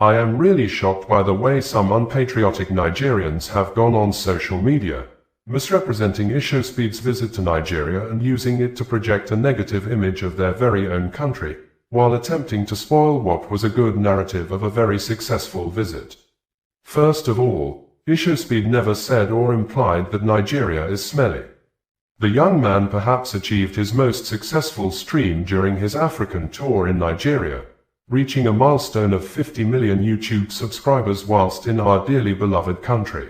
I am really shocked by the way some unpatriotic Nigerians have gone on social media, misrepresenting Ishospeed's visit to Nigeria and using it to project a negative image of their very own country, while attempting to spoil what was a good narrative of a very successful visit. First of all, Ishospeed never said or implied that Nigeria is smelly. The young man perhaps achieved his most successful stream during his African tour in Nigeria, reaching a milestone of 50 million YouTube subscribers whilst in our dearly beloved country.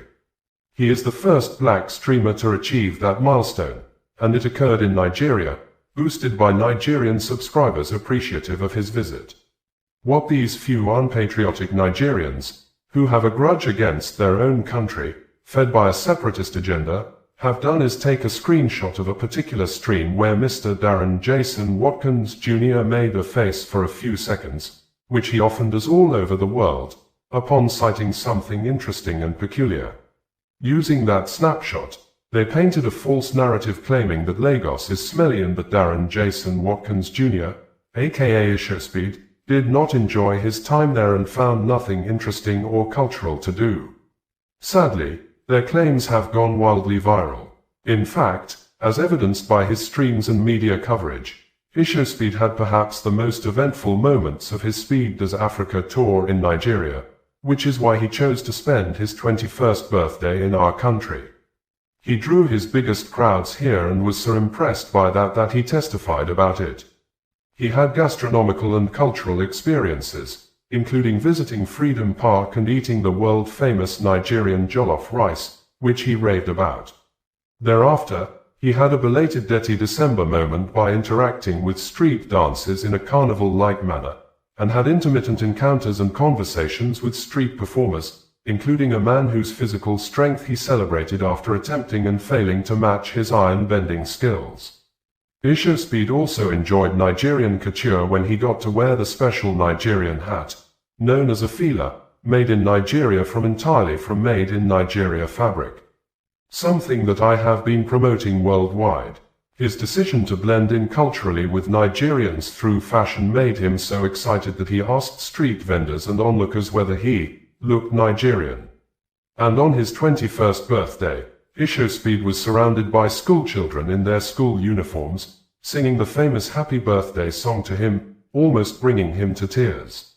He is the first black streamer to achieve that milestone, and it occurred in Nigeria, boosted by Nigerian subscribers appreciative of his visit. What these few unpatriotic Nigerians, who have a grudge against their own country, fed by a separatist agenda, have done is take a screenshot of a particular stream where Mr. Darren Jason Watkins Jr. made a face for a few seconds, which he often does all over the world, upon citing something interesting and peculiar. Using that snapshot, they painted a false narrative claiming that Lagos is smelly and that Darren Jason Watkins Jr., aka Ishospeed, did not enjoy his time there and found nothing interesting or cultural to do. Sadly, their claims have gone wildly viral. In fact, as evidenced by his streams and media coverage, Ishospeed had perhaps the most eventful moments of his Speed Does Africa tour in Nigeria, which is why he chose to spend his 21st birthday in our country. He drew his biggest crowds here and was so impressed by that he testified about it. He had gastronomical and cultural experiences, including visiting Freedom Park and eating the world-famous Nigerian jollof rice, which he raved about. Thereafter, he had a belated Dirty December moment by interacting with street dancers in a carnival-like manner, and had intermittent encounters and conversations with street performers, including a man whose physical strength he celebrated after attempting and failing to match his iron-bending skills. Ishospeed also enjoyed Nigerian couture when he got to wear the special Nigerian hat, known as a fila, made in Nigeria entirely from made-in-Nigeria fabric. Something that I have been promoting worldwide. His decision to blend in culturally with Nigerians through fashion made him so excited that he asked street vendors and onlookers whether he looked Nigerian. And on his 21st birthday, Ishospeed was surrounded by schoolchildren in their school uniforms, singing the famous Happy Birthday song to him, almost bringing him to tears.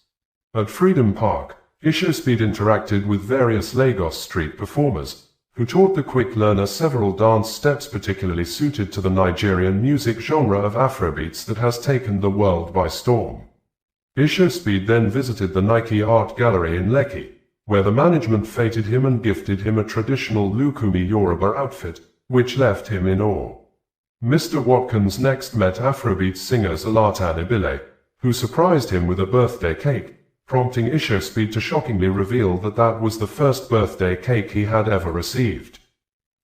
At Freedom Park, Ishospeed interacted with various Lagos street performers, who taught the quick learner several dance steps particularly suited to the Nigerian music genre of Afrobeats that has taken the world by storm. Ishospeed then visited the Nike Art Gallery in Lekki, where the management feted him and gifted him a traditional Lukumi Yoruba outfit, which left him in awe. Mr. Watkins next met Afrobeat singer Zlatan Ibile, who surprised him with a birthday cake, prompting Ishospeed to shockingly reveal that that was the first birthday cake he had ever received.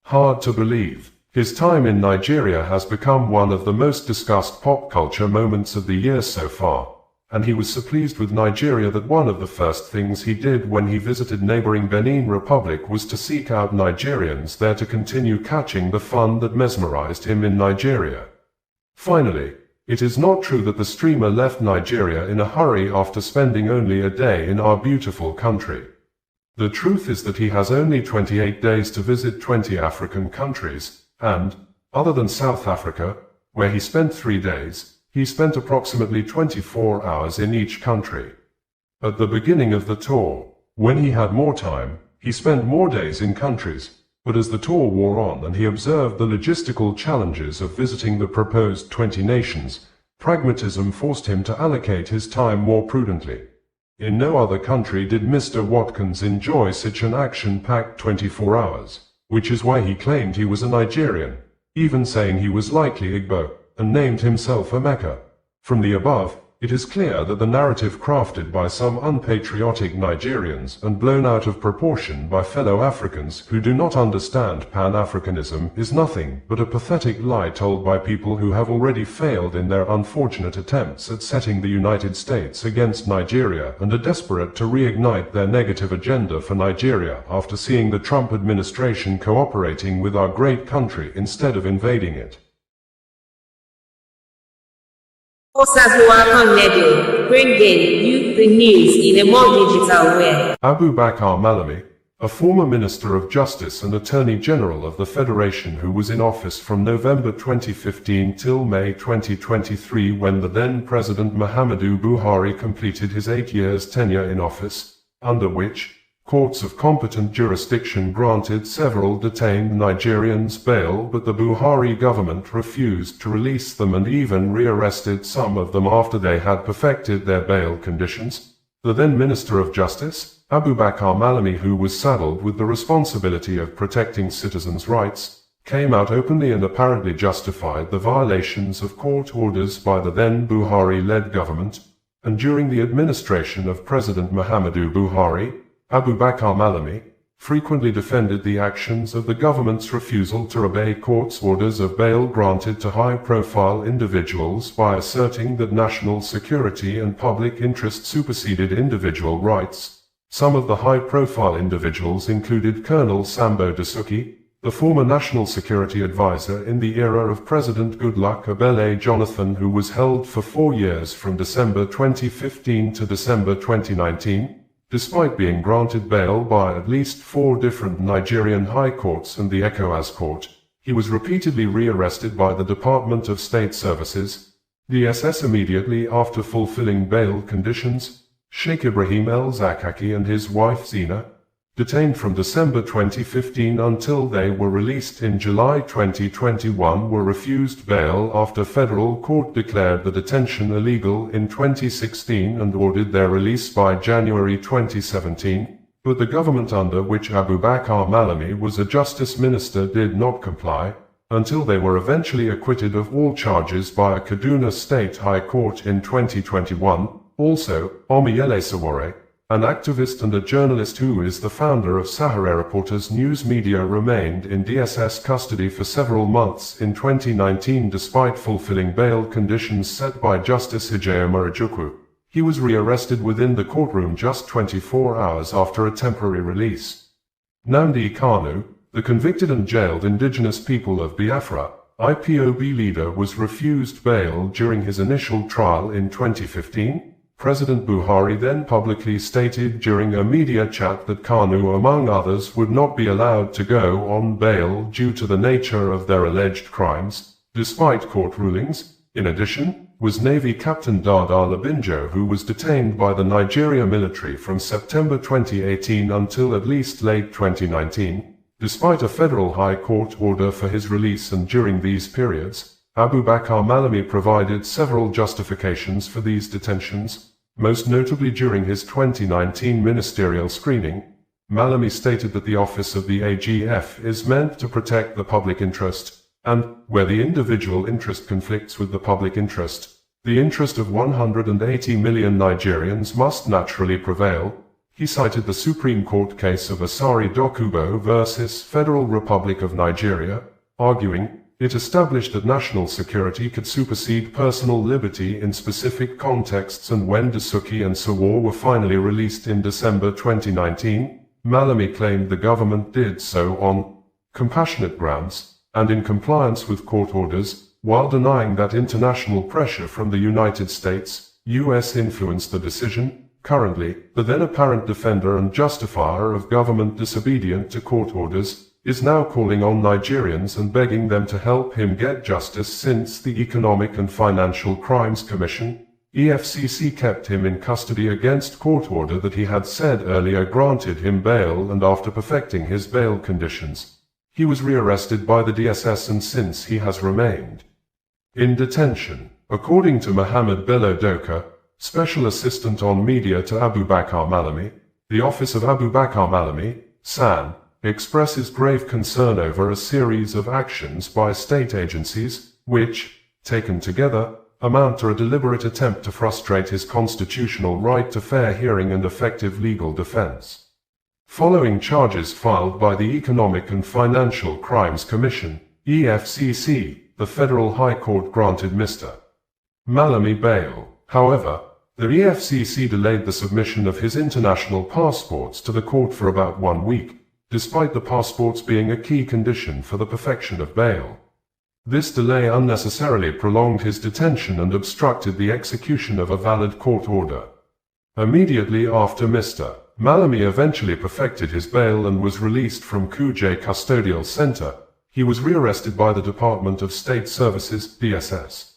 Hard to believe, his time in Nigeria has become one of the most discussed pop culture moments of the year so far, and he was so pleased with Nigeria that one of the first things he did when he visited neighboring Benin Republic was to seek out Nigerians there to continue catching the fun that mesmerized him in Nigeria. Finally, it is not true that the streamer left Nigeria in a hurry after spending only a day in our beautiful country. The truth is that he has only 28 days to visit 20 African countries, and, other than South Africa, where he spent 3 days, he spent approximately 24 hours in each country. At the beginning of the tour, when he had more time, he spent more days in countries, but as the tour wore on and he observed the logistical challenges of visiting the proposed 20 nations, pragmatism forced him to allocate his time more prudently. In no other country did Mr. Watkins enjoy such an action-packed 24 hours, which is why he claimed he was a Nigerian, even saying he was likely Igbo, and named himself Emeka. From the above, it is clear that the narrative crafted by some unpatriotic Nigerians and blown out of proportion by fellow Africans who do not understand Pan-Africanism is nothing but a pathetic lie told by people who have already failed in their unfortunate attempts at setting the United States against Nigeria and are desperate to reignite their negative agenda for Nigeria after seeing the Trump administration cooperating with our great country instead of invading it. bringing you the news in a more digital way. Abu Bakr Malami, a former Minister of Justice and Attorney General of the Federation who was in office from November 2015 till May 2023 when the then President Muhammadu Buhari completed his 8 years tenure in office, under which courts of competent jurisdiction granted several detained Nigerians bail, but the Buhari government refused to release them and even rearrested some of them after they had perfected their bail conditions. The then Minister of Justice, Abu Bakr Malami, who was saddled with the responsibility of protecting citizens' rights, came out openly and apparently justified the violations of court orders by the then Buhari-led government, and during the administration of President Muhammadu Buhari, Abu Bakr Malami frequently defended the actions of the government's refusal to obey court's orders of bail granted to high-profile individuals by asserting that national security and public interest superseded individual rights. Some of the high-profile individuals included Colonel Sambo Dasuki, the former National Security Advisor in the era of President Goodluck Ebele Jonathan, who was held for 4 years from December 2015 to December 2019. Despite being granted bail by at least 4 different Nigerian high courts and the ECOWAS court, he was repeatedly rearrested by the Department of State Services, DSS, immediately after fulfilling bail conditions. Sheikh Ibrahim El-Zakaki and his wife Zina, detained from December 2015 until they were released in July 2021, were refused bail after federal court declared the detention illegal in 2016 and ordered their release by January 2017, but the government under which Abu Bakr Malami was a justice minister did not comply, until they were eventually acquitted of all charges by a Kaduna State High Court in 2021. Also, Omiyele Sowore, an activist and a journalist who is the founder of Sahara Reporters News Media, remained in DSS custody for several months in 2019 despite fulfilling bail conditions set by Justice Ijeoma Ojukwu. He was rearrested within the courtroom just 24 hours after a temporary release. Nnamdi Kanu, the convicted and jailed indigenous people of Biafra, IPOB leader, was refused bail during his initial trial in 2015. President Buhari then publicly stated during a media chat that Kanu, among others, would not be allowed to go on bail due to the nature of their alleged crimes, despite court rulings. In addition, was Navy Captain Dada Labinjo, who was detained by the Nigeria military from September 2018 until at least late 2019, despite a federal high court order for his release, and during these periods, Abu Bakr Malami provided several justifications for these detentions. Most notably during his 2019 ministerial screening, Malami stated that the office of the AGF is meant to protect the public interest, and, where the individual interest conflicts with the public interest, the interest of 180 million Nigerians must naturally prevail. He cited the Supreme Court case of Asari Dokubo versus Federal Republic of Nigeria, arguing, it established that national security could supersede personal liberty in specific contexts, and when Dasuki and Sowore were finally released in December 2019, Malami claimed the government did so on compassionate grounds, and in compliance with court orders, while denying that international pressure from the United States, US influenced the decision. Currently, the then apparent defender and justifier of government disobedient to court orders is now calling on Nigerians and begging them to help him get justice, since the Economic and Financial Crimes Commission, EFCC, kept him in custody against court order that he had said earlier granted him bail, and after perfecting his bail conditions, he was rearrested by the DSS, and since he has remained in detention. According to Mohammed Bello Doka, Special Assistant on Media to Abu Bakr Malami, the Office of Abu Bakr Malami, SAN, expresses grave concern over a series of actions by state agencies, which, taken together, amount to a deliberate attempt to frustrate his constitutional right to fair hearing and effective legal defense. Following charges filed by the Economic and Financial Crimes Commission, EFCC, the Federal High Court granted Mr. Malami bail. However, the EFCC delayed the submission of his international passports to the court for about 1 week, despite the passports being a key condition for the perfection of bail. This delay unnecessarily prolonged his detention and obstructed the execution of a valid court order. Immediately after Mr. Malami eventually perfected his bail and was released from Kuje Custodial Center, he was rearrested by the Department of State Services, DSS.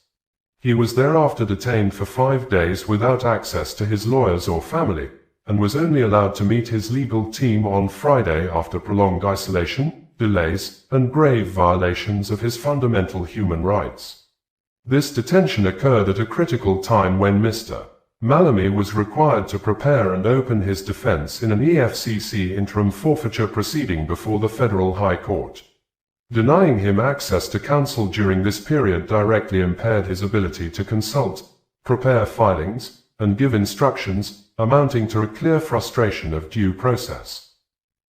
He was thereafter detained for 5 days without access to his lawyers or family, and was only allowed to meet his legal team on Friday after prolonged isolation, delays, and grave violations of his fundamental human rights. This detention occurred at a critical time when Mr. Malami was required to prepare and open his defense in an EFCC interim forfeiture proceeding before the Federal High Court. Denying him access to counsel during this period directly impaired his ability to consult, prepare filings, and give instructions, amounting to a clear frustration of due process.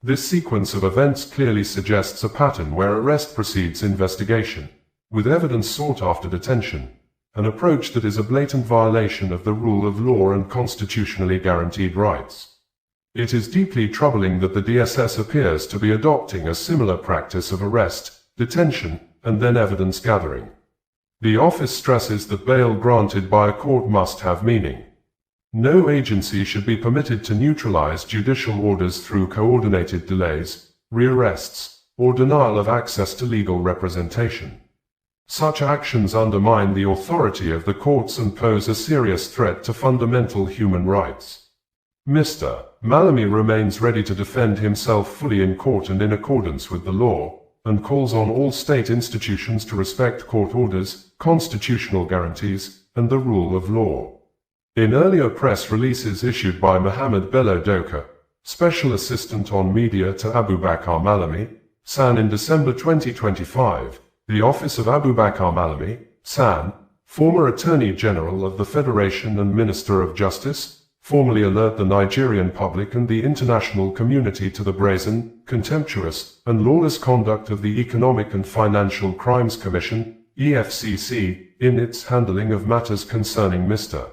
This sequence of events clearly suggests a pattern where arrest precedes investigation, with evidence sought after detention, an approach that is a blatant violation of the rule of law and constitutionally guaranteed rights. It is deeply troubling that the DSS appears to be adopting a similar practice of arrest, detention, and then evidence gathering. The office stresses that bail granted by a court must have meaning. No agency should be permitted to neutralize judicial orders through coordinated delays, rearrests, or denial of access to legal representation. Such actions undermine the authority of the courts and pose a serious threat to fundamental human rights. Mr. Malami remains ready to defend himself fully in court and in accordance with the law, and calls on all state institutions to respect court orders, constitutional guarantees, and the rule of law. In earlier press releases issued by Mohammed Bello Doka, Special Assistant on Media to Abubakar Malami, SAN in December 2025, the Office of Abubakar Malami, SAN, former Attorney General of the Federation and Minister of Justice, formally alert the Nigerian public and the international community to the brazen, contemptuous, and lawless conduct of the Economic and Financial Crimes Commission, EFCC, in its handling of matters concerning Mr.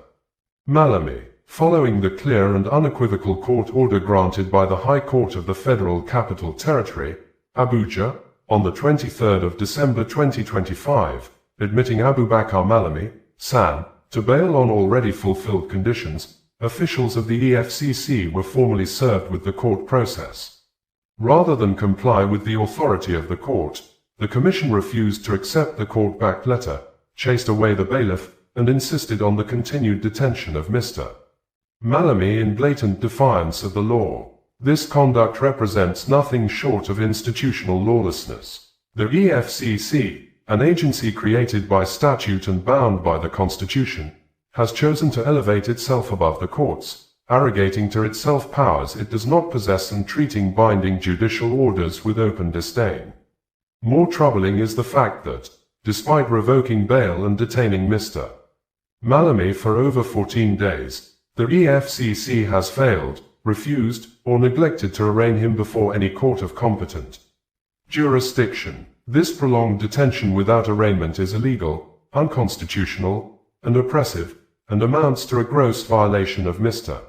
Malami, following the clear and unequivocal court order granted by the High Court of the Federal Capital Territory, Abuja, on the 23rd of December 2025, admitting Abubakar Malami, SAN, to bail on already fulfilled conditions, officials of the EFCC were formally served with the court process. Rather than comply with the authority of the court, the Commission refused to accept the court-backed letter, chased away the bailiff, and insisted on the continued detention of Mr. Malami in blatant defiance of the law. This conduct represents nothing short of institutional lawlessness. The EFCC, an agency created by statute and bound by the Constitution, has chosen to elevate itself above the courts, arrogating to itself powers it does not possess and treating binding judicial orders with open disdain. More troubling is the fact that, despite revoking bail and detaining Mr. Malami for over 14 days, the EFCC has failed, refused, or neglected to arraign him before any court of competent jurisdiction. This prolonged detention without arraignment is illegal, unconstitutional, and oppressive, and amounts to a gross violation of Mr.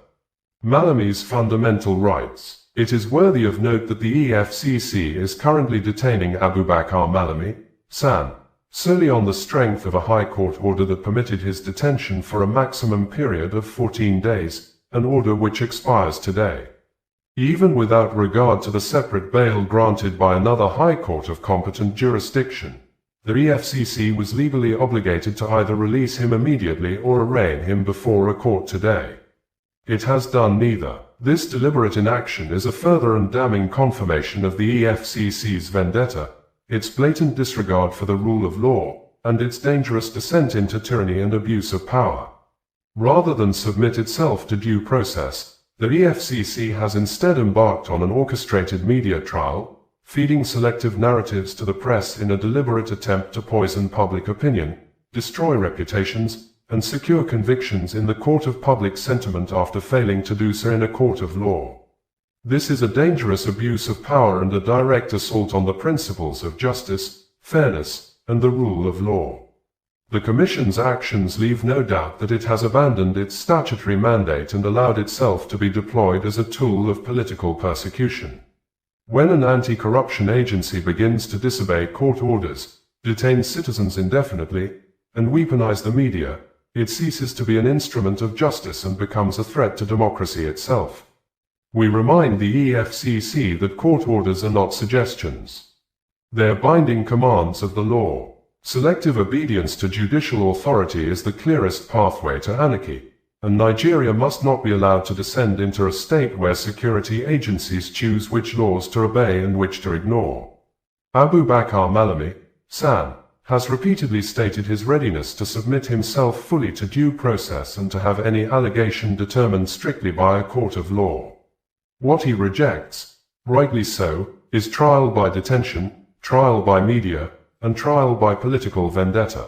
Malami's fundamental rights. It is worthy of note that the EFCC is currently detaining Abubakar Malami, SAN, solely on the strength of a High Court order that permitted his detention for a maximum period of 14 days, an order which expires today. Even without regard to the separate bail granted by another High Court of competent jurisdiction, the EFCC was legally obligated to either release him immediately or arraign him before a court today. It has done neither. This deliberate inaction is a further and damning confirmation of the EFCC's vendetta, its blatant disregard for the rule of law, and its dangerous descent into tyranny and abuse of power. Rather than submit itself to due process, the EFCC has instead embarked on an orchestrated media trial, feeding selective narratives to the press in a deliberate attempt to poison public opinion, destroy reputations, and secure convictions in the court of public sentiment after failing to do so in a court of law. This is a dangerous abuse of power and a direct assault on the principles of justice, fairness, and the rule of law. The Commission's actions leave no doubt that it has abandoned its statutory mandate and allowed itself to be deployed as a tool of political persecution. When an anti-corruption agency begins to disobey court orders, detains citizens indefinitely, and weaponize the media, it ceases to be an instrument of justice and becomes a threat to democracy itself. We remind the EFCC that court orders are not suggestions. They are binding commands of the law. Selective obedience to judicial authority is the clearest pathway to anarchy, and Nigeria must not be allowed to descend into a state where security agencies choose which laws to obey and which to ignore. Abubakar Malami, SAN, has repeatedly stated his readiness to submit himself fully to due process and to have any allegation determined strictly by a court of law. What he rejects, rightly so, is trial by detention, trial by media, and trial by political vendetta.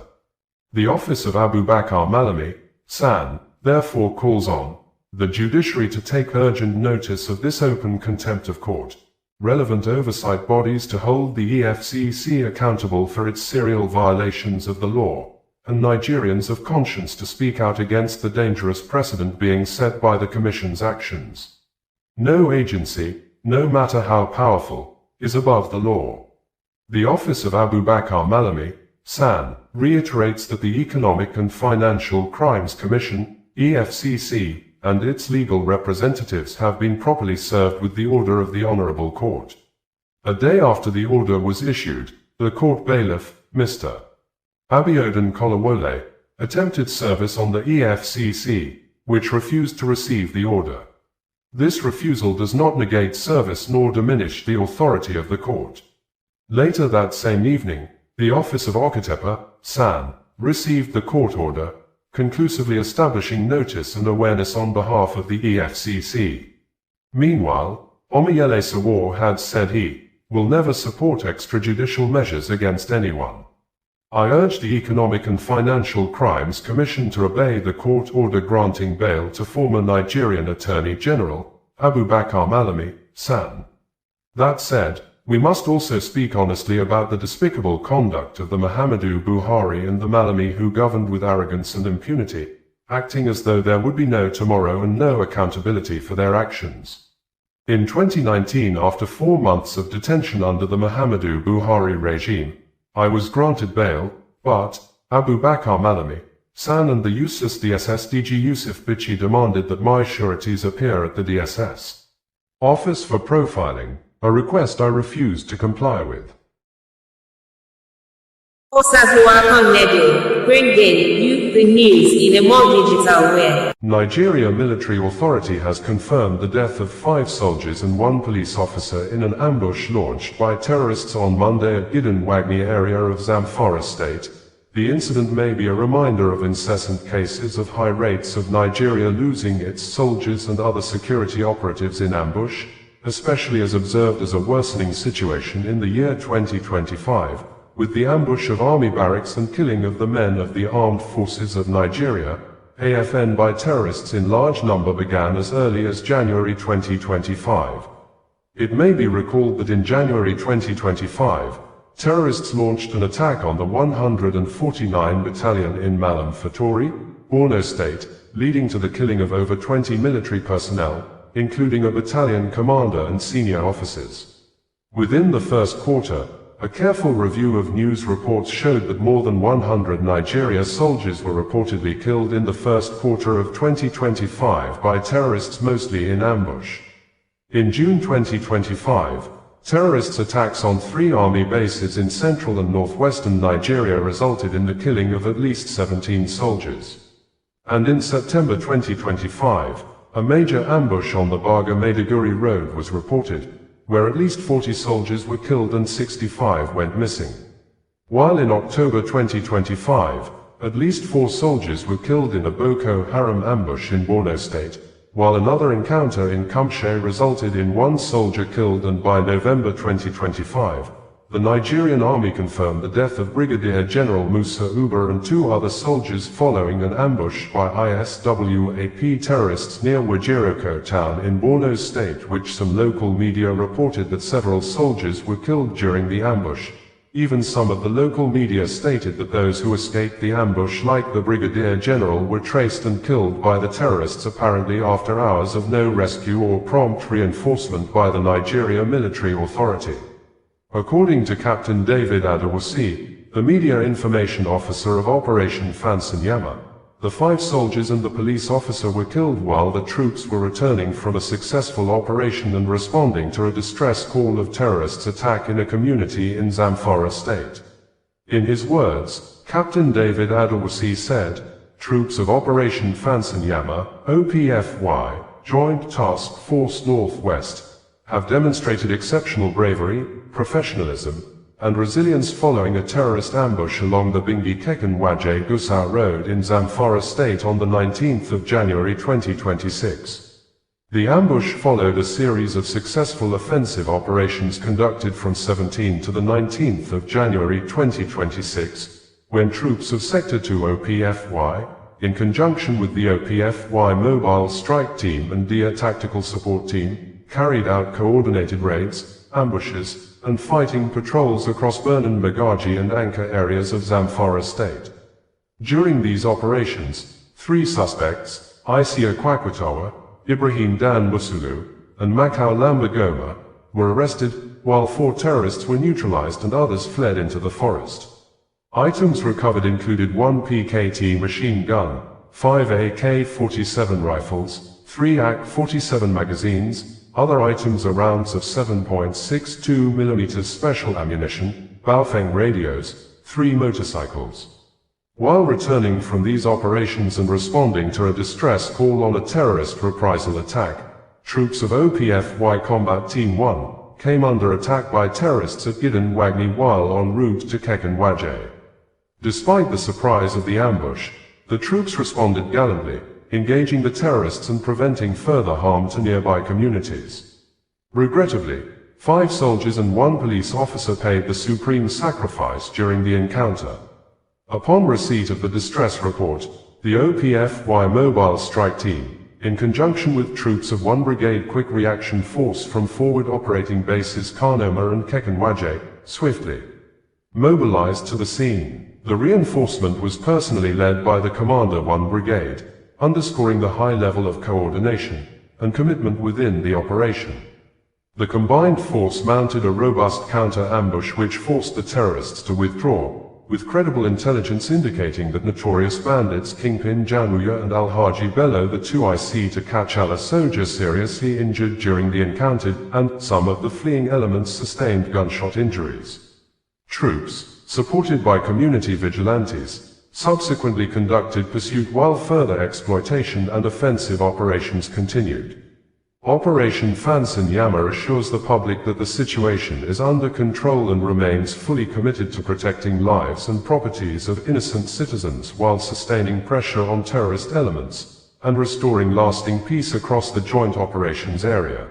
The office of Abubakar Malami, SAN, therefore calls on the judiciary to take urgent notice of this open contempt of court, relevant oversight bodies to hold the EFCC accountable for its serial violations of the law, and Nigerians of conscience to speak out against the dangerous precedent being set by the Commission's actions. No agency, no matter how powerful, is above the law. The office of Abubakar Malami, SAN, reiterates that the Economic and Financial Crimes Commission, EFCC, and its legal representatives have been properly served with the order of the Honorable Court. A day after the order was issued, the court bailiff, Mr. Abiodun Kolawole, attempted service on the EFCC, which refused to receive the order. This refusal does not negate service nor diminish the authority of the court. Later that same evening, the office of Oketepa, SAN, received the court order, conclusively establishing notice and awareness on behalf of the EFCC. Meanwhile, Omiyele Sowore had said he will never support extrajudicial measures against anyone. I urge the Economic and Financial Crimes Commission to obey the court order granting bail to former Nigerian Attorney General, Abubakar Malami, SAN. That said, we must also speak honestly about the despicable conduct of the Muhammadu Buhari and the Malami who governed with arrogance and impunity, acting as though there would be no tomorrow and no accountability for their actions. In 2019, after 4 months of detention under the Muhammadu Buhari regime, I was granted bail, but Abubakar Malami, SAN and the useless DSS DG Yusuf Bichi demanded that my sureties appear at the DSS office for profiling, a request I refused to comply with. Bringing you the news in a more digital way. Nigeria military authority has confirmed the death of 5 soldiers and 1 police officer in an ambush launched by terrorists on Monday at Gidan Wagni area of Zamfara state. The incident may be a reminder of incessant cases of high rates of Nigeria losing its soldiers and other security operatives in ambush, especially as observed as a worsening situation in the year 2025, with the ambush of army barracks and killing of the men of the Armed Forces of Nigeria, AFN, by terrorists in large number began as early as January 2025. It may be recalled that in January 2025, terrorists launched an attack on the 149 Battalion in Malam Fatori, Borno State, leading to the killing of over 20 military personnel, including a battalion commander and senior officers. Within the first quarter, a careful review of news reports showed that more than 100 Nigeria soldiers were reportedly killed in the first quarter of 2025 by terrorists, mostly in ambush. In June 2025, terrorists' attacks on 3 army bases in central and northwestern Nigeria resulted in the killing of at least 17 soldiers. And in September 2025, a major ambush on the Baga-Maiduguri road was reported, where at least 40 soldiers were killed and 65 went missing. While in October 2025, at least 4 soldiers were killed in a Boko Haram ambush in Borno State, while another encounter in Kumshe resulted in 1 soldier killed, and by November 2025, the Nigerian army confirmed the death of Brigadier General Musa Uba and 2 other soldiers following an ambush by ISWAP terrorists near Wajiroko town in Borno State, which some local media reported that several soldiers were killed during the ambush. Even some of the local media stated that those who escaped the ambush, like the Brigadier General, were traced and killed by the terrorists apparently after hours of no rescue or prompt reinforcement by the Nigeria military authority. According to Captain David Adewasi, the media information officer of Operation Fansanyama. The 5 soldiers and the police officer were killed while the troops were returning from a successful operation and responding to a distress call of terrorists' attack in a community in Zamfara state. In his words, Captain David Adewusi said, "Troops of Operation Fansanyama, OPFY, Joint Task Force Northwest, have demonstrated exceptional bravery, professionalism, and resilience following a terrorist ambush along the Bingi-Kekan-Waje Gusau Road in Zamfara State on the 19th of January 2026. The ambush followed a series of successful offensive operations conducted from 17 to the 19th of January 2026, when troops of Sector 2 OPFY, in conjunction with the OPFY Mobile Strike Team and DIA Tactical Support Team, carried out coordinated raids, ambushes, and fighting patrols across Bernan Magaji and Anka areas of Zamfara state. During these operations, 3 suspects, Isia Kwakwatawa, Ibrahim Dan Musulu, and Makau Lambagoma, were arrested, while 4 terrorists were neutralized and others fled into the forest. Items recovered included 1 PKT machine gun, 5 AK-47 rifles, 3 AK-47 magazines. Other items are rounds of 7.62 mm special ammunition, Baofeng radios, 3 motorcycles. While returning from these operations and responding to a distress call on a terrorist reprisal attack, troops of OPFY Combat Team 1 came under attack by terrorists at Gidan Wagni while en route to Kekan-Waje. Despite the surprise of the ambush, the troops responded gallantly, engaging the terrorists and preventing further harm to nearby communities. Regrettably, 5 soldiers and 1 police officer paid the supreme sacrifice during the encounter. Upon receipt of the distress report, the OPFY Mobile Strike Team, in conjunction with troops of 1 Brigade Quick Reaction Force from forward operating bases Karnoma and Kekan-Waje, swiftly mobilized to the scene. The reinforcement was personally led by the Commander 1 Brigade, underscoring the high level of coordination and commitment within the operation. The combined force mounted a robust counter-ambush which forced the terrorists to withdraw, with credible intelligence indicating that notorious bandits Kingpin Jamuya and Alhaji Bello, the 2 IC to Kachala soldiers, seriously injured during the encounter, and some of the fleeing elements sustained gunshot injuries. Troops, supported by community vigilantes, subsequently conducted pursuit while further exploitation and offensive operations continued. Operation Fansanyama assures the public that the situation is under control and remains fully committed to protecting lives and properties of innocent citizens while sustaining pressure on terrorist elements and restoring lasting peace across the joint operations area.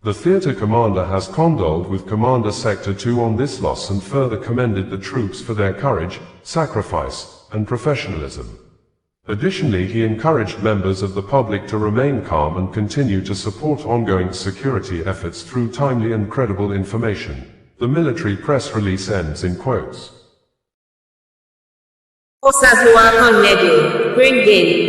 The theater commander has condoled with Commander Sector 2 on this loss and further commended the troops for their courage, sacrifice, and professionalism. Additionally, he encouraged members of the public to remain calm and continue to support ongoing security efforts through timely and credible information. The military press release ends in quotes. Bringing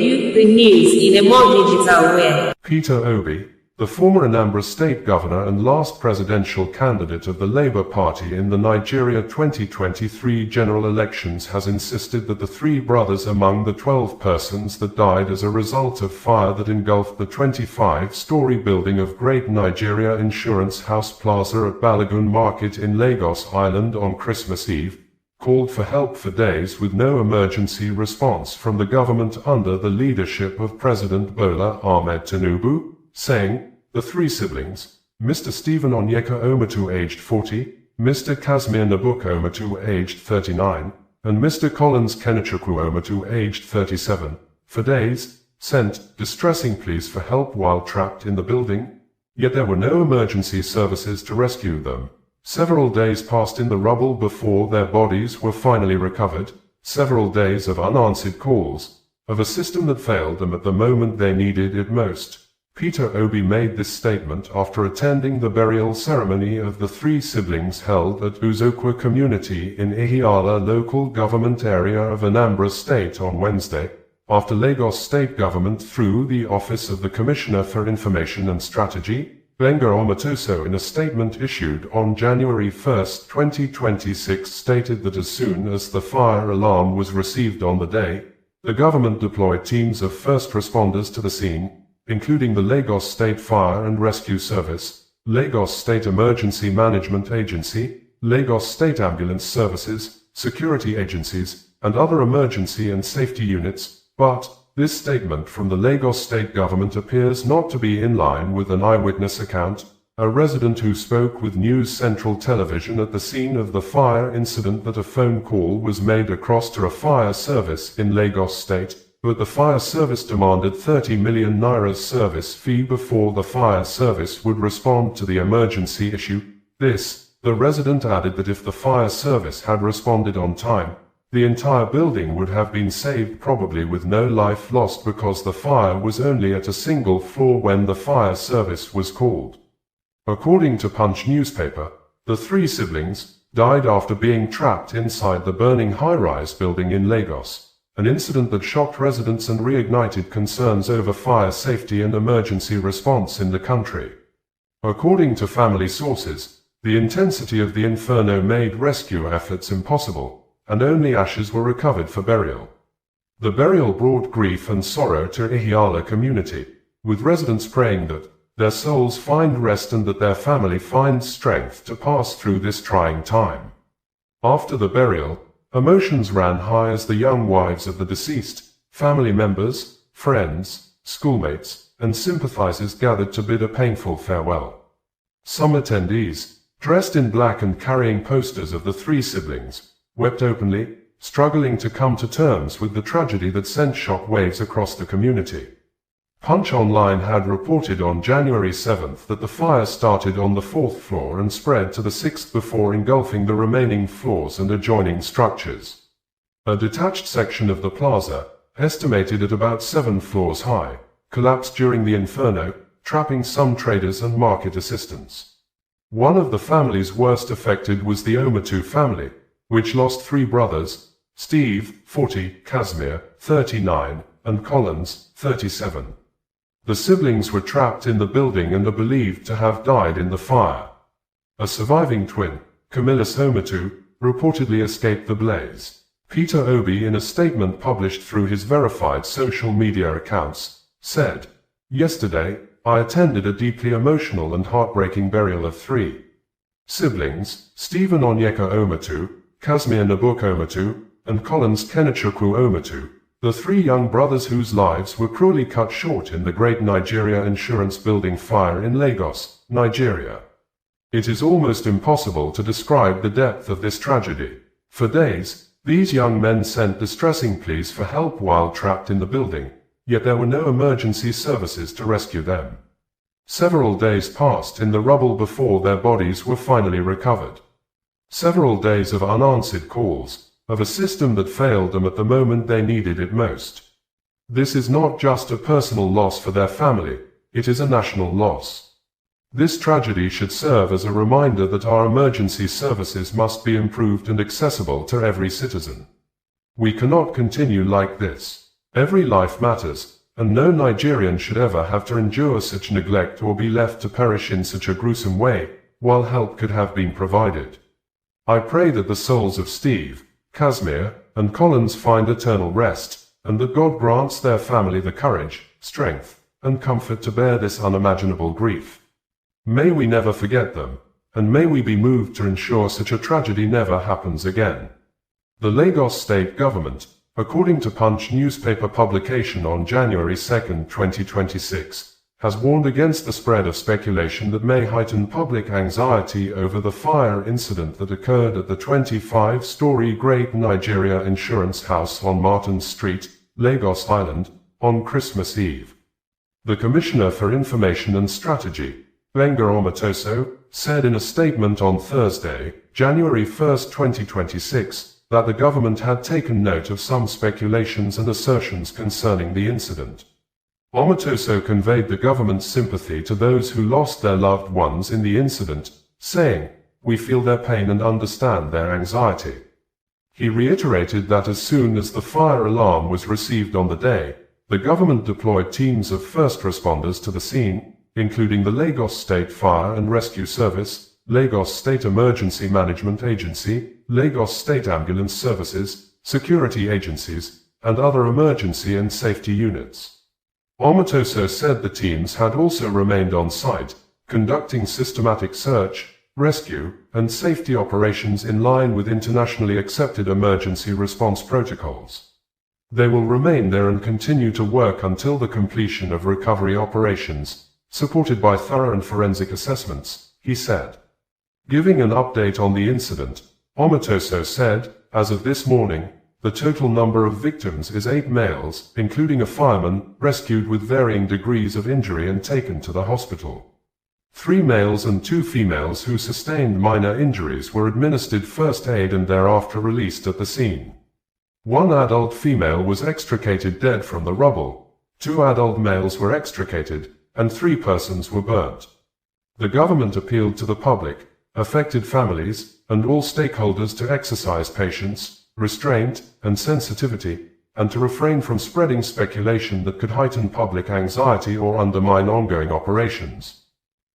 you the news in a more digital way. Peter Obi, the former Anambra State Governor and last presidential candidate of the Labour Party in the Nigeria 2023 general elections, has insisted that the 3 brothers among the 12 persons that died as a result of fire that engulfed the 25-story building of Great Nigeria Insurance House Plaza at Balogun Market in Lagos Island on Christmas Eve, called for help for days with no emergency response from the government under the leadership of President Bola Ahmed Tinubu, saying, the 3 siblings, Mr. Stephen Onyeka Omatu aged 40, Mr. Casimir Nabuka Omatu aged 39, and Mr. Collins Kenechukwu Omatu aged 37, for days, sent distressing pleas for help while trapped in the building, yet there were no emergency services to rescue them. Several days passed in the rubble before their bodies were finally recovered, several days of unanswered calls, of a system that failed them at the moment they needed it most. Peter Obi made this statement after attending the burial ceremony of the 3 siblings held at Uzokwa community in Ihiala local government area of Anambra State on Wednesday, after Lagos State Government through the Office of the Commissioner for Information and Strategy, Gbenga Omatoso, in a statement issued on January 1, 2026, stated that as soon as the fire alarm was received on the day, the government deployed teams of first responders to the scene, including the Lagos State Fire and Rescue Service, Lagos State Emergency Management Agency, Lagos State Ambulance Services, security agencies, and other emergency and safety units, but this statement from the Lagos state government appears not to be in line with an eyewitness account, a resident who spoke with News Central Television at the scene of the fire incident, that a phone call was made across to a fire service in Lagos State, but the fire service demanded 30 million naira's service fee before the fire service would respond to the emergency issue. The resident added that if the fire service had responded on time, the entire building would have been saved, probably with no life lost, because the fire was only at a single floor when the fire service was called. According to Punch newspaper, the three siblings died after being trapped inside the burning high-rise building in Lagos, an incident that shocked residents and reignited concerns over fire safety and emergency response in the country. According to family sources, the intensity of the inferno made rescue efforts impossible, and only ashes were recovered for burial. The burial brought grief and sorrow to Ihiala community, with residents praying that their souls find rest and that their family finds strength to pass through this trying time. After the burial, emotions ran high as the young wives of the deceased, family members, friends, schoolmates, and sympathizers gathered to bid a painful farewell. Some attendees, dressed in black and carrying posters of the three siblings, wept openly, struggling to come to terms with the tragedy that sent shock waves across the community. Punch Online had reported on January 7th that the fire started on the 4th floor and spread to the 6th before engulfing the remaining floors and adjoining structures. A detached section of the plaza, estimated at about 7 floors high, collapsed during the inferno, trapping some traders and market assistants. One of the families worst affected was the Omatu family, which lost 3 brothers, Steve, 40, Casimir, 39, and Collins, 37. The siblings were trapped in the building and are believed to have died in the fire. A surviving twin, Camillus Omatu, reportedly escaped the blaze. Peter Obi, in a statement published through his verified social media accounts, said, "Yesterday, I attended a deeply emotional and heartbreaking burial of 3 siblings, Stephen Onyeka Omatu, Casimir Nabuk Omatu, and Collins Kenechukwu Omatu, the 3 young brothers whose lives were cruelly cut short in the Great Nigeria Insurance Building fire in Lagos, Nigeria." It is almost impossible to describe the depth of this tragedy. For days, these young men sent distressing pleas for help while trapped in the building, yet there were no emergency services to rescue them. Several days passed in the rubble before their bodies were finally recovered. Several days of unanswered calls, of a system that failed them at the moment they needed it most. This is not just a personal loss for their family, it is a national loss. This tragedy should serve as a reminder that our emergency services must be improved and accessible to every citizen. We cannot continue like this. Every life matters, and no Nigerian should ever have to endure such neglect or be left to perish in such a gruesome way, while help could have been provided. I pray that the souls of Steve, Casimir, and Collins find eternal rest, and that God grants their family the courage, strength, and comfort to bear this unimaginable grief. May we never forget them, and may we be moved to ensure such a tragedy never happens again. The Lagos state government, according to Punch newspaper publication on January 2, 2026, has warned against the spread of speculation that may heighten public anxiety over the fire incident that occurred at the 25-story Great Nigeria Insurance House on Martin Street, Lagos Island, on Christmas Eve. The Commissioner for Information and Strategy, Gbenga Omatoso, said in a statement on Thursday, January 1, 2026, that the government had taken note of some speculations and assertions concerning the incident. Omatoso conveyed the government's sympathy to those who lost their loved ones in the incident, saying, "We feel their pain and understand their anxiety." He reiterated that as soon as the fire alarm was received on the day, the government deployed teams of first responders to the scene, including the Lagos State Fire and Rescue Service, Lagos State Emergency Management Agency, Lagos State Ambulance Services, security agencies, and other emergency and safety units. Omotoso said the teams had also remained on site, conducting systematic search, rescue, and safety operations in line with internationally accepted emergency response protocols. They will remain there and continue to work until the completion of recovery operations, supported by thorough and forensic assessments, he said. Giving an update on the incident, Omotoso said, as of this morning, the total number of victims is 8 males, including a fireman, rescued with varying degrees of injury and taken to the hospital. 3 males and 2 females who sustained minor injuries were administered first aid and thereafter released at the scene. 1 adult female was extricated dead from the rubble, 2 adult males were extricated, and 3 persons were burnt. The government appealed to the public, affected families, and all stakeholders to exercise patience, restraint, and sensitivity, and to refrain from spreading speculation that could heighten public anxiety or undermine ongoing operations.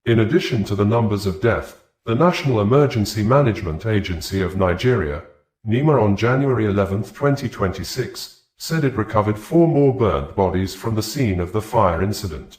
In addition to the numbers of death, the National Emergency Management Agency of Nigeria, NEMA, on January 11, 2026, said it recovered 4 more burnt bodies from the scene of the fire incident.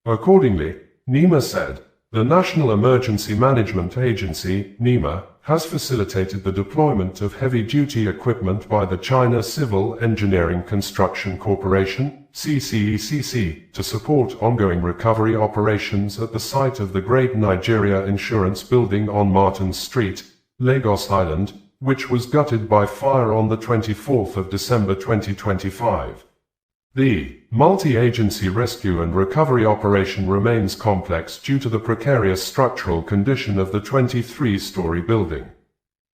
Accordingly, NEMA said, the National Emergency Management Agency, NEMA, has facilitated the deployment of heavy-duty equipment by the China Civil Engineering Construction Corporation, CCECC, to support ongoing recovery operations at the site of the Great Nigeria Insurance Building on Martin Street, Lagos Island, which was gutted by fire on the 24th of December 2025. The multi-agency rescue and recovery operation remains complex due to the precarious structural condition of the 23-story building.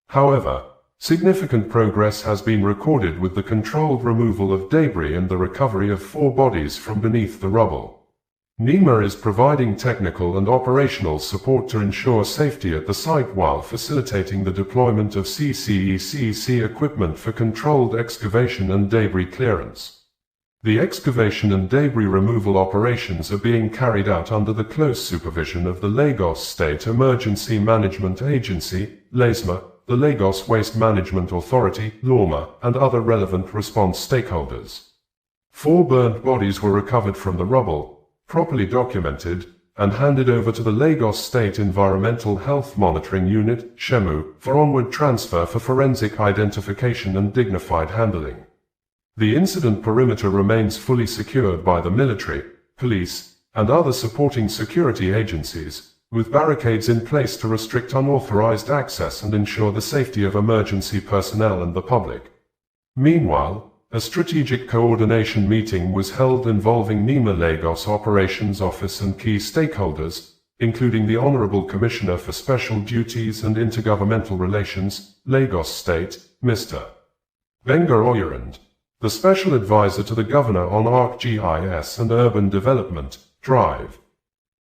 However, significant progress has been recorded with the controlled removal of debris and the recovery of 4 bodies from beneath the rubble. NEMA is providing technical and operational support to ensure safety at the site while facilitating the deployment of CCECC equipment for controlled excavation and debris clearance. The excavation and debris removal operations are being carried out under the close supervision of the Lagos State Emergency Management Agency, LASMA, the Lagos Waste Management Authority, LAWMA, and other relevant response stakeholders. 4 burnt bodies were recovered from the rubble, properly documented, and handed over to the Lagos State Environmental Health Monitoring Unit, SHEMU, for onward transfer for forensic identification and dignified handling. The incident perimeter remains fully secured by the military, police, and other supporting security agencies, with barricades in place to restrict unauthorized access and ensure the safety of emergency personnel and the public. Meanwhile, a strategic coordination meeting was held involving NEMA Lagos Operations Office and key stakeholders, including the Honorable Commissioner for Special Duties and Intergovernmental Relations, Lagos State, Mr. Benga Oyerand, the Special Advisor to the Governor on ArcGIS and Urban Development, DRIVE,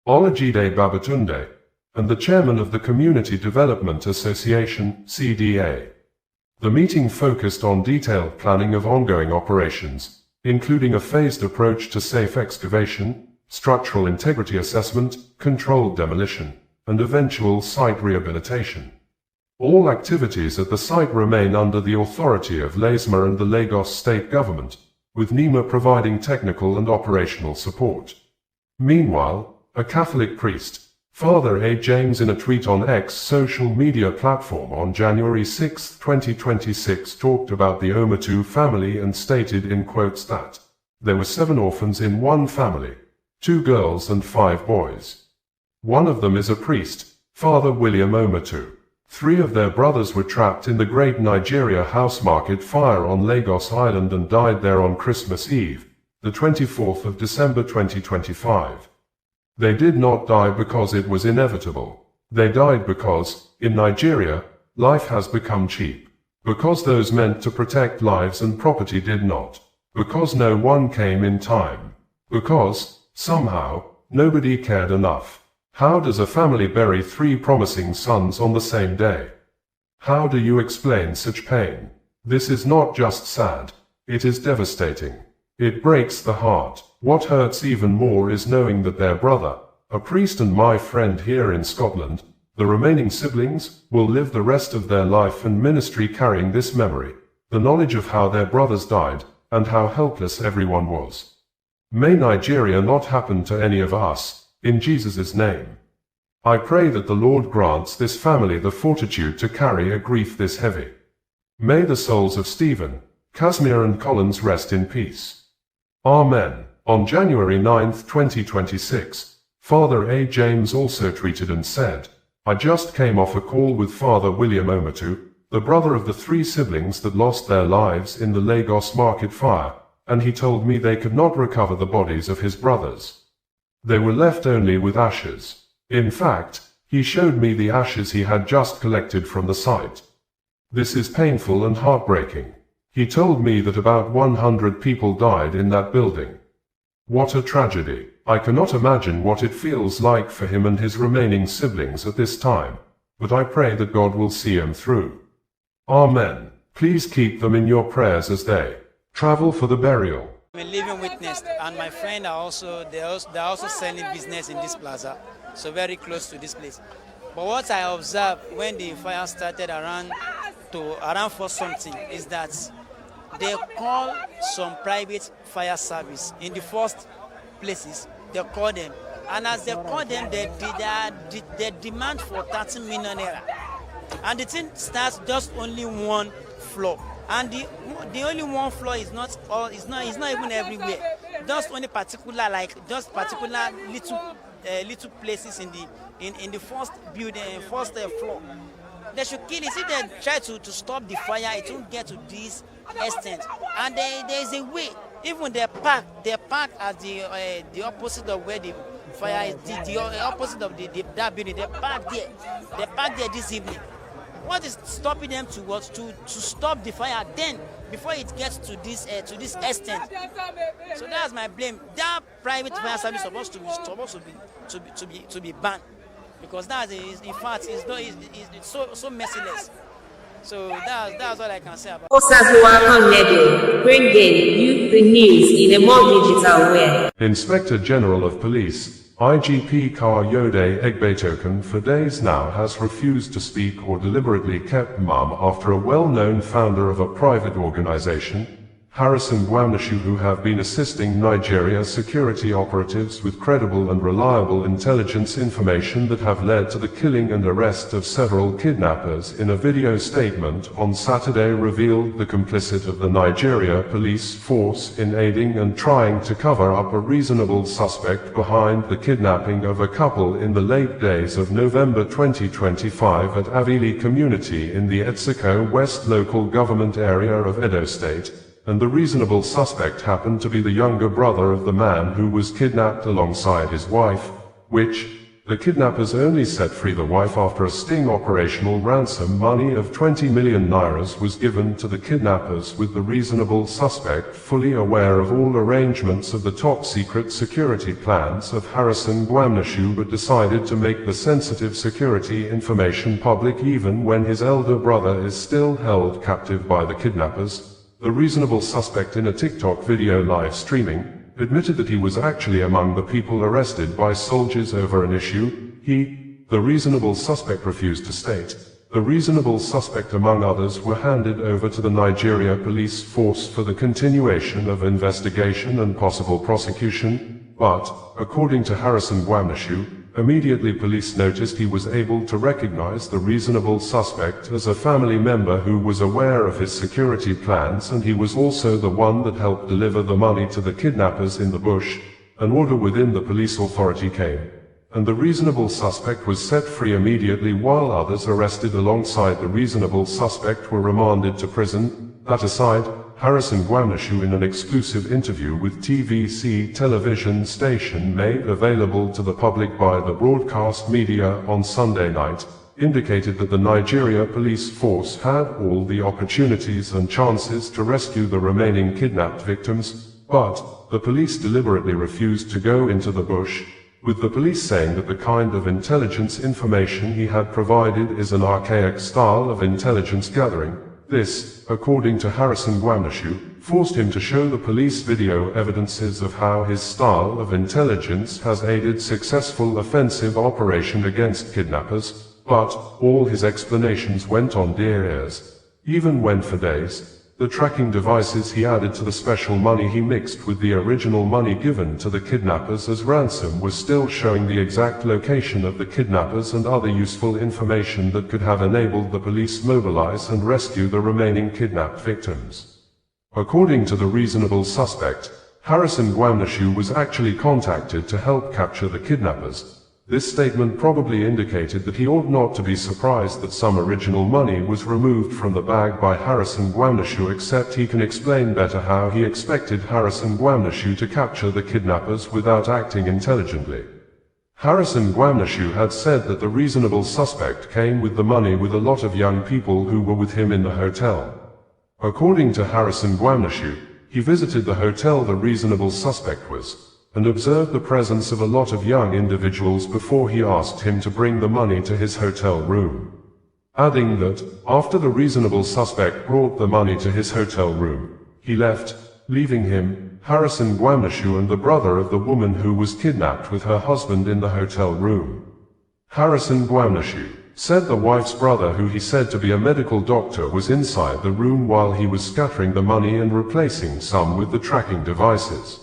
Olajide Babatunde, and the Chairman of the Community Development Association, CDA. The meeting focused on detailed planning of ongoing operations, including a phased approach to safe excavation, structural integrity assessment, controlled demolition, and eventual site rehabilitation. All activities at the site remain under the authority of LASMA and the Lagos State Government, with NEMA providing technical and operational support. Meanwhile, a Catholic priest, Father A. James, in a tweet on X social media platform on January 6, 2026, talked about the Omotu family and stated in quotes that there were 7 orphans in one family, 2 girls and 5 boys. One of them is a priest, Father William Omotu. 3 of their brothers were trapped in the Great Nigeria House Market fire on Lagos Island and died there on Christmas Eve, the 24th of December 2025. They did not die because it was inevitable. They died because, in Nigeria, life has become cheap. Because those meant to protect lives and property did not. Because no one came in time. Because, somehow, nobody cared enough. How does a family bury 3 promising sons on the same day? How do you explain such pain? This is not just sad. It is devastating. It breaks the heart. What hurts even more is knowing that their brother, a priest and my friend here in Scotland. The remaining siblings will live the rest of their life and ministry carrying this memory, the knowledge of how their brothers died, and how helpless everyone was. May Nigeria not happen to any of us, in Jesus' name. I pray that the Lord grants this family the fortitude to carry a grief this heavy. May the souls of Stephen, Casimir and Collins rest in peace. Amen. On January 9, 2026, Father A. James also tweeted and said, I just came off a call with Father William Omatu, the brother of the 3 siblings that lost their lives in the Lagos market fire, and he told me they could not recover the bodies of his brothers. They were left only with ashes. In fact, he showed me the ashes he had just collected from the site. This is painful and heartbreaking. He told me that about 100 people died in that building. What a tragedy. I cannot imagine what it feels like for him and his remaining siblings at this time, but I pray that God will see him through. Amen. Please keep them in your prayers as they travel for the burial. I'm a living witness, and my friend are also selling business in this plaza, so very close to this place. But what I observed when the fire started around 4 something is that they call some private fire service in the first places. They call them, and as they call them, they demand for 30 million naira, and the thing starts just only one floor, and the only one floor is not even everywhere, just only particular little places in the first building, first floor. They should kill it. See, they try to stop the fire, it won't get to this extent. And there is a way. Even they park at the opposite of where the fire is, the opposite of that building. They park there this evening. What is stopping them to stop the fire then before it gets to this extent? So that's my blame. That private fire service is supposed to be banned, because that is, in fact, it's so merciless. So that's all I can say about it. Osazuwakan Level, bringing you the news in a more digital way. Inspector General of Police, IGP Kayode Egbetoken, for days now has refused to speak or deliberately kept mum after a well-known founder of a private organization, Harrison Gwamnashu, who have been assisting Nigeria's security operatives with credible and reliable intelligence information that have led to the killing and arrest of several kidnappers, in a video statement on Saturday revealed the complicit of the Nigeria police force in aiding and trying to cover up a reasonable suspect behind the kidnapping of a couple in the late days of November 2025 at Avili community in the Etsiko West local government area of Edo State. And the reasonable suspect happened to be the younger brother of the man who was kidnapped alongside his wife, which, the kidnappers only set free the wife after a sting operational ransom money of 20 million nairas was given to the kidnappers, with the reasonable suspect fully aware of all arrangements of the top-secret security plans of Harrison Gwamnashu, but decided to make the sensitive security information public even when his elder brother is still held captive by the kidnappers. The reasonable suspect, in a TikTok video live streaming, admitted that he was actually among the people arrested by soldiers over an issue. The reasonable suspect refused to state. The reasonable suspect, among others, were handed over to the Nigeria police force for the continuation of investigation and possible prosecution, but, according to Harrison Gwamnashu, immediately police noticed he was able to recognize the reasonable suspect as a family member who was aware of his security plans, and he was also the one that helped deliver the money to the kidnappers in the bush. An order within the police authority came, and the reasonable suspect was set free immediately, while others arrested alongside the reasonable suspect were remanded to prison. That aside, Harrison Gwamnashu, in an exclusive interview with TVC television station made available to the public by the broadcast media on Sunday night, indicated that the Nigeria police force had all the opportunities and chances to rescue the remaining kidnapped victims, but the police deliberately refused to go into the bush, with the police saying that the kind of intelligence information he had provided is an archaic style of intelligence gathering. This, according to Harrison Gwamnashu, forced him to show the police video evidences of how his style of intelligence has aided successful offensive operation against kidnappers, but all his explanations went on deaf ears. Even when for days, the tracking devices he added to the special money he mixed with the original money given to the kidnappers as ransom was still showing the exact location of the kidnappers and other useful information that could have enabled the police mobilize and rescue the remaining kidnapped victims. According to the reasonable suspect, Harrison Guamnashu was actually contacted to help capture the kidnappers. This statement probably indicated that he ought not to be surprised that some original money was removed from the bag by Harrison Guamnashu, except he can explain better how he expected Harrison Guamnashu to capture the kidnappers without acting intelligently. Harrison Guamnashu had said that the reasonable suspect came with the money with a lot of young people who were with him in the hotel. According to Harrison Guamnashu, he visited the hotel the reasonable suspect was, and observed the presence of a lot of young individuals before he asked him to bring the money to his hotel room. Adding that, after the reasonable suspect brought the money to his hotel room, he left, leaving him, Harrison Guamnashu, and the brother of the woman who was kidnapped with her husband in the hotel room. Harrison Guamnashu said the wife's brother, who he said to be a medical doctor, was inside the room while he was scattering the money and replacing some with the tracking devices.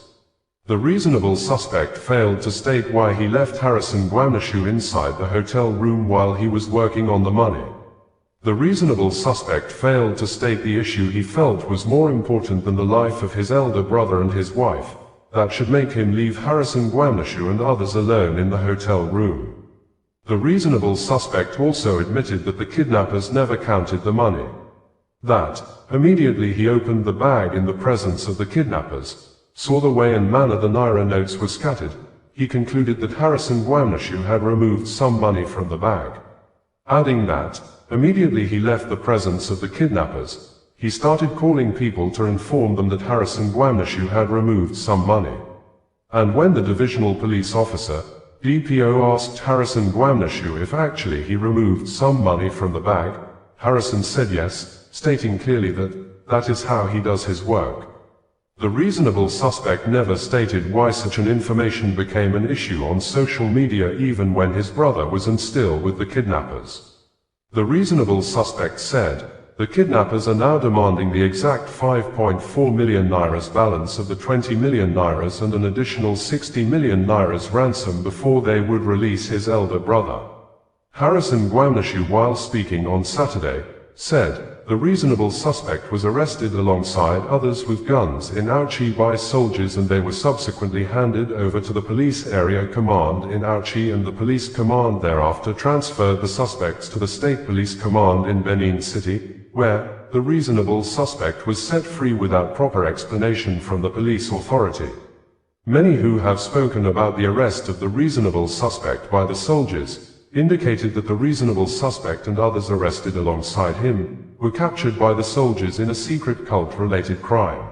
The reasonable suspect failed to state why he left Harrison Guamnashu inside the hotel room while he was working on the money. The reasonable suspect failed to state the issue he felt was more important than the life of his elder brother and his wife, that should make him leave Harrison Guamnashu and others alone in the hotel room. The reasonable suspect also admitted that the kidnappers never counted the money. That, immediately he opened the bag in the presence of the kidnappers, saw the way and manner the Naira notes were scattered, he concluded that Harrison Guamnashu had removed some money from the bag. Adding that, immediately he left the presence of the kidnappers, he started calling people to inform them that Harrison Guamnashu had removed some money. And when the divisional police officer, DPO, asked Harrison Guamnashu if actually he removed some money from the bag, Harrison said yes, stating clearly that that is how he does his work. The reasonable suspect never stated why such an information became an issue on social media even when his brother was and still with the kidnappers. The reasonable suspect said, the kidnappers are now demanding the exact 5.4 million Nairas balance of the 20 million Nairas and an additional 60 million Nairas ransom before they would release his elder brother. Harrison Guamnashu, while speaking on Saturday, said, the reasonable suspect was arrested alongside others with guns in Auchi by soldiers, and they were subsequently handed over to the police area command in Auchi, and the police command thereafter transferred the suspects to the state police command in Benin City, where the reasonable suspect was set free without proper explanation from the police authority. Many who have spoken about the arrest of the reasonable suspect by the soldiers indicated that the reasonable suspect and others arrested alongside him were captured by the soldiers in a secret cult-related crime.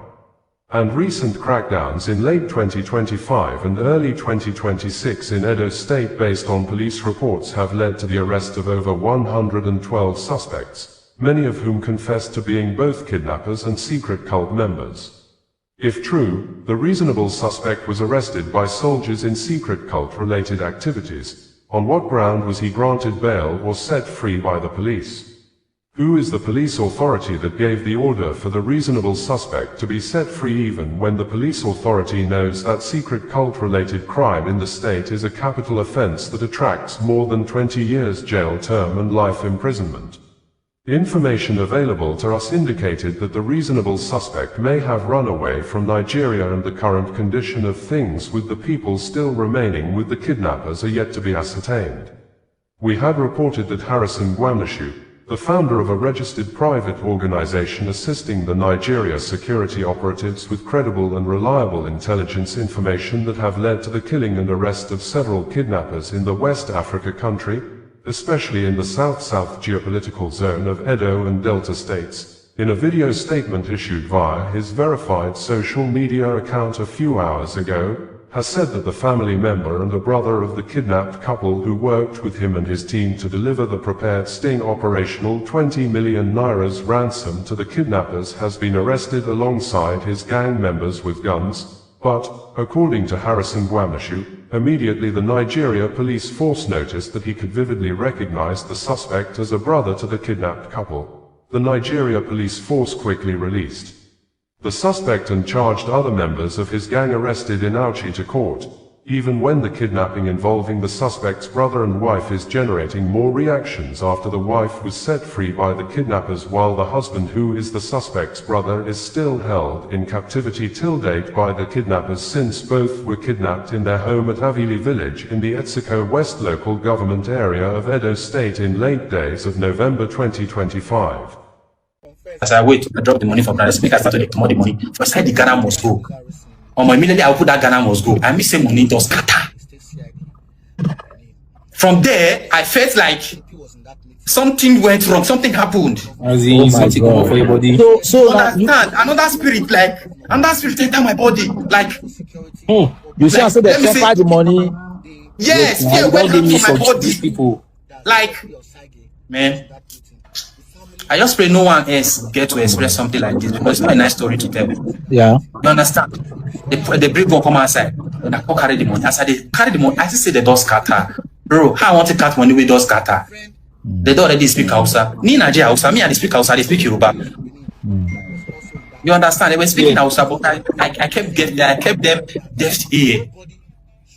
And recent crackdowns in late 2025 and early 2026 in Edo State based on police reports have led to the arrest of over 112 suspects, many of whom confessed to being both kidnappers and secret cult members. If true, the reasonable suspect was arrested by soldiers in secret cult-related activities. On what ground was he granted bail or set free by the police? Who is the police authority that gave the order for the reasonable suspect to be set free even when the police authority knows that secret cult-related crime in the state is a capital offense that attracts more than 20 years jail term and life imprisonment? Information available to us indicated that the reasonable suspect may have run away from Nigeria, and the current condition of things with the people still remaining with the kidnappers are yet to be ascertained. We had reported that Harrison Guamnashu, the founder of a registered private organization assisting the Nigeria security operatives with credible and reliable intelligence information that have led to the killing and arrest of several kidnappers in the West Africa country, especially in the South-South geopolitical zone of Edo and Delta states, in a video statement issued via his verified social media account a few hours ago, has said that the family member and a brother of the kidnapped couple who worked with him and his team to deliver the prepared sting operational 20 million naira's ransom to the kidnappers has been arrested alongside his gang members with guns, but, according to Harrison Gwamashu, immediately the Nigeria police force noticed that he could vividly recognize the suspect as a brother to the kidnapped couple. The Nigeria police force quickly released the suspect and charged other members of his gang arrested in Auchi to court, even when the kidnapping involving the suspect's brother and wife is generating more reactions after the wife was set free by the kidnappers while the husband, who is the suspect's brother, is still held in captivity till date by the kidnappers, since both were kidnapped in their home at Avili village in the Etsuko West local government area of Edo State in late days of November 2025. As I wait, I drop the money from that. Speaker started to command the money. First, I said the Ghana must go. Immediately, I will put that Ghana must go. I miss the money does scatter. From there, I felt like something went wrong. Something happened. As in, something come up for your body. So understand? Another spirit, another spirit entered my body. You see, I said they transfer the money. Yes, yeah, went out for my body. These people. Man. I just pray no one else get to express something like this because it's not a nice story to tell. Yeah. You understand? They bring one come outside and I go carry the money. As I carry the money, I just say the door scatter. Bro, how I want to cut money with door scatter? They don't already speak Hausa. Ni Nigeria Hausa, me and they speak Hausa, they speak Yoruba. You understand? They were speaking Hausa, but I kept them deaf ear.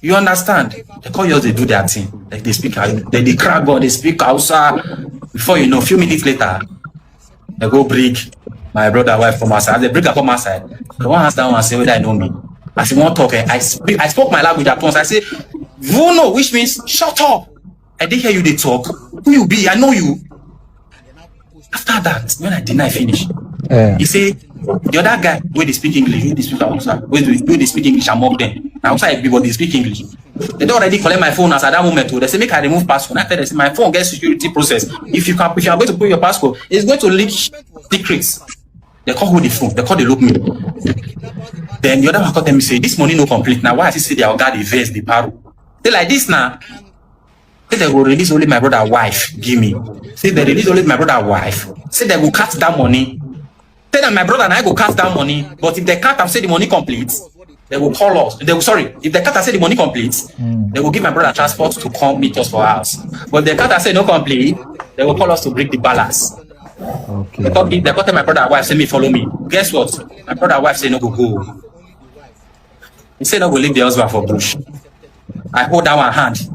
You understand? They call yours, they do their thing. Like they speak, they crack on, they speak Hausa. Before you know, a few minutes later, they go bring my brother wife from outside. They bring her from outside. The one asked that one and say whether I know me. As he won't talk, I spoke my language at once. I say, Vuno, which means shut up. I didn't hear you they talk. Who you be? I know you. After that, when I deny finish, he say, the other guy, where they speak English, where they speak Hausa, where they speak English, I'm up there. Outside everybody speak English. They don't already collect my phone as at that moment. They say make I remove passcode. I tell them my phone gets security process. If you are going to put your passcode, it's going to leak secrets. They call the phone. They call the look me. Then the other one call them and say this money no complete. Now why is it say they are got the verse the paro? They like this now. Say they will release only my brother wife. Give me. Say they release only my brother wife. Say they will cut that money. Say that my brother and I go cut that money. But if they cut and say the money complete, they will call us. If the cut say the money completes, they will give my brother transport to come meet us for us. But the cut say no complete, they will call us to break the balance. Okay. They call my brother wife say me follow me. Guess what? My brother wife say no go. He said no go leave the husband for bush. I hold that one hand.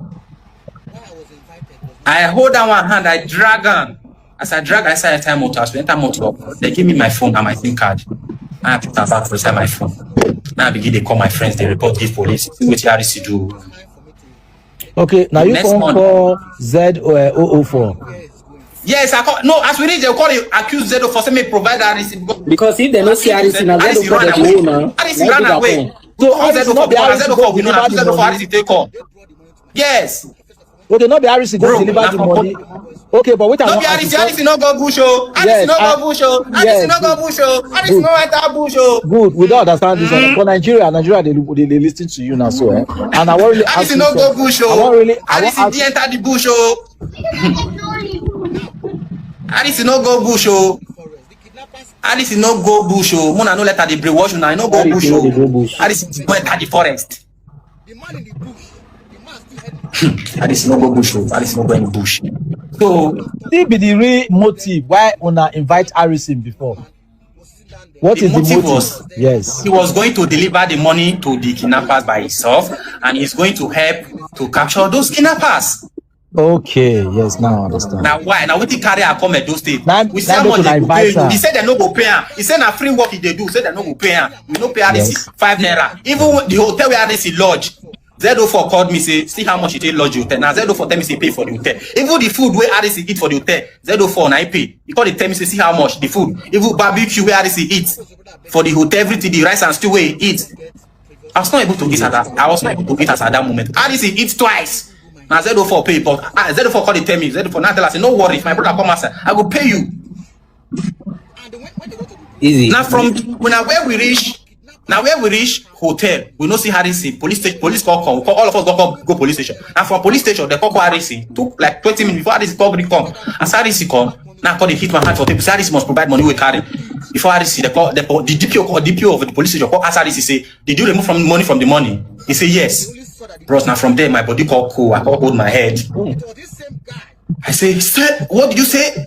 I drag on. As I drag inside the time motor, as we enter motor, they give me my phone and my SIM card. I put that back inside my phone. Now I begin to call my friends, they report give police. What RC do? Okay, now you call Z004. Yes, I call. No, as we reach, they call you accuse Z004. Say me provide RC. Because if they don't see RC, now Z004 now. RC run away. So Z004 we know that Z004 RC take call. Yes. Well, they not be RC go deliver the money. Okay, but wait a minute. RC no go bush oh. RC no go bush oh. RC no go bush oh. RC no enter bush oh. Good, we don't understand this one. For Nigeria, they listen to you now, so and I want really ask you. RC no go bush oh. RC dey enter the bush oh. RC no go bush oh. RC no go bush oh. Mona no let her dey brainwash you now. No go bush oh. RC go enter the forest. Alice no go bush. Alice no go any bush. So this be the real motive why una invite Harrison before. What is the motive? Yes, he was going to deliver the money to the kidnappers by himself, and he's going to help to capture those kidnappers. Okay, yes, now I understand. Now why? Now what the carrier come at those states? We say how much they go pay you. He said they no go pay him. He said na free work they do. He said they no go pay him. You no pay Harrison 5 naira. Even the hotel where Harrison lodge. Z04 called me, say, see how much it lodge the hotel. Now Z04 tell me, say, pay for the hotel. Even the food where RC eat for the hotel, Z04 I pay. He called it, tell me, say, see how much the food. Even barbecue where RC eat for the hotel, everything, the rice and stew where he eat. I was not able to eat at that. I was not able to eat at that moment. RC eat twice. Now Z04 pay, but Z04 called it, tell me, Z04 now tell us, no worry, if my brother come outside, I will pay you. Easy. Now from when we reach Now where we reach hotel, we no see Harrison. Police call, all of us go police station. And from police station, they call Harrison. Took like 20 minutes before Harrison come. As Harrison come, now call the hitman hand for people. Harrison must provide money we carry. Before Harrison, the DPO of the police station call Harrison say, did you remove money from the money? He say yes. Bros, now from there my body call cool. I call hold my head. I say, sir, what did you say?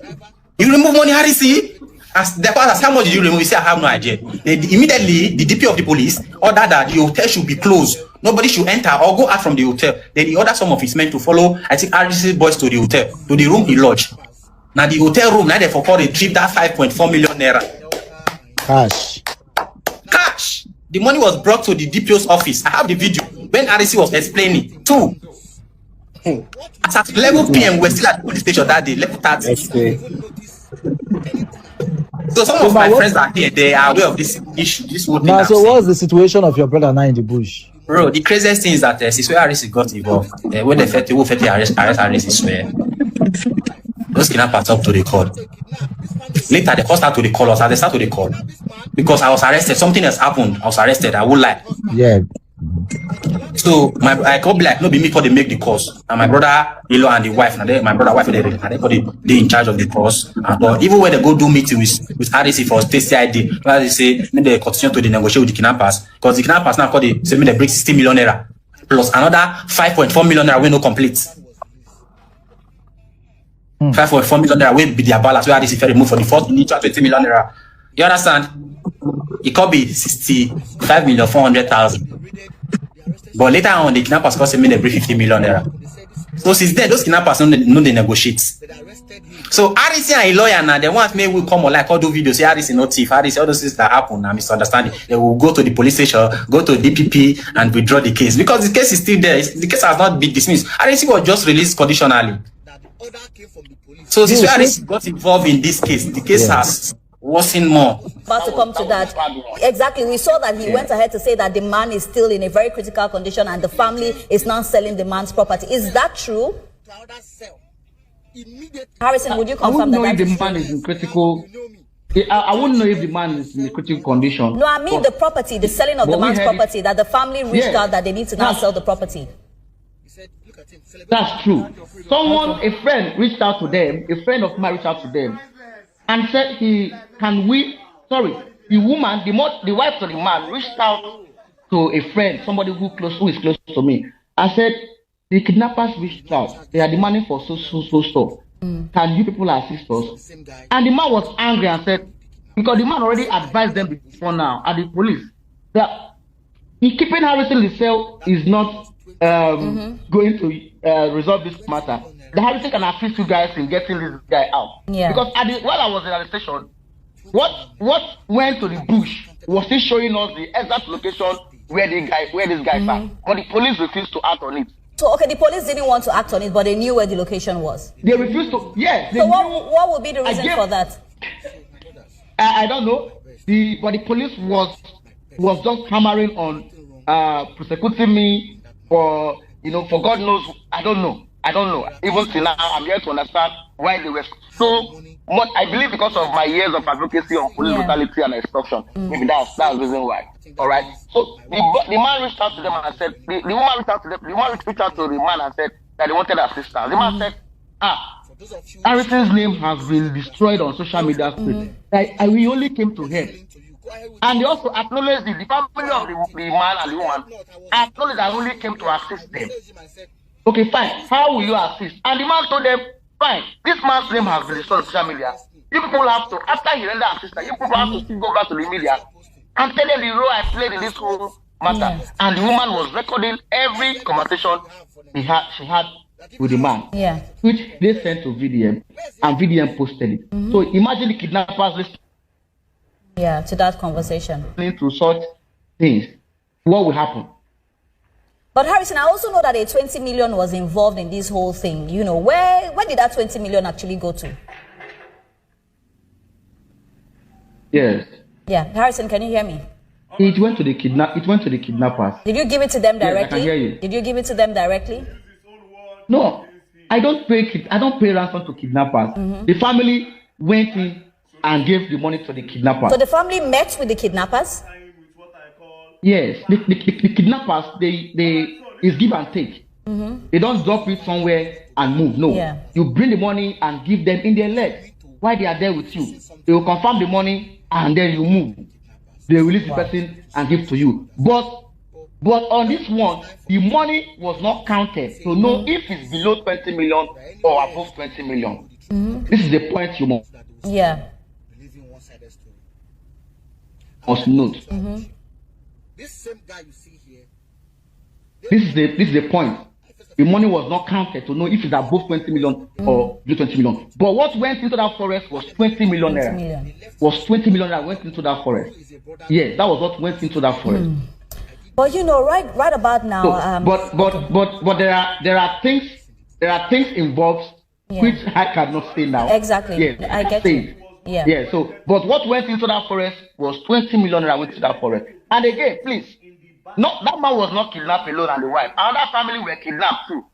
You remove money, Harrison? As the person asked, how much did you remove? He said, I have no idea. Immediately, the DP of the police ordered that the hotel should be closed. Nobody should enter or go out from the hotel. Then he ordered some of his men to follow, I think, RCC boys to the hotel, to the room he lodged. Now, the hotel room, now they for retrieve that 5.4 million naira. Cash. The money was brought to the DPO's office. I have the video when RCC was explaining. 2. As at 11 p.m., we're still at the police station that day, 11:30. So some of my friends are here, they are aware of this issue, this whole thing. Now, so what's the situation of your brother now in the bush? Bro, the craziest thing is that since where RC got involved, when they fed arrest RC where those kidnappers up to the court. Later, they start to the call us, they start to the call. Because I was arrested, something has happened, I was arrested, I won't lie. Yeah. So I can't be like, no, be me for they make the course. And my brother, Lilo, and the wife, and my brother, wife, they in charge of the course. And even when they go do meeting with RDC for state CID, where they say, they continue to negotiate with the kidnappers. Because the kidnappers now call they say, they break 60 million naira. Plus another 5.4 million naira, we no complete. 5.4 million naira, will be their balance, where RDC remove for the first initial 20 million naira. You understand? It could be 65,400,000. But later on, the kidnappers cost me every 50 million naira. So since then, those kidnappers know they negotiate. So RDC and a lawyer now, they want me will come or like all do videos, say RDC no thief, RDC, all those things that happen and misunderstanding. They will go to the police station, go to DPP and withdraw the case. Because the case is still there. The case has not been dismissed. RDC was just released conditionally. So since RDC got involved in this case, the case has worsened more. About to come to that. Exactly. We saw that he went ahead to say that the man is still in a very critical condition and the family is now selling the man's property. Is that true? Harrison, would you confirm that? I wouldn't know if the man is in critical. I wouldn't know if the man is in a critical condition. No, I mean the property, the selling of the man's property, that the family reached out that they need to now sell the property. That's true. Someone, a friend reached out to them, a friend of mine reached out to them and said the woman, the wife to the man reached out to a friend, somebody who is close to me, and said the kidnappers reached out. They are demanding for so stuff. Can you people assist us? And the man was angry and said, because the man already advised them before now at the police that keeping Harrison in the cell is not going to resolve this matter. The Harrison can assist you guys in getting this guy out. Yeah. Because while I was in the station, what went to the bush was he showing us the exact location where this guy found. But the police refused to act on it. So okay, the police didn't want to act on it, but they knew where the location was. They refused to. Yes. So what would be the reason for that? I don't know. But the police was just hammering on prosecuting me for God knows. I don't know. Even till now, I'm here to understand why they were so much. I believe because of my years of advocacy on police brutality and extortion. Maybe that's the reason why. All right. So the man reached out to them and said, the woman reached out to them. The woman reached out to the man and said that they wanted assistance. The man said, Harrison's name has been destroyed on social media space. We only came to him. And they also acknowledged the family of the man and the woman acknowledged that only came to assist them. Okay, fine. How will you assist? And the man told them, fine, this man's name has been destroyed on social media. You people have to, after he rendered assistance, you people have to still go back to the media and tell them the role I played in this whole matter. Yes. And the woman was recording every conversation she had with the man, which they sent to VDM, and VDM posted it. So imagine the kidnappers listening to that conversation. To such things. What will happen? But Harrison, I also know that a 20 million was involved in this whole thing. Where did that 20 million actually go to? Yes. Yeah, Harrison, can you hear me? It went to the kidnappers. Did you give it to them directly? Yes, I can hear you. Did you give it to them directly? No, I don't pay ransom to kidnappers. The family went in and gave the money to the kidnappers. So the family met with the kidnappers? Yes, the kidnappers, it's give and take. They don't drop it somewhere and move. No, you bring the money and give them in their legs while they are there with you. They will confirm the money and then you move. They release the person and give to you. But on this one, the money was not counted to know if it's below 20 million or above 20 million. This is the point you must note. This same guy you see here. This is the point. The money was not counted to know if it's above 20 million or below 20 million. But what went into that forest was 20 million naira. Was 20 million naira went into that forest. Yes, that was what went into that forest. But you know, right about now. But there are things involved which I cannot say now. Exactly. Yes, I get it. Yeah. Yeah. So, but what went into that forest was 20 million naira went into that forest. And again, please, that man was not kidnapped alone and the wife. Another family were kidnapped too.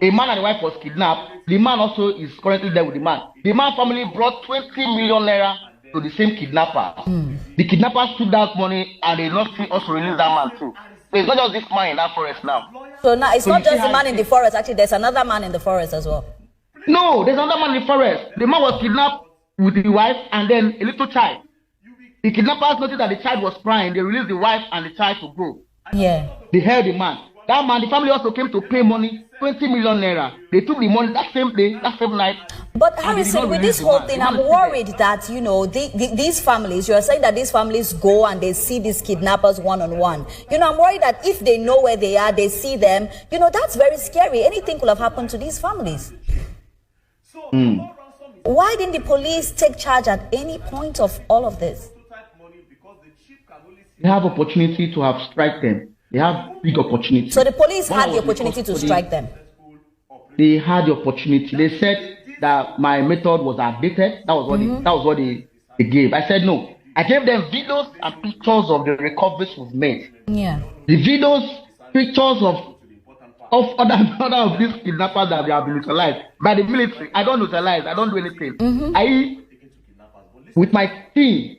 A man and the wife was kidnapped. The man also is currently there with the man. The man family brought 20 million naira to the same kidnapper. The kidnappers took that money and they not also released that man too. So it's not just this man in that forest now. So now it's not just the man in the forest. Actually, there's another man in the forest as well. No, there's another man in the forest. The man was kidnapped with the wife and then a little child. The kidnappers noticed that the child was crying. They released the wife and the child to go. Yeah. They held the man. That man, the family also came to pay money, 20 million naira. They took the money that same day, that same night. But Harrison, with this whole thing, I'm worried that, you know, these families, you're saying that these families go and they see these kidnappers one-on-one. You know, I'm worried that if they know where they are, they see them, you know, that's very scary. Anything could have happened to these families. Why didn't the police take charge at any point of all of this? They have opportunity to have strike them. They have big opportunity. So the police had the opportunity to strike them? They had the opportunity. They said that my method was outdated. That was what they gave. I said no. I gave them videos and pictures of the recoveries we've made. Yeah. The videos, pictures of other of these kidnappers that they have been neutralized by the military. I don't neutralize. I don't do anything. With my team,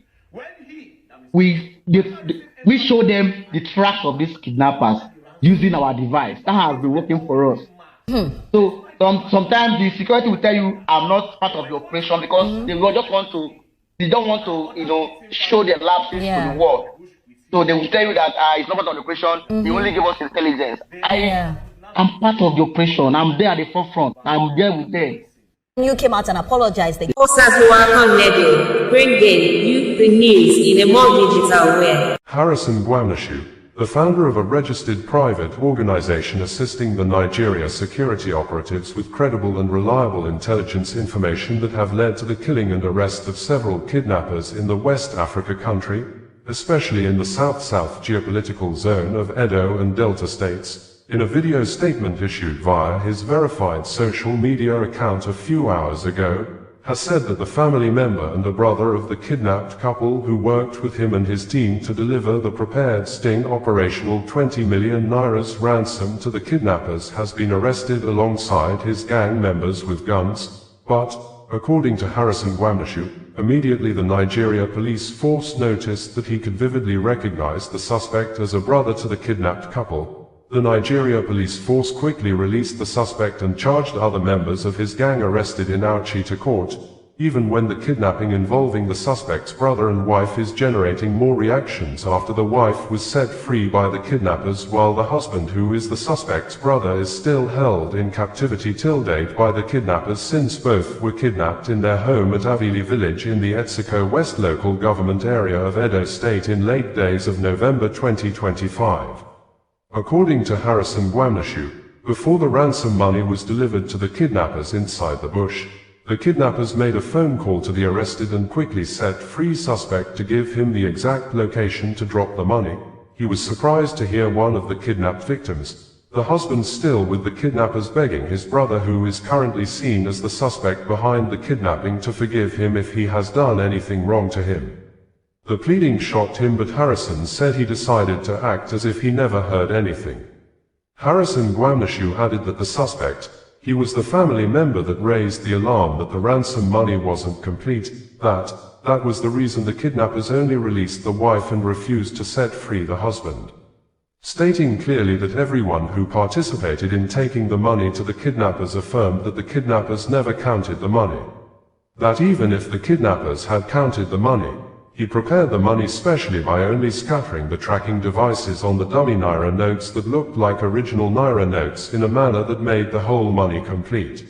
we show them the tracks of these kidnappers using our device. That has been working for us. So sometimes the security will tell you I'm not part of the operation because they don't want to, you know, show their lapses to the world. So they will tell you that it's not part of the operation. They only give us intelligence. I'm part of the operation. I'm there at the forefront. I'm there with them. You came out and apologized. Bringing you the news in a more digital way. Harrison Gwamnashu, the founder of a registered private organization assisting the Nigeria security operatives with credible and reliable intelligence information that have led to the killing and arrest of several kidnappers in the West Africa country, especially in the South-South geopolitical zone of Edo and Delta states. In a video statement issued via his verified social media account a few hours ago, has said that the family member and a brother of the kidnapped couple who worked with him and his team to deliver the prepared sting operational 20 million naira's ransom to the kidnappers has been arrested alongside his gang members with guns. But, according to Harrison Gwamnashu, immediately the Nigeria police force noticed that he could vividly recognize the suspect as a brother to the kidnapped couple. The Nigeria police force quickly released the suspect and charged other members of his gang arrested in Auchi to court, even when the kidnapping involving the suspect's brother and wife is generating more reactions after the wife was set free by the kidnappers while the husband, who is the suspect's brother, is still held in captivity till date by the kidnappers since both were kidnapped in their home at Avili village in the Etsiko West local government area of Edo State in late days of November 2025. According to Harrison Gwamnashu, before the ransom money was delivered to the kidnappers inside the bush, the kidnappers made a phone call to the arrested and quickly set free suspect to give him the exact location to drop the money. He was surprised to hear one of the kidnapped victims, the husband, still with the kidnappers, begging his brother, who is currently seen as the suspect behind the kidnapping, to forgive him if he has done anything wrong to him. The pleading shocked him, but Harrison said he decided to act as if he never heard anything. Harrison Gwamnashu added that the suspect, he was the family member that raised the alarm that the ransom money wasn't complete, that That was the reason the kidnappers only released the wife and refused to set free the husband, stating clearly that everyone who participated in taking the money to the kidnappers affirmed that the kidnappers never counted the money. That even if the kidnappers had counted the money, he prepared the money specially by only scattering the tracking devices on the dummy Naira notes that looked like original Naira notes in a manner that made the whole money complete.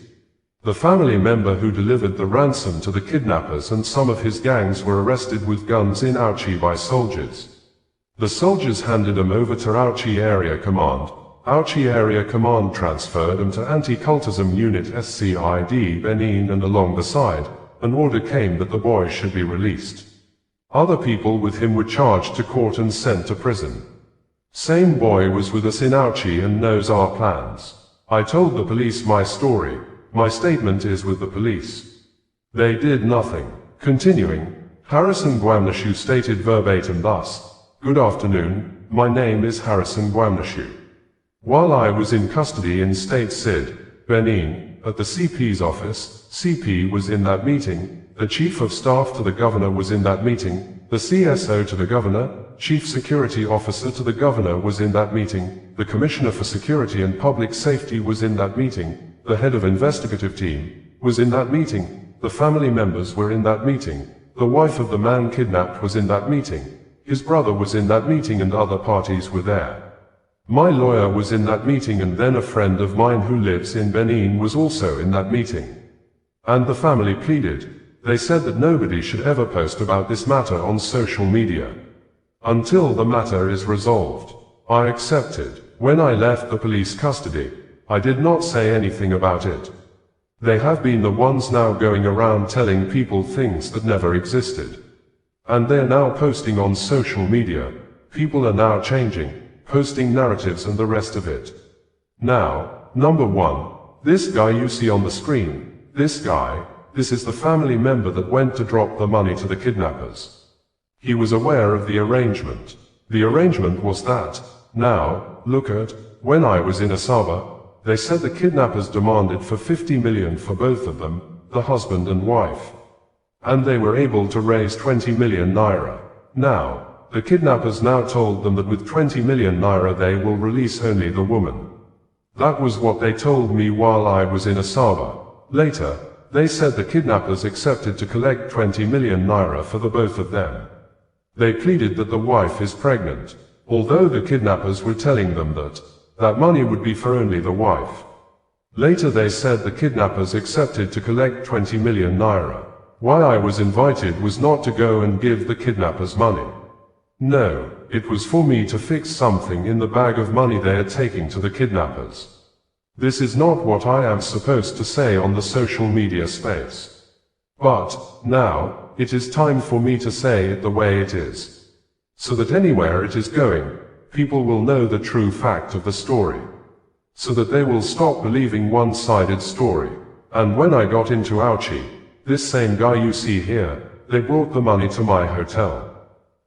The family member who delivered the ransom to the kidnappers and some of his gangs were arrested with guns in Auchi by soldiers. The soldiers handed them over to Auchi Area Command. Auchi Area Command transferred them to Anti-Cultism Unit SCID Benin, and along the side, an order came that the boy should be released. Other people with him were charged to court and sent to prison. Same boy was with us in Auchi and knows our plans. I told the police my story. My statement is with the police. They did nothing. Continuing, Harrison Gwamnashu stated verbatim thus: "Good afternoon, my name is Harrison Gwamnashu. While I was in custody in State SID, Benin, at the CP's office, CP was in that meeting, the Chief of Staff to the Governor was in that meeting, the CSO to the Governor, Chief Security Officer to the Governor was in that meeting, the Commissioner for Security and Public Safety was in that meeting, the Head of Investigative Team was in that meeting, the family members were in that meeting, the wife of the man kidnapped was in that meeting, his brother was in that meeting and other parties were there. My lawyer was in that meeting, and then a friend of mine who lives in Benin was also in that meeting. And the family pleaded. They said that nobody should ever post about this matter on social media until the matter is resolved. I accepted. When I left the police custody, I did not say anything about it. They have been the ones now going around telling people things that never existed. And they're now posting on social media. People are now changing, posting narratives and the rest of it. Now, number one, this guy you see on the screen, this guy, this is the family member that went to drop the money to the kidnappers. He was aware of the arrangement. The arrangement was that, now, look at, when I was in Asaba, they said the kidnappers demanded for 50 million for both of them, the husband and wife. And they were able to raise 20 million Naira. Now, the kidnappers now told them that with 20 million Naira they will release only the woman. That was what they told me while I was in Asaba. Later, they said the kidnappers accepted to collect 20 million Naira for the both of them. They pleaded that the wife is pregnant, although the kidnappers were telling them that that money would be for only the wife. Later they said the kidnappers accepted to collect 20 million Naira. Why I was invited was not to go and give the kidnappers money. No, it was for me to fix something in the bag of money they are taking to the kidnappers. This is not what I am supposed to say on the social media space. But, now, it is time for me to say it the way it is. So that anywhere it is going, people will know the true fact of the story. So that they will stop believing one-sided story. And when I got into Auchi, this same guy you see here, they brought the money to my hotel.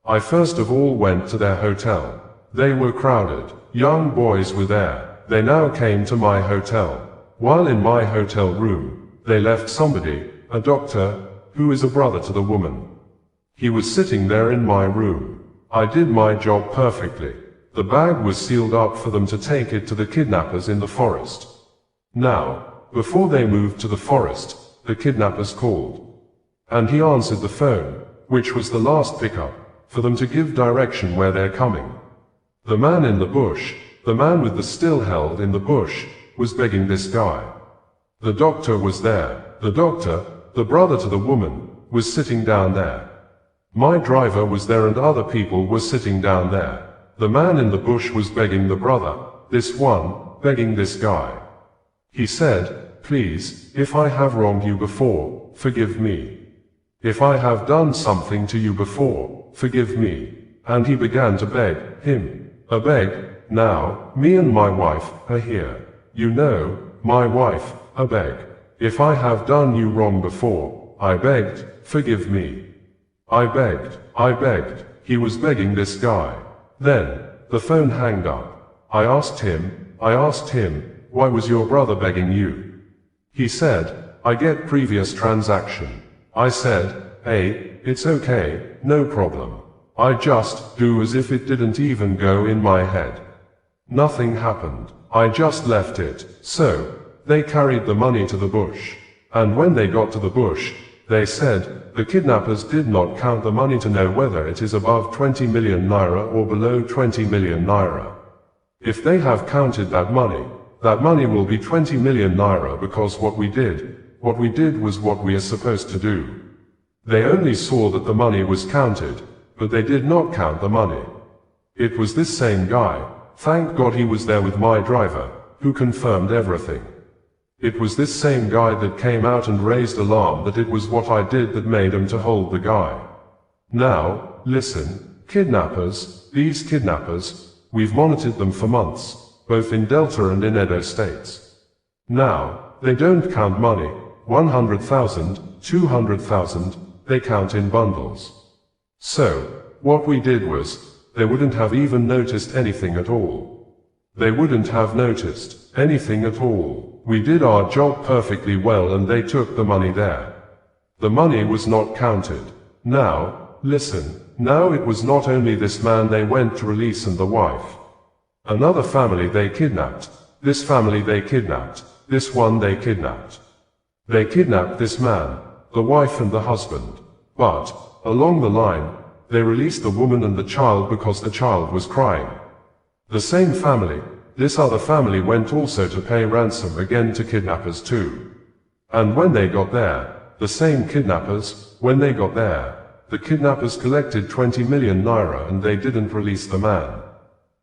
I first of all went to their hotel. They were crowded. Young boys were there. They now came to my hotel. While in my hotel room, they left somebody, a doctor, who is a brother to the woman. He was sitting there in my room. I did my job perfectly. The bag was sealed up for them to take it to the kidnappers in the forest. Now, before they moved to the forest, the kidnappers called. And he answered the phone, which was the last pickup, for them to give direction where they're coming. The man in the bush, the man with the still held in the bush, was begging this guy. The doctor was there. The doctor, the brother to the woman, was sitting down there. My driver was there and other people were sitting down there. The man in the bush was begging the brother, this one, begging this guy. He said, "Please, if I have wronged you before, forgive me. If I have done something to you before, forgive me." And he began to beg him. A beg. Now, me and my wife are here. You know, my wife, a beg. If I have done you wrong before, I begged, forgive me. I begged. He was begging this guy. Then, the phone hanged up. I asked him, why was your brother begging you? He said, I get previous transaction. I said, "Hey, it's okay, no problem. I just do as if it didn't even go in my head. Nothing happened. I just left it." So, they carried the money to the bush. And when they got to the bush, they said, the kidnappers did not count the money to know whether it is above 20 million naira or below 20 million naira. If they have counted that money will be 20 million naira, because what we did was what we are supposed to do. They only saw that the money was counted, but they did not count the money. It was this same guy, thank God he was there with my driver, who confirmed everything. It was this same guy that came out and raised alarm that it was what I did that made him to hold the guy. Now, listen, kidnappers, these kidnappers, we've monitored them for months, both in Delta and in Edo states. Now, they don't count money, 100,000, 200,000, they count in bundles. So, what we did was, they wouldn't have even noticed anything at all. They wouldn't have noticed anything at all. We did our job perfectly well and they took the money there. The money was not counted. Now, listen, now it was not only this man they went to release and the wife. Another family they kidnapped. This family they kidnapped. This one they kidnapped. They kidnapped this man, the wife and the husband. But, along the line, they released the woman and the child because the child was crying. The same family, this other family went also to pay ransom again to kidnappers too. And when they got there, the same kidnappers, when they got there, the kidnappers collected 20 million naira and they didn't release the man.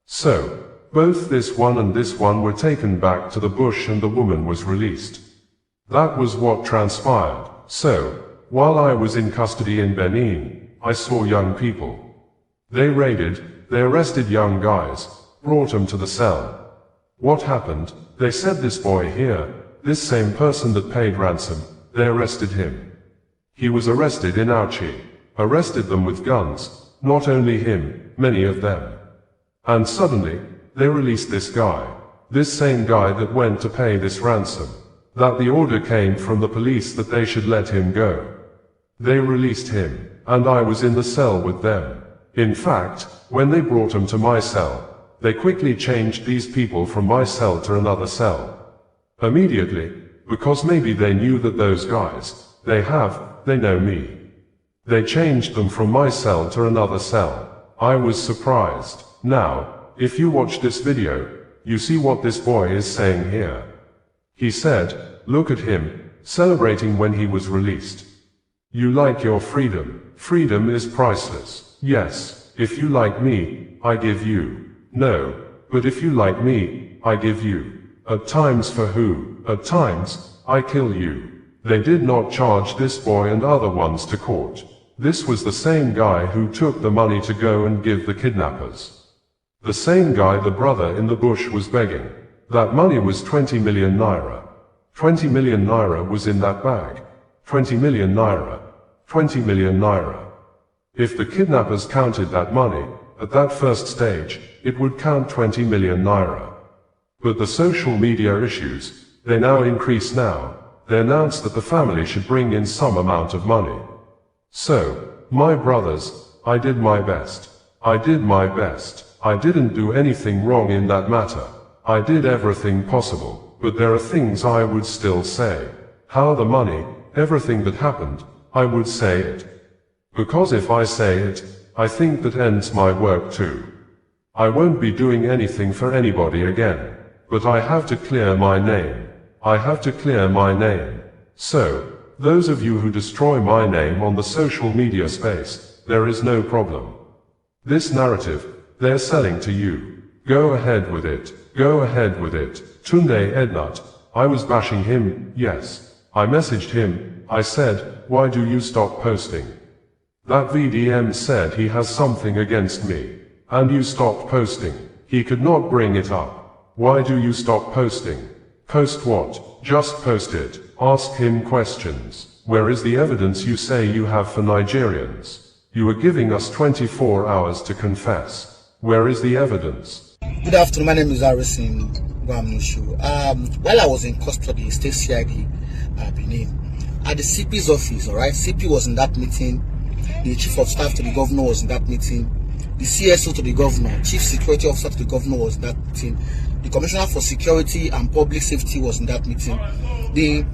So, both this one and this one were taken back to the bush and the woman was released. That was what transpired. So, while I was in custody in Benin, I saw young people. They arrested young guys, brought them to the cell. What happened? They said this boy here, this same person that paid ransom, they arrested him. He was arrested in Auchi, arrested them with guns, not only him, many of them. And suddenly, they released this guy, this same guy that went to pay this ransom, that the order came from the police that they should let him go. They released him, and I was in the cell with them. In fact, when they brought him to my cell, they quickly changed these people from my cell to another cell. Immediately, because maybe they knew that those guys, they know me. They changed them from my cell to another cell. I was surprised. Now, if you watch this video, you see what this boy is saying here. He said, look at him, celebrating when he was released. You like your freedom. Freedom is priceless. Yes, if you like me, I give you. No, but if you like me, I give you. At times for who? At times, I kill you. They did not charge this boy and other ones to court. This was the same guy who took the money to go and give the kidnappers. The same guy the brother in the bush was begging. That money was 20 million naira. 20 million naira was in that bag. 20 million naira. 20 million naira. If the kidnappers counted that money, at that first stage, it would count 20 million naira. But the social media issues, they now increase now. They announced that the family should bring in some amount of money. So, my brothers, I did my best. I did my best. I didn't do anything wrong in that matter. I did everything possible, but there are things I would still say. How the money, everything that happened, I would say it. Because if I say it, I think that ends my work too. I won't be doing anything for anybody again. But I have to clear my name. I have to clear my name. So, those of you who destroy my name on the social media space, there is no problem. This narrative, they're selling to you. Go ahead with it. Go ahead with it. Tunde Ednut, I was bashing him, yes. I messaged him, I said, why do you stop posting? That VDM said he has something against me. And you stopped posting. He could not bring it up. Why do you stop posting? Post what? Just post it. Ask him questions. Where is the evidence you say you have for Nigerians? You are giving us 24 hours to confess. Where is the evidence? Good afternoon, my name is Harrison Gwamnushu. While I was in custody, State CID Benin, at the CP's office, all right? CP was in that meeting. The chief of staff to the governor was in that meeting. The CSO to the governor, chief security officer to the governor was in that meeting. The commissioner for security and public safety was in that meeting. The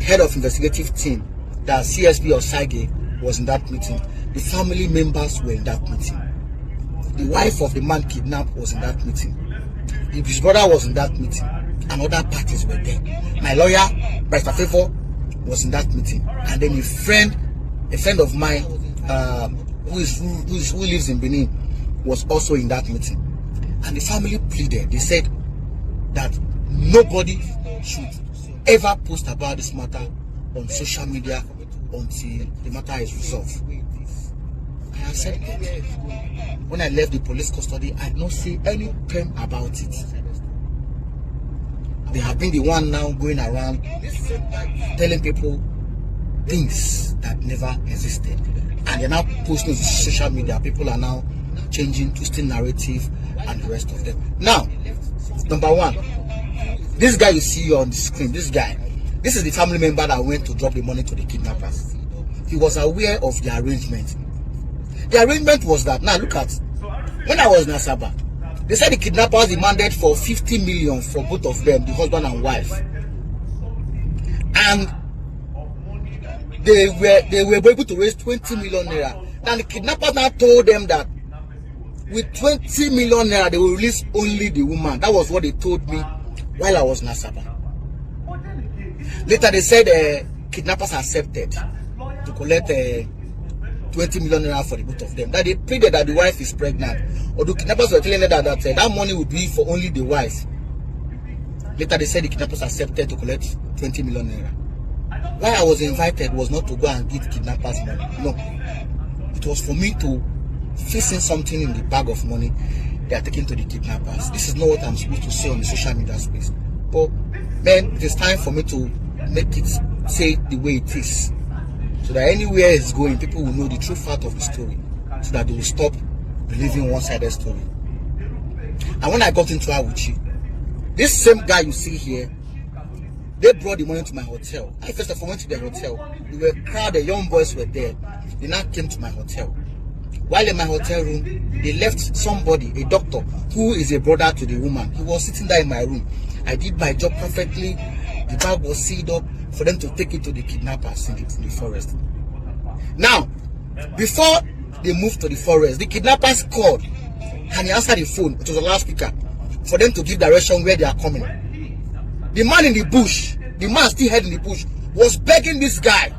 head of investigative team, the CSP of Sage, was in that meeting. The family members were in that meeting. The wife of the man kidnapped was in that meeting. His brother was in that meeting. And other parties were there. My lawyer, Barrister Favor, was in that meeting. And then a friend of mine who lives in Benin was also in that meeting. And the family pleaded. They said that nobody should ever post about this matter on social media until the matter is resolved. I have said that when I left the police custody, I did not say any pen about it. They have been the one now going around telling people things that never existed. And they're now posting on social media. People are now changing, twisting narrative and the rest of them. Now, number one, this guy you see on the screen, this is the family member that went to drop the money to the kidnappers. He was aware of the arrangement. The arrangement was that, now look at, when I was in Asaba, they said the kidnappers demanded for 50 million for both of them, the husband and wife. And they were able to raise 20 million naira. Now the kidnappers now told them that with 20 million naira, they will release only the woman. That was what they told me while I was in Asaba. Later they said kidnappers accepted to collect 20 million naira for the both of them. That they pleaded that the wife is pregnant. Or the kidnappers were telling them that that money would be for only the wife. Later they said the kidnappers accepted to collect 20 million naira. Why I was invited was not to go and give kidnappers money. No. It was for me to fix in something in the bag of money they are taking to the kidnappers. This is not what I'm supposed to say on the social media space. But man, it is time for me to make it say the way it is. So that anywhere it's going, people will know the true fact of the story. So that they will stop believing one-sided story. And when I got into Awuchi, this same guy you see here, they brought the money to my hotel. I first of all went to the hotel. We were crowded, young boys were there. They now came to my hotel. While in my hotel room, they left somebody, a doctor, who is a brother to the woman. He was sitting there in my room. I did my job perfectly. The bag was sealed up for them to take it to the kidnappers in the forest. Now, before they moved to the forest, the kidnappers called and he answered the phone, it was a loudspeaker, for them to give direction where they are coming. The man in the bush, the man still head in the bush, was begging this guy.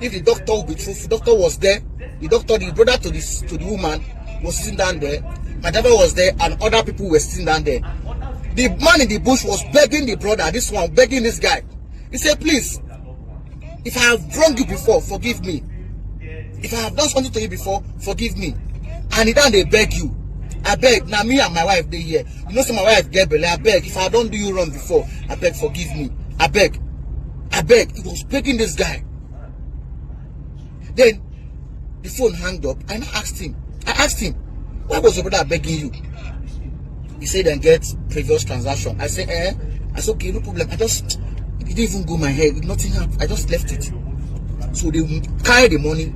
If the doctor would be truthful, the doctor was there. The doctor, the brother to the woman, was sitting down there. My driver was there, and other people were sitting down there. The man in the bush was begging the brother, this one, begging this guy. He said, please, if I have wronged you before, forgive me. If I have done something to you before, forgive me. And he then they beg you. I beg, now me and my wife, they here. You know, so my wife get belly. I beg, if I don't do you wrong before, I beg, forgive me. I beg. He was begging this guy. Then, the phone hung up, and I asked him, why was your brother begging you? He said, then get previous transaction. I said, I said, okay, no problem. It didn't even go my head. Nothing happened. I just left it. So they carried the money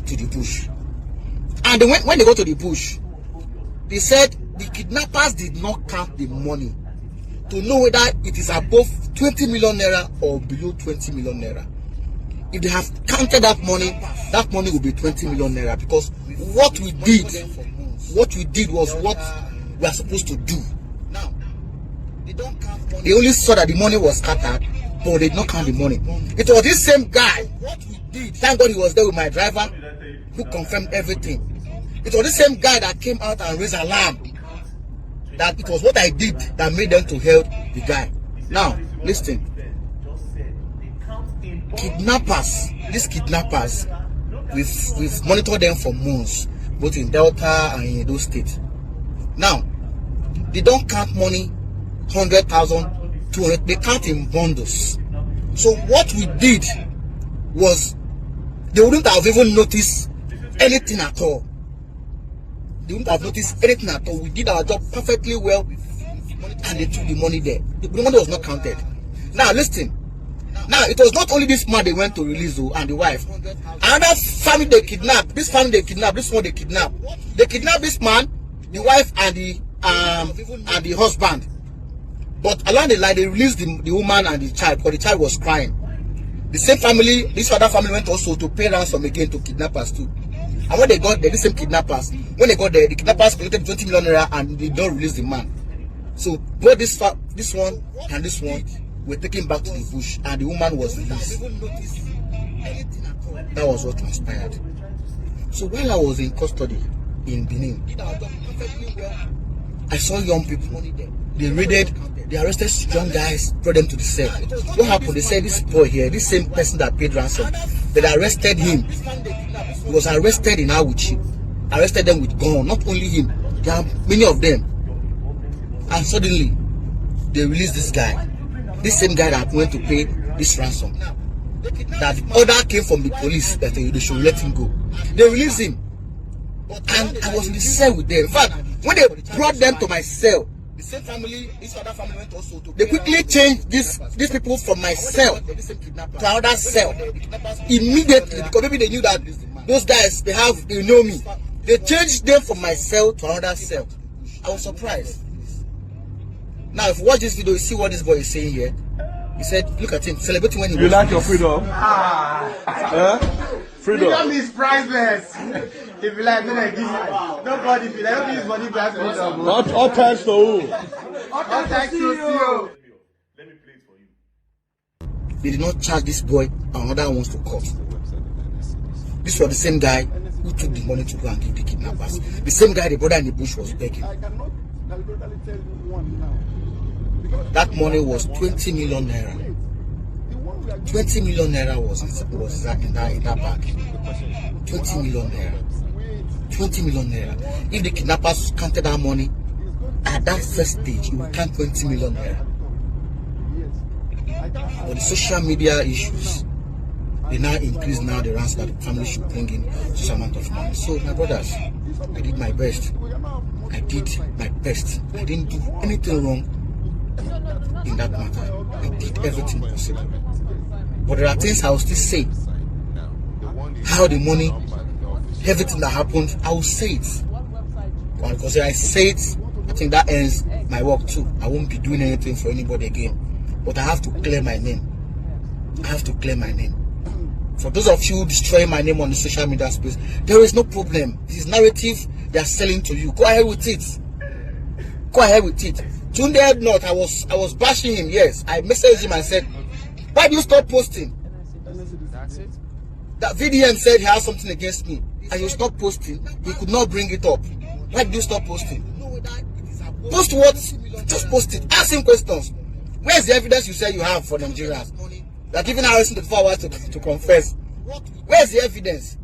to the bush. And then when they got to the bush, they said the kidnappers did not count the money to know whether it is above 20 million naira or below 20 million naira. If they have counted that money will be 20 million naira, because what we did was what we are supposed to do. Now, they only saw that the money was scattered, but they did not count the money. It was this same guy. Thank God he was there with my driver, who confirmed everything. It was the same guy that came out and raised alarm that it was what I did that made them to help the guy. Now, listen. These kidnappers, we've monitored them for months, both in Delta and in Edo State. Now, they don't count money, 100,000, 200, they count in bundles. So what we did was, they wouldn't have even noticed anything at all. They wouldn't have noticed anything at all. We did our job perfectly well, and they took the money there. The money was not counted. Now listen, Now, it was not only this man they went to release and the wife. Another family they kidnapped. This family they kidnapped. This one they kidnapped. They kidnapped this man, the wife, and the husband. But along the line, they released the woman and the child because the child was crying. The same family, this other family went also to pay ransom again to kidnappers too. And when they got there, the same kidnappers, when they got there, the kidnappers collected 20 million naira and they don't release the man. So both this one and this one were taken back to the bush, and the woman was released. That was what transpired. So while I was in custody in Benin, I saw young people. They raided, they arrested young guys, brought them to the cell. What happened? They said this boy here, this same person that paid ransom, they arrested him. He was arrested in Awuchi. Arrested them with gun. Not only him, there are many of them. And suddenly, they released this guy. This same guy that went to pay this ransom. That the order came from the police that they should let him go. They released him. And I was in the cell with them. In fact, when they brought them to my cell, the same family, this other family went also to. They quickly changed these people from my cell to another cell immediately, because maybe they knew that those guys they know me. They changed them from my cell to another cell. I was surprised. Now, if you watch this video, you see what this boy is saying here. He said, "Look at him celebrating when he." You like your freedom? Freedom. Freedom is priceless. If you like, then I give you. Nobody, if you like, don't use money to have freedom. All thanks to who? All thanks to you. Let me play it for you. They did not charge this boy and another ones to court. This was the same guy who took the money to go and give the kidnappers. The same guy the brother in the bush was begging. That money was 20 million naira. 20 million naira was in that bag. 20 million naira. 20 million naira. If the kidnappers counted that money at that first stage, you would count 20 million naira. But the social media issues, they now increase now the ransom that the family should bring in such amount of money. So my brothers, I did my best. I did my best. I didn't do anything wrong in that matter. I did everything possible. But there are things I will still say. How the money, everything that happened, I will say it. Because if I say it, I think that ends my work too. I won't be doing anything for anybody again. But I have to clear my name. I have to clear my name. For those of you destroying my name on the social media space, there is no problem. This narrative they are selling to you. Go ahead with it. Go ahead with it. Tunde not, I was bashing him. Yes, I messaged him and said, "Why do you stop posting?" That VDM said he has something against me, and you stop posting. He could not bring it up. Why do you stop posting? Post what? Just post it. Ask him questions. Where's the evidence you say you have for Nigerians? That even Harrison 24 hours to confess. Where's the evidence?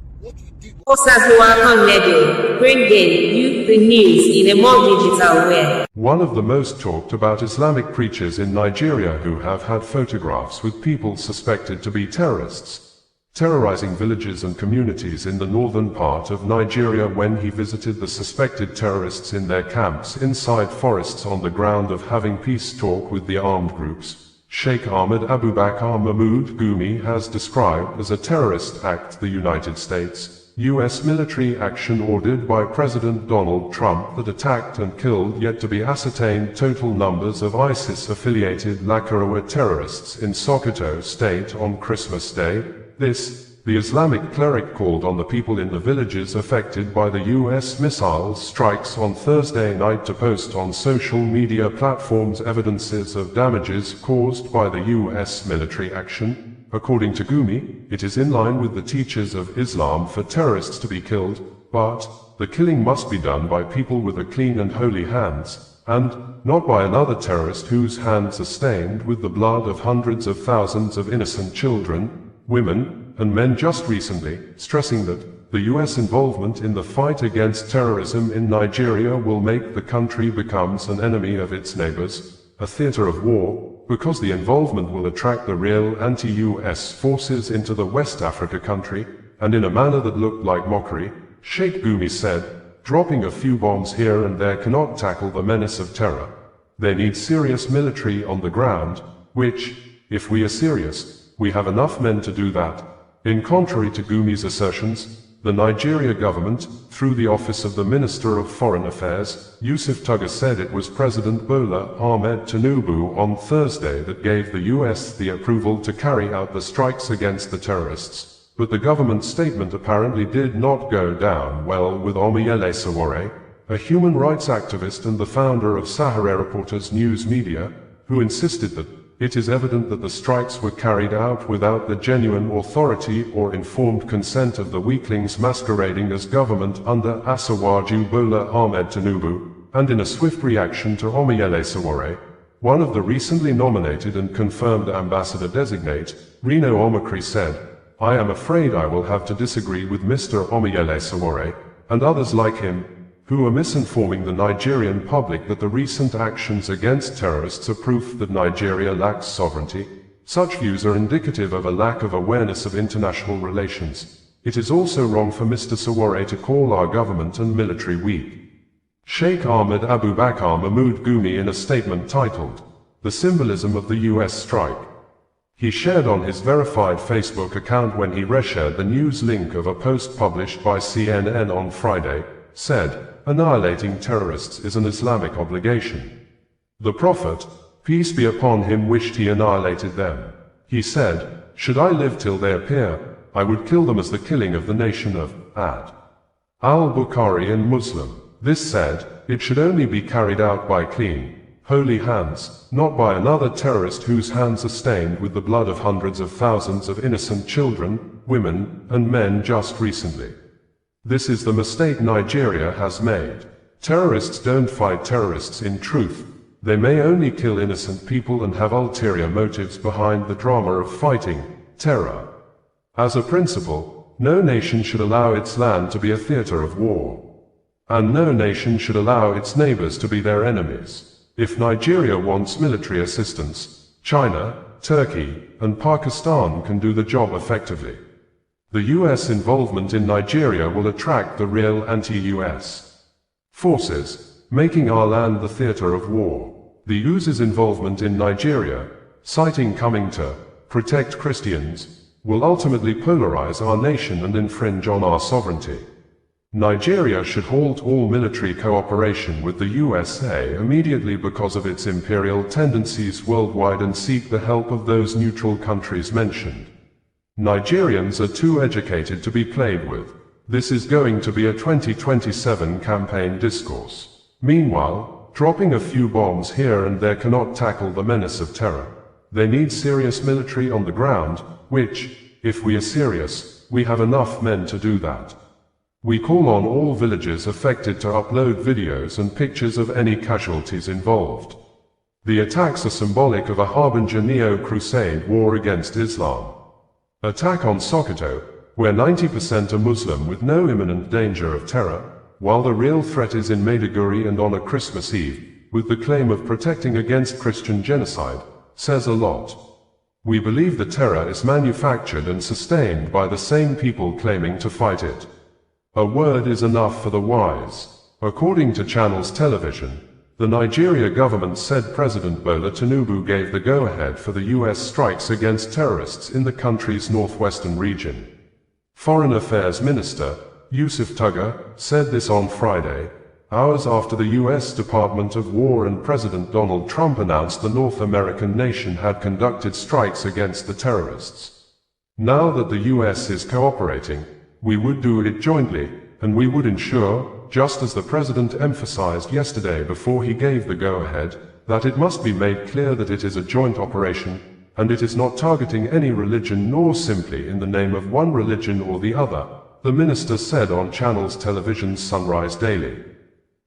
Bringing you the news in a more digital way. One of the most talked about Islamic preachers in Nigeria who have had photographs with people suspected to be terrorists, terrorizing villages and communities in the northern part of Nigeria when he visited the suspected terrorists in their camps inside forests on the ground of having peace talk with the armed groups. Sheikh Ahmed Abubakar Mahmoud Gumi has described as a terrorist act the United States U.S. military action ordered by President Donald Trump that attacked and killed yet to be ascertained total numbers of ISIS-affiliated Lakurawa terrorists in Sokoto State on Christmas Day. The Islamic cleric called on the people in the villages affected by the U.S. missile strikes on Thursday night to post on social media platforms evidences of damages caused by the U.S. military action. According to Gumi, it is in line with the teachings of Islam for terrorists to be killed, but the killing must be done by people with a clean and holy hands, and not by another terrorist whose hands are stained with the blood of hundreds of thousands of innocent children, women, and men. Just recently, stressing that the U.S. involvement in the fight against terrorism in Nigeria will make the country becomes an enemy of its neighbors, a theater of war, because the involvement will attract the real anti-U.S. forces into the West Africa country, and in a manner that looked like mockery. Sheikh Gumi said, dropping a few bombs here and there cannot tackle the menace of terror. They need serious military on the ground, which, if we are serious, We have enough men to do that. In contrary to Gumi's assertions, the Nigeria government, through the office of the Minister of Foreign Affairs, Yusuf Tuggar, said it was President Bola Ahmed Tinubu on Thursday that gave the US the approval to carry out the strikes against the terrorists. But the government statement apparently did not go down well with Omoyele Sowore, a human rights activist and the founder of Sahara Reporters News Media, who insisted that it is evident that the strikes were carried out without the genuine authority or informed consent of the weaklings masquerading as government under Asiwaju Bola Ahmed Tinubu, and in a swift reaction to Omoyele Sowore, one of the recently nominated and confirmed ambassador-designate, Reno Omokri, said, "I am afraid I will have to disagree with Mr. Omoyele Sowore, and others like him, who are misinforming the Nigerian public that the recent actions against terrorists are proof that Nigeria lacks sovereignty. Such views are indicative of a lack of awareness of international relations. It is also wrong for Mr. Sowore to call our government and military weak." Sheikh Ahmed Abubakar Mahmoud Gumi, in a statement titled, "The Symbolism of the US Strike," he shared on his verified Facebook account when he reshared the news link of a post published by CNN on Friday, said, "Annihilating terrorists is an Islamic obligation. The Prophet, peace be upon him, wished he annihilated them. He said, should I live till they appear, I would kill them as the killing of the nation of Ad. Al-Bukhari and Muslim." This said, it should only be carried out by clean, holy hands, not by another terrorist whose hands are stained with the blood of hundreds of thousands of innocent children, women, and men just recently. This is the mistake Nigeria has made. Terrorists don't fight terrorists in truth. They may only kill innocent people and have ulterior motives behind the drama of fighting terror. As a principle, no nation should allow its land to be a theater of war. And no nation should allow its neighbors to be their enemies. If Nigeria wants military assistance, China, Turkey, and Pakistan can do the job effectively. The US involvement in Nigeria will attract the real anti-US forces, making our land the theater of war. The US's involvement in Nigeria, citing coming to protect Christians, will ultimately polarize our nation and infringe on our sovereignty. Nigeria should halt all military cooperation with the USA immediately because of its imperial tendencies worldwide and seek the help of those neutral countries mentioned. Nigerians are too educated to be played with. This is going to be a 2027 campaign discourse. Meanwhile, dropping a few bombs here and there cannot tackle the menace of terror. They need serious military on the ground, which, if we are serious, we have enough men to do that. We call on all villages affected to upload videos and pictures of any casualties involved. The attacks are symbolic of a Harbinger neo-crusade war against Islam. Attack on Sokoto, where 90% are Muslim with no imminent danger of terror, while the real threat is in Maiduguri and on a Christmas Eve, with the claim of protecting against Christian genocide, says a lot. We believe the terror is manufactured and sustained by the same people claiming to fight it. A word is enough for the wise. According to Channels Television, the Nigeria government said President Bola Tinubu gave the go-ahead for the US strikes against terrorists in the country's northwestern region. Foreign Affairs Minister Yusuf Tuggar said this on Friday, hours after the US Department of War and President Donald Trump announced the North American nation had conducted strikes against the terrorists. Now that the US is cooperating, we would do it jointly, and we would ensure, just as the President emphasized yesterday before he gave the go-ahead, that it must be made clear that it is a joint operation, and it is not targeting any religion nor simply in the name of one religion or the other, the minister said on Channels Television's Sunrise Daily.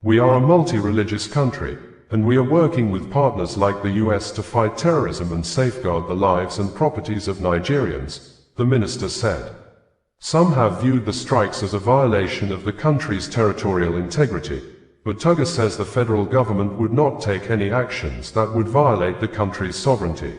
We are a multi-religious country, and we are working with partners like the US to fight terrorism and safeguard the lives and properties of Nigerians, the minister said. Some have viewed the strikes as a violation of the country's territorial integrity, but Tuggar says the federal government would not take any actions that would violate the country's sovereignty.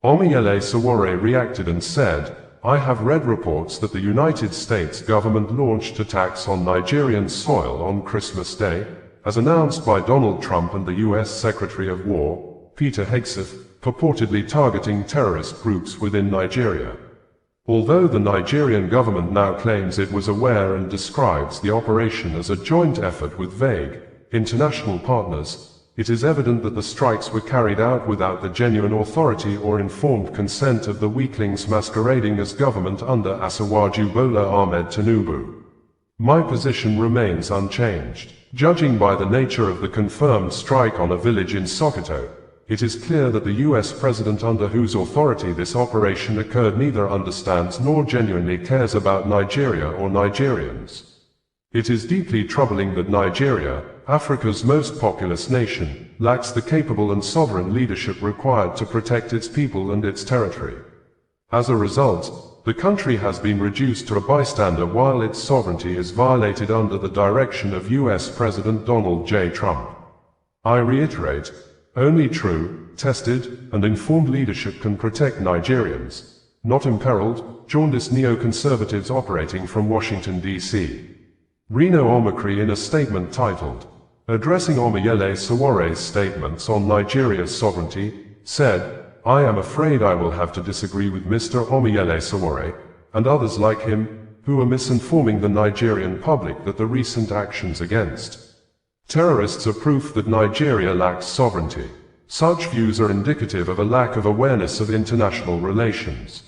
Omoyele Sowore reacted and said, I have read reports that the United States government launched attacks on Nigerian soil on Christmas Day, as announced by Donald Trump and the US Secretary of War, Peter Hegseth, purportedly targeting terrorist groups within Nigeria. Although the Nigerian government now claims it was aware and describes the operation as a joint effort with vague, international partners, it is evident that the strikes were carried out without the genuine authority or informed consent of the weaklings masquerading as government under Asiwaju Bola Ahmed Tinubu. My position remains unchanged. Judging by the nature of the confirmed strike on a village in Sokoto, it is clear that the US president under whose authority this operation occurred neither understands nor genuinely cares about Nigeria or Nigerians. It is deeply troubling that Nigeria, Africa's most populous nation, lacks the capable and sovereign leadership required to protect its people and its territory. As a result, the country has been reduced to a bystander while its sovereignty is violated under the direction of US President Donald J. Trump. I reiterate, only true, tested, and informed leadership can protect Nigerians, not imperiled, jaundiced neoconservatives operating from Washington, D.C. Reno Omokri, in a statement titled, Addressing Omoyele Sowore's Statements on Nigeria's Sovereignty, said, I am afraid I will have to disagree with Mr. Omoyele Sowore, and others like him, who are misinforming the Nigerian public that the recent actions against terrorists are proof that Nigeria lacks sovereignty. Such views are indicative of a lack of awareness of international relations.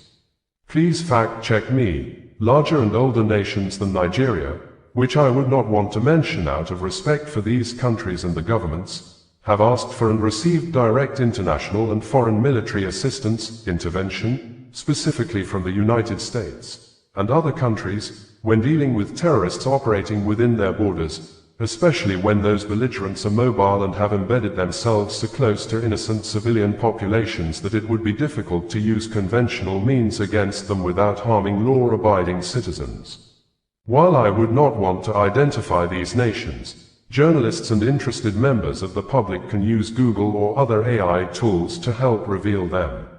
Please fact-check me. Larger and older nations than Nigeria, which I would not want to mention out of respect for these countries and the governments, have asked for and received direct international and foreign military assistance, intervention, specifically from the United States and other countries, when dealing with terrorists operating within their borders, especially when those belligerents are mobile and have embedded themselves so close to innocent civilian populations that it would be difficult to use conventional means against them without harming law-abiding citizens. While I would not want to identify these nations, journalists and interested members of the public can use Google or other AI tools to help reveal them.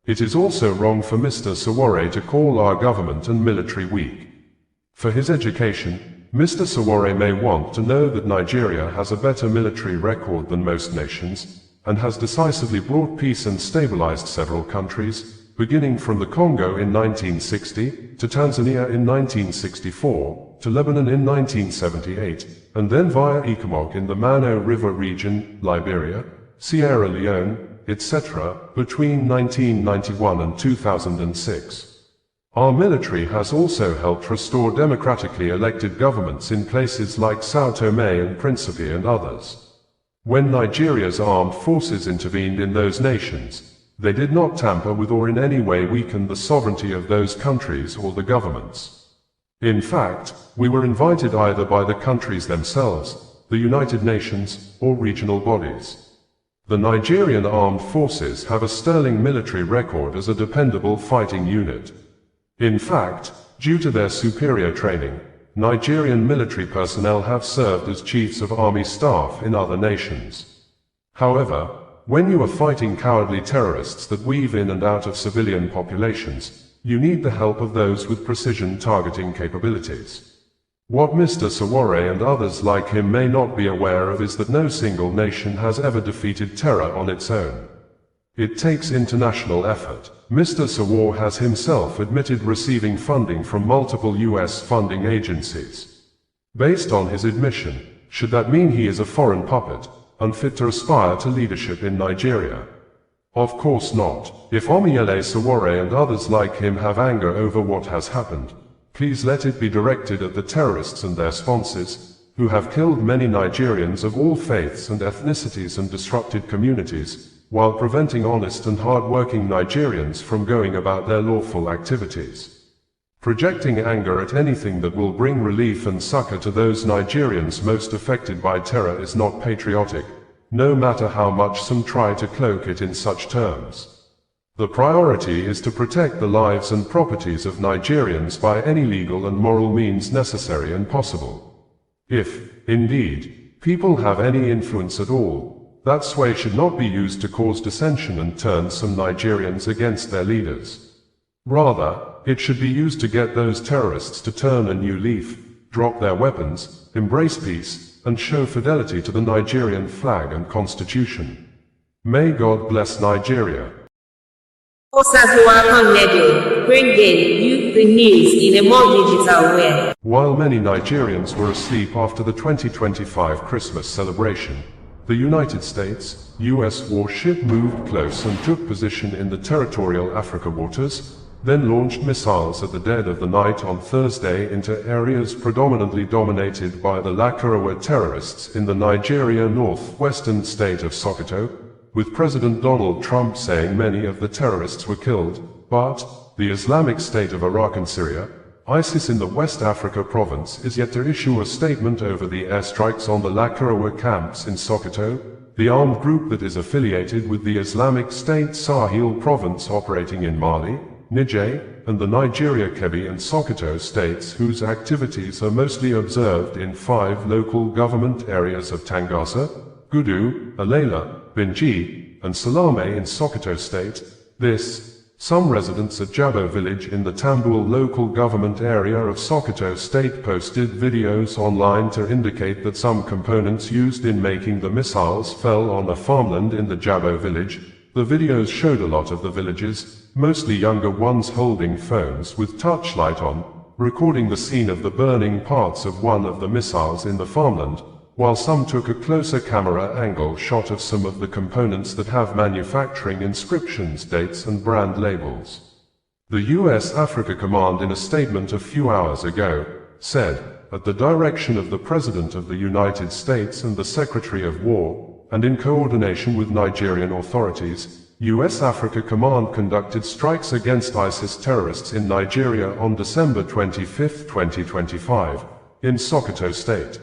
It is also wrong for Mr. Sowore to call our government and military weak. For his education, Mr. Sowore may want to know that Nigeria has a better military record than most nations, and has decisively brought peace and stabilized several countries, beginning from the Congo in 1960, to Tanzania in 1964, to Lebanon in 1978, and then via Ecomog in the Mano River region, Liberia, Sierra Leone, etc., between 1991 and 2006. Our military has also helped restore democratically elected governments in places like Sao Tome and Principe and others. When Nigeria's armed forces intervened in those nations, they did not tamper with or in any way weaken the sovereignty of those countries or the governments. In fact, we were invited either by the countries themselves, the United Nations, or regional bodies. The Nigerian armed forces have a sterling military record as a dependable fighting unit. In fact, due to their superior training, Nigerian military personnel have served as chiefs of army staff in other nations. However, when you are fighting cowardly terrorists that weave in and out of civilian populations, you need the help of those with precision targeting capabilities. What Mr. Sowore and others like him may not be aware of is that no single nation has ever defeated terror on its own. It takes international effort. Mr. Sowore has himself admitted receiving funding from multiple US funding agencies. Based on his admission, should that mean he is a foreign puppet, unfit to aspire to leadership in Nigeria? Of course not. If Omoyele Sowore and others like him have anger over what has happened, please let it be directed at the terrorists and their sponsors, who have killed many Nigerians of all faiths and ethnicities and disrupted communities, while preventing honest and hard-working Nigerians from going about their lawful activities. Projecting anger at anything that will bring relief and succor to those Nigerians most affected by terror is not patriotic, no matter how much some try to cloak it in such terms. The priority is to protect the lives and properties of Nigerians by any legal and moral means necessary and possible. If, indeed, people have any influence at all, that sway should not be used to cause dissension and turn some Nigerians against their leaders. Rather, it should be used to get those terrorists to turn a new leaf, drop their weapons, embrace peace, and show fidelity to the Nigerian flag and constitution. May God bless Nigeria. Osazuwa Radio, bringing you the news in a more digital way. While many Nigerians were asleep after the 2025 Christmas celebration, the United States, U.S. warship moved close and took position in the territorial Africa waters, then launched missiles at the dead of the night on Thursday into areas predominantly dominated by the Lakurawa terrorists in the Nigeria northwestern state of Sokoto, with President Donald Trump saying many of the terrorists were killed, but the Islamic State of Iraq and Syria, ISIS in the West Africa province, is yet to issue a statement over the airstrikes on the Lakurawa camps in Sokoto, the armed group that is affiliated with the Islamic State Sahel province operating in Mali, Niger, and the Nigeria Kebbi and Sokoto states, whose activities are mostly observed in 5 local government areas of Tangasa, Gudu, Alela, Binji, and Salame in Sokoto state. Some residents at Jabo village in the Tambul local government area of Sokoto state posted videos online to indicate that some components used in making the missiles fell on a farmland in the Jabo village. The videos showed a lot of the villagers, mostly younger ones, holding phones with touchlight on, recording the scene of the burning parts of one of the missiles in the farmland, while some took a closer camera angle shot of some of the components that have manufacturing inscriptions, dates and brand labels. The U.S. Africa Command, in a statement a few hours ago, said, at the direction of the President of the United States and the Secretary of War, and in coordination with Nigerian authorities, U.S. Africa Command conducted strikes against ISIS terrorists in Nigeria on December 25, 2025, in Sokoto State.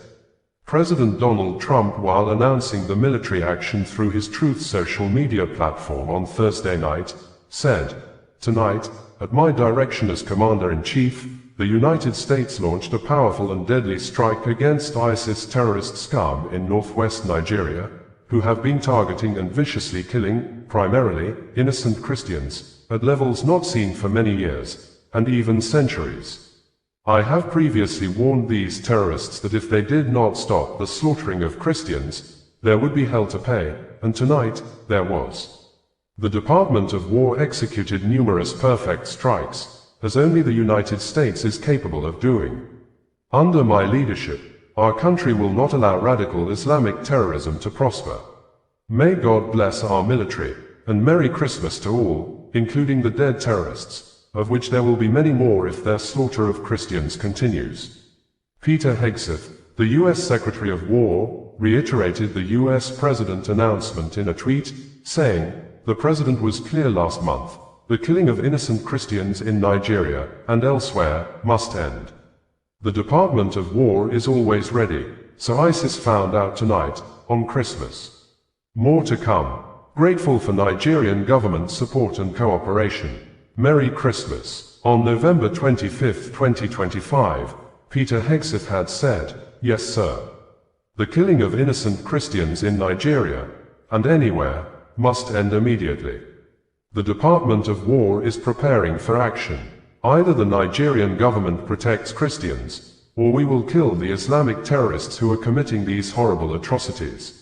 President Donald Trump, while announcing the military action through his Truth social media platform on Thursday night, said, "Tonight, at my direction as Commander-in-Chief, the United States launched a powerful and deadly strike against ISIS terrorist scum in northwest Nigeria, who have been targeting and viciously killing, primarily, innocent Christians, at levels not seen for many years, and even centuries. I have previously warned these terrorists that if they did not stop the slaughtering of Christians, there would be hell to pay, and tonight, there was." The Department of War executed numerous perfect strikes, as only the United States is capable of doing. Under my leadership, our country will not allow radical Islamic terrorism to prosper. May God bless our military, and Merry Christmas to all, including the dead terrorists, of which there will be many more if their slaughter of Christians continues. Peter Hegseth, the U.S. Secretary of War, reiterated the U.S. President's announcement in a tweet, saying, "The President was clear last month, the killing of innocent Christians in Nigeria and elsewhere must end. The Department of War is always ready, so ISIS found out tonight, on Christmas. More to come. Grateful for Nigerian government support and cooperation. Merry Christmas." On November 25, 2025, Peter Hegseth had said, "Yes, sir. The killing of innocent Christians in Nigeria, and anywhere, must end immediately. The Department of War is preparing for action. Either the Nigerian government protects Christians, or we will kill the Islamic terrorists who are committing these horrible atrocities."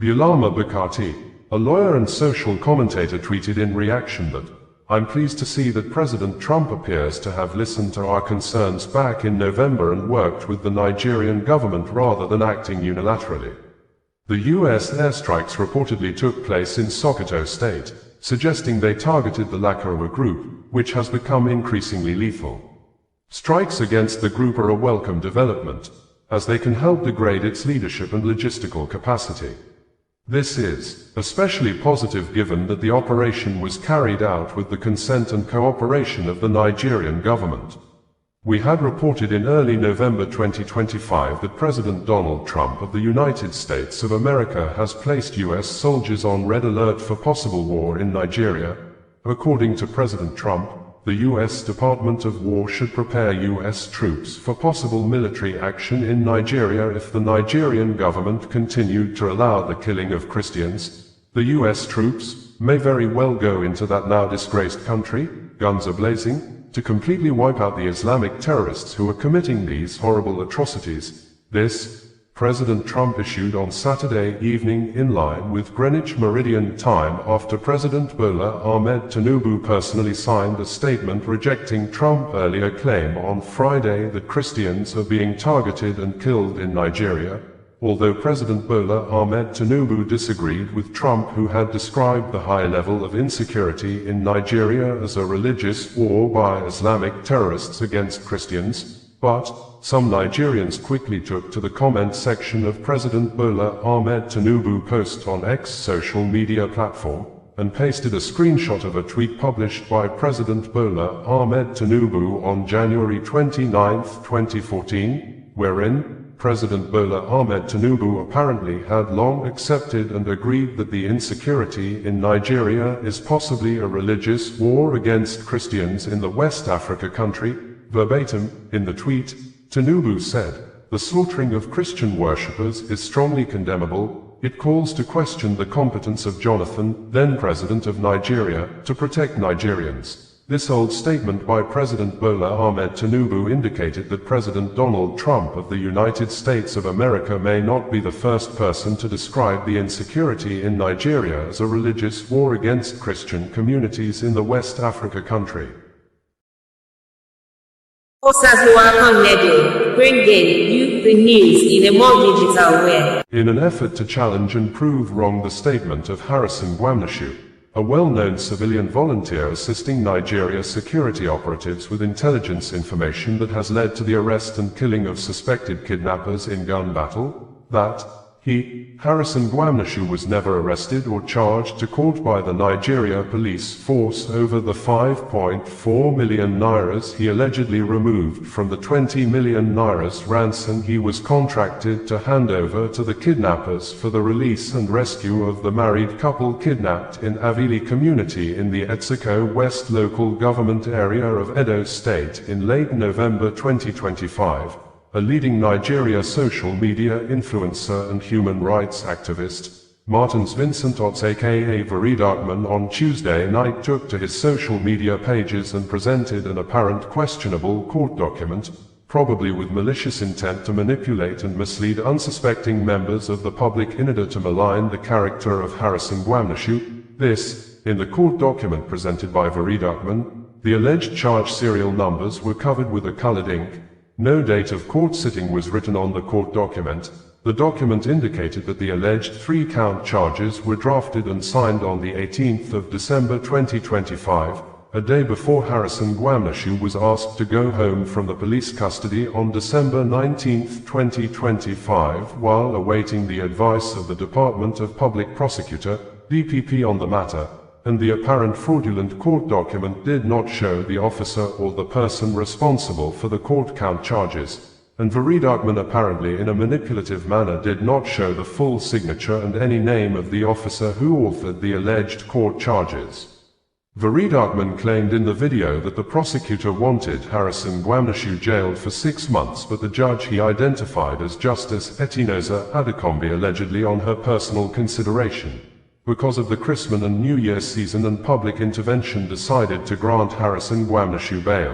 Bulama Bukati, a lawyer and social commentator, tweeted in reaction that, "I'm pleased to see that President Trump appears to have listened to our concerns back in November and worked with the Nigerian government rather than acting unilaterally." The U.S. airstrikes reportedly took place in Sokoto State, suggesting they targeted the Lakurawa group, which has become increasingly lethal. Strikes against the group are a welcome development, as they can help degrade its leadership and logistical capacity. This is especially positive given that the operation was carried out with the consent and cooperation of the Nigerian government. We had reported in early November 2025 that President Donald Trump of the United States of America has placed U.S. soldiers on red alert for possible war in Nigeria. According to President Trump, the U.S. Department of War should prepare U.S. troops for possible military action in Nigeria if the Nigerian government continued to allow the killing of Christians. The U.S. troops may very well go into that now disgraced country, guns a-blazing, to completely wipe out the Islamic terrorists who are committing these horrible atrocities. This President Trump issued on Saturday evening in line with Greenwich Meridian Time after President Bola Ahmed Tinubu personally signed a statement rejecting Trump's earlier claim on Friday that Christians are being targeted and killed in Nigeria. Although President Bola Ahmed Tinubu disagreed with Trump, who had described the high level of insecurity in Nigeria as a religious war by Islamic terrorists against Christians, but some Nigerians quickly took to the comment section of President Bola Ahmed Tinubu's post on X social media platform, and pasted a screenshot of a tweet published by President Bola Ahmed Tinubu on January 29, 2014, wherein President Bola Ahmed Tinubu apparently had long accepted and agreed that the insecurity in Nigeria is possibly a religious war against Christians in the West Africa country. Verbatim, in the tweet, Tinubu said, "The slaughtering of Christian worshippers is strongly condemnable. It calls to question the competence of Jonathan, then President of Nigeria, to protect Nigerians." This old statement by President Bola Ahmed Tinubu indicated that President Donald Trump of the United States of America may not be the first person to describe the insecurity in Nigeria as a religious war against Christian communities in the West Africa country. Bringing you the news in a more digital way. In an effort to challenge and prove wrong the statement of Harrison Gwamnashu, a well-known civilian volunteer assisting Nigeria security operatives with intelligence information that has led to the arrest and killing of suspected kidnappers in gun battle, that Harrison Gwamnashu was never arrested or charged to court by the Nigeria police force over the 5.4 million nairas he allegedly removed from the 20 million nairas ransom he was contracted to hand over to the kidnappers for the release and rescue of the married couple kidnapped in Avili community in the Etsiko West local government area of Edo State in late November 2025. A leading Nigeria social media influencer and human rights activist, Martins Vincent Otts aka Veridakman, on Tuesday night took to his social media pages and presented an apparent questionable court document, probably with malicious intent to manipulate and mislead unsuspecting members of the public in order to malign the character of Harrison Gwamnashu. This, in the court document presented by Veridakman, the alleged charge serial numbers were covered with a colored ink. No date of court sitting was written on the court document. The document indicated that the alleged 3-count charges were drafted and signed on the 18th of December 2025, a day before Harrison Gwamnashu was asked to go home from the police custody on December 19, 2025, while awaiting the advice of the Department of Public Prosecutor, DPP, on the matter. And the apparent fraudulent court document did not show the officer or the person responsible for the court count charges, and Veridakman apparently in a manipulative manner did not show the full signature and any name of the officer who authored the alleged court charges. Veridakman claimed in the video that the prosecutor wanted Harrison Gwamnashu jailed for 6 months, but the judge he identified as Justice Etinosa Adekombi allegedly on her personal consideration, because of the Christmas and New Year season and public intervention, decided to grant Harrison Gwamnashu bail.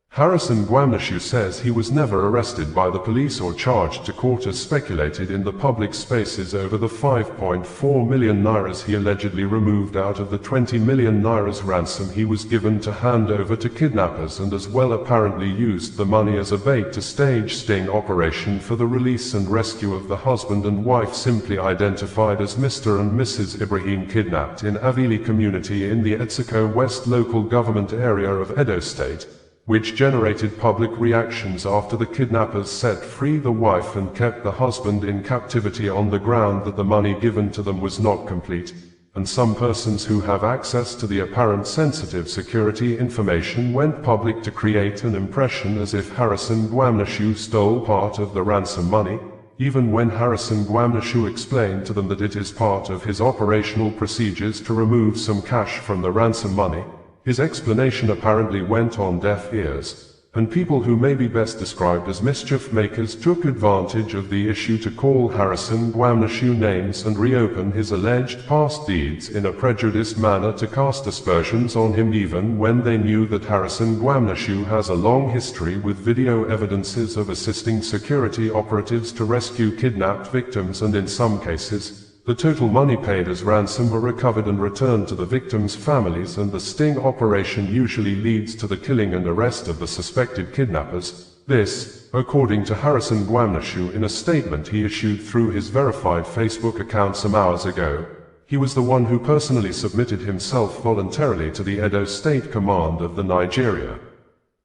Harrison Gwamnashu says he was never arrested by the police or charged to court as speculated in the public spaces over the 5.4 million nairas he allegedly removed out of the 20 million nairas ransom he was given to hand over to kidnappers, and as well apparently used the money as a bait to stage sting operation for the release and rescue of the husband and wife simply identified as Mr. and Mrs. Ibrahim, kidnapped in Avili community in the Etsiko West local government area of Edo State, which generated public reactions after the kidnappers set free the wife and kept the husband in captivity on the ground that the money given to them was not complete, and some persons who have access to the apparent sensitive security information went public to create an impression as if Harrison Gwamnashu stole part of the ransom money, even when Harrison Gwamnashu explained to them that it is part of his operational procedures to remove some cash from the ransom money. His explanation apparently went on deaf ears. and people who may be best described as mischief makers took advantage of the issue to call Harrison Gwamnashu names and reopen his alleged past deeds in a prejudiced manner to cast aspersions on him, even when they knew that Harrison Gwamnashu has a long history with video evidences of assisting security operatives to rescue kidnapped victims, and in some cases, the total money paid as ransom were recovered and returned to the victims' families, and the sting operation usually leads to the killing and arrest of the suspected kidnappers. This, according to Harrison Gwamnashu in a statement he issued through his verified Facebook account some hours ago. He was the one who personally submitted himself voluntarily to the Edo State Command of the Nigeria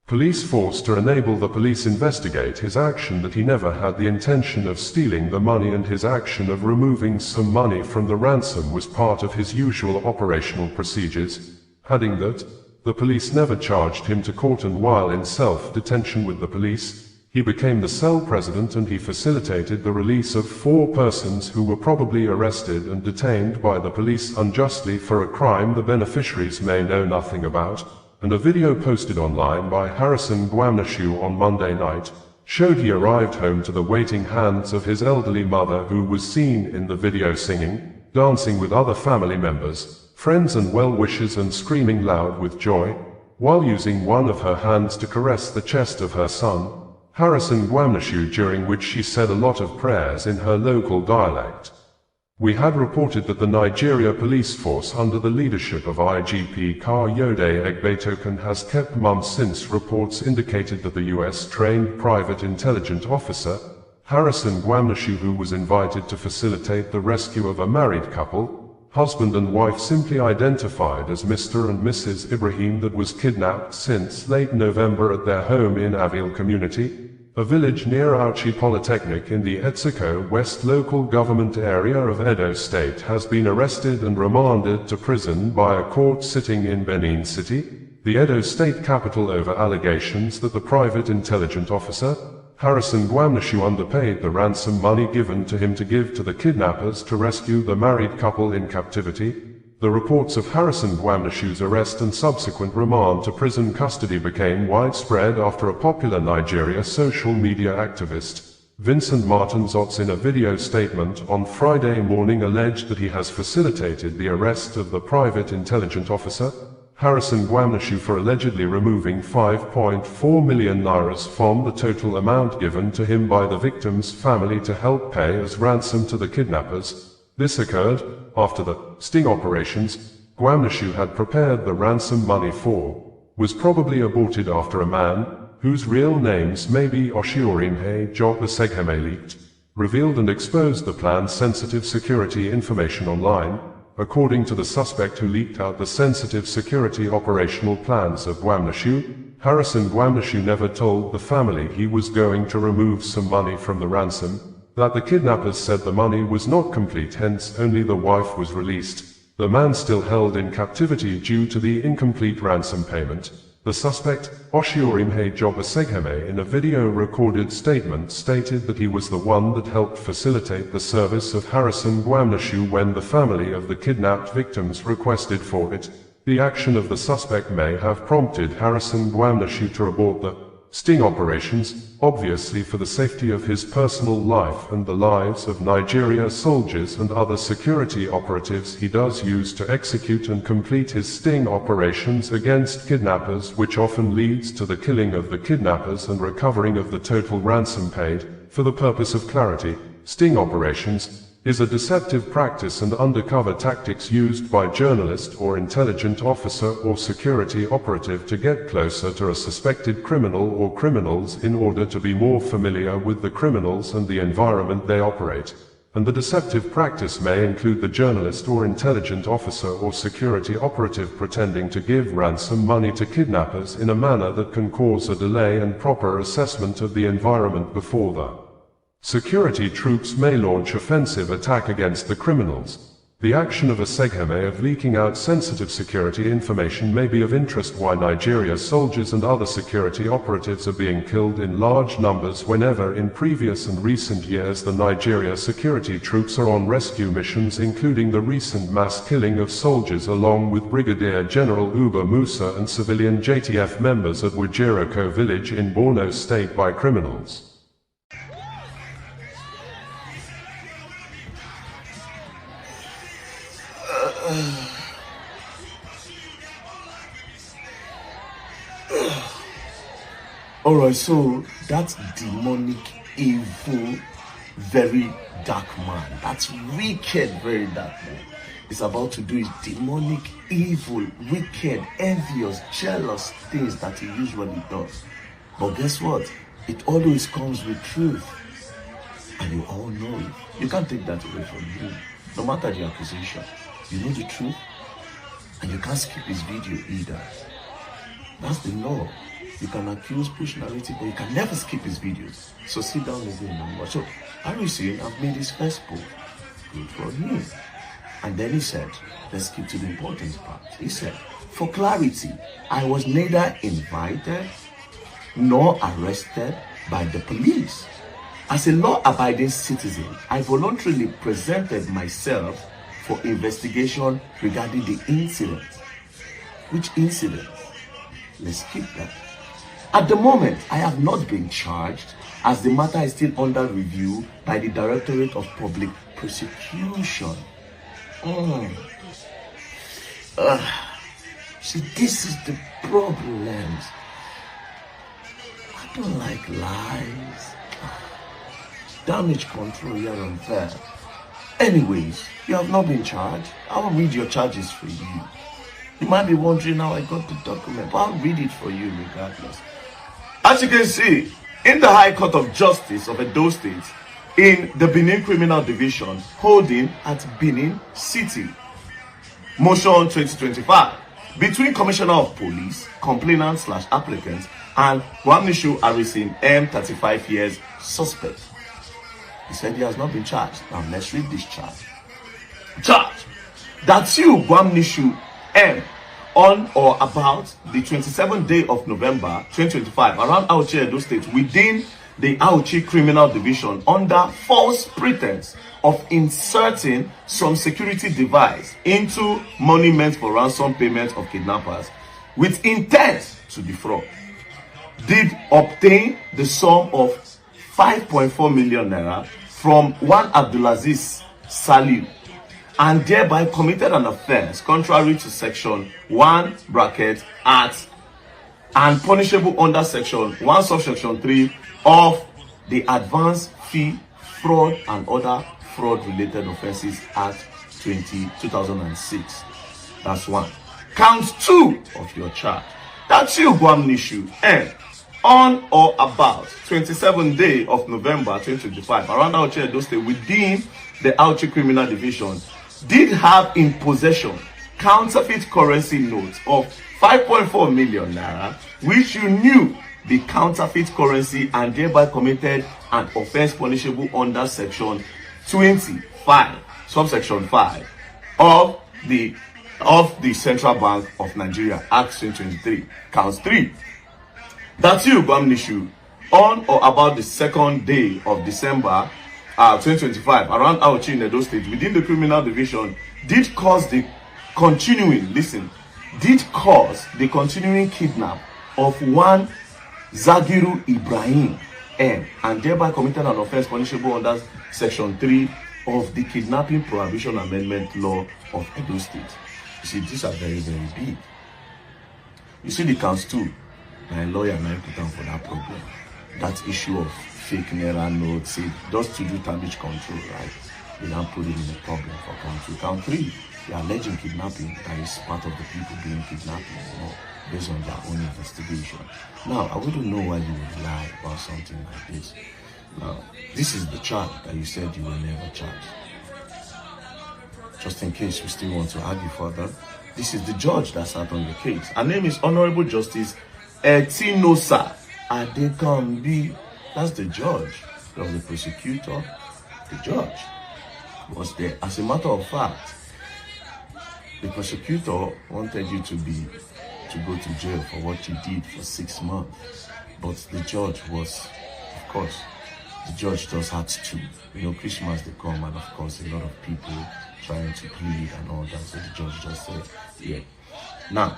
Police Force to enable the police investigate his action that he never had the intention of stealing the money, and his action of removing some money from the ransom was part of his usual operational procedures, adding that the police never charged him to court, and while in self-detention with the police, he became the cell president and he facilitated the release of 4 persons who were probably arrested and detained by the police unjustly for a crime the beneficiaries may know nothing about. And a video posted online by Harrison Gwamnashu on Monday night showed he arrived home to the waiting hands of his elderly mother, who was seen in the video singing, dancing with other family members, friends and well-wishers, and screaming loud with joy, while using one of her hands to caress the chest of her son, Harrison Gwamnashu, during which she said a lot of prayers in her local dialect. We had reported that the Nigeria Police Force, under the leadership of IGP Kayode Egbetoken, has kept mum since reports indicated that the US-trained private intelligence officer, Harrison Gwamnashu, who was invited to facilitate the rescue of a married couple, husband and wife simply identified as Mr. and Mrs. Ibrahim, that was kidnapped since late November at their home in Avil community, a village near Auchi Polytechnic in the Etsiko West local government area of Edo State, has been arrested and remanded to prison by a court sitting in Benin City, the Edo State capital, over allegations that the private intelligence officer, Harrison Gwamnashu, underpaid the ransom money given to him to give to the kidnappers to rescue the married couple in captivity. The reports of Harrison Gwamnashu's arrest and subsequent remand to prison custody became widespread after a popular Nigeria social media activist, Vincent Martin Zotz, in a video statement on Friday morning alleged that he has facilitated the arrest of the private intelligence officer, Harrison Gwamnashu, for allegedly removing 5.4 million naira from the total amount given to him by the victim's family to help pay as ransom to the kidnappers. This occurred after the sting operations Gwamnashu had prepared the ransom money for was probably aborted after a man, whose real names may be Oshiorimhe Jobasegheme, leaked, revealed and exposed the plan's sensitive security information online. According to the suspect who leaked out the sensitive security operational plans of Gwamnashu, Harrison Gwamnashu never told the family he was going to remove some money from the ransom, that the kidnappers said the money was not complete, hence only the wife was released, the man still held in captivity due to the incomplete ransom payment. The suspect, Oshiorimhe Jobasegheme, in a video recorded statement stated that he was the one that helped facilitate the service of Harrison Gwamnashu when the family of the kidnapped victims requested for it. The action of the suspect may have prompted Harrison Gwamnashu to abort the sting operations, obviously for the safety of his personal life and the lives of Nigeria soldiers and other security operatives he does use to execute and complete his sting operations against kidnappers, which often leads to the killing of the kidnappers and recovering of the total ransom paid. For the purpose of clarity, sting operations is a deceptive practice and undercover tactics used by journalist or intelligent officer or security operative to get closer to a suspected criminal or criminals in order to be more familiar with the criminals and the environment they operate. And the deceptive practice may include the journalist or intelligent officer or security operative pretending to give ransom money to kidnappers in a manner that can cause a delay and proper assessment of the environment before the security troops may launch offensive attack against the criminals. The action of Asegheme of leaking out sensitive security information may be of interest. Why Nigeria's soldiers and other security operatives are being killed in large numbers whenever in previous and recent years the Nigeria security troops are on rescue missions, including the recent mass killing of soldiers along with Brigadier General Uba Musa and civilian JTF members at Wajiroko village in Borno State by criminals. Alright, so that demonic, evil, very dark man, that's wicked, very dark man, is about to do his demonic, evil, wicked, envious, jealous things that he usually does. But guess what? It always comes with truth. And you all know it. You can't take that away from him. No matter the accusation, you know the truth. And you can't skip his video either. That's the law. You can accuse, push narrative, but you can never skip his videos. So sit down again and watch. So, Harrison have made his first post. Good for him. And then he said, let's skip to the important part. He said, for clarity, I was neither invited nor arrested by the police. As a law-abiding citizen, I voluntarily presented myself for investigation regarding the incident. Which incident? Let's skip that. At the moment, I have not been charged as the matter is still under review by the Directorate of Public Prosecution. See, this is the problem. I don't like lies. Damage control here and there. Anyways, you have not been charged. I will read your charges for you. You might be wondering how I got the document, but I'll read it for you regardless. As you can see, in the High Court of Justice of Edo State, in the Benin Criminal Division, holding at Benin City, Motion 2025, between Commissioner of Police, complainant/applicant, and Gwamnishu Harrison, M, 35 years, suspect. He said he has not been charged. Now let's read this charge. Charge that you, Gwamnishu M, on or about the 27th day of November 2025 around Auchi, Edo State, within the Auchi Criminal Division, under false pretense of inserting some security device into money meant for ransom payment of kidnappers with intent to defraud, did obtain the sum of 5.4 million naira from one Abdulaziz Saliu, and thereby committed an offense contrary to section 1 bracket at and punishable under section 1 subsection 3 of the Advance Fee Fraud and Other Fraud Related Offences Act 2006. That's one. Count 2 of your charge. That's you, Gwamnishu M, on or about 27th day of November 2025 around Auchi, Edo State, within the Auchi Criminal Division, did have in possession counterfeit currency notes of 5.4 million naira, which you knew the counterfeit currency, and thereby committed an offense punishable under section 25 subsection 5 of the Central Bank of Nigeria Act 2023. Counts 3. That's you, Gwamnishu, on or about the 2nd day of December 2025 around Auchi in Edo State, within the Criminal Division, did cause the continuing kidnap of one Zagiru Ibrahim M, and thereby committed an offense punishable under section 3 of the Kidnapping Prohibition Amendment Law of Edo State. You see, these are very, very big. You see the counts 2. My lawyer and I put down for that problem. That issue of fake naira notes, just to do damage control, right? They now put it in the problem for count 2. Count 3, they are alleging kidnapping that is part of the people being kidnapped, based on their own investigation. Now, I wouldn't know why you would lie about something like this. Now, this is the charge that you said you were never charged. Just in case we still want to argue further, this is the judge that sat on the case. Her name is Honorable Justice Etinosa Adekambi. That's the judge. Of the prosecutor. The judge was there. As a matter of fact, The prosecutor wanted you to go to jail for what you did for 6 months. But the judge was, of course, the judge just had to. Christmas they come, and of course a lot of people trying to plead and all that. So the judge just said, yeah. Now,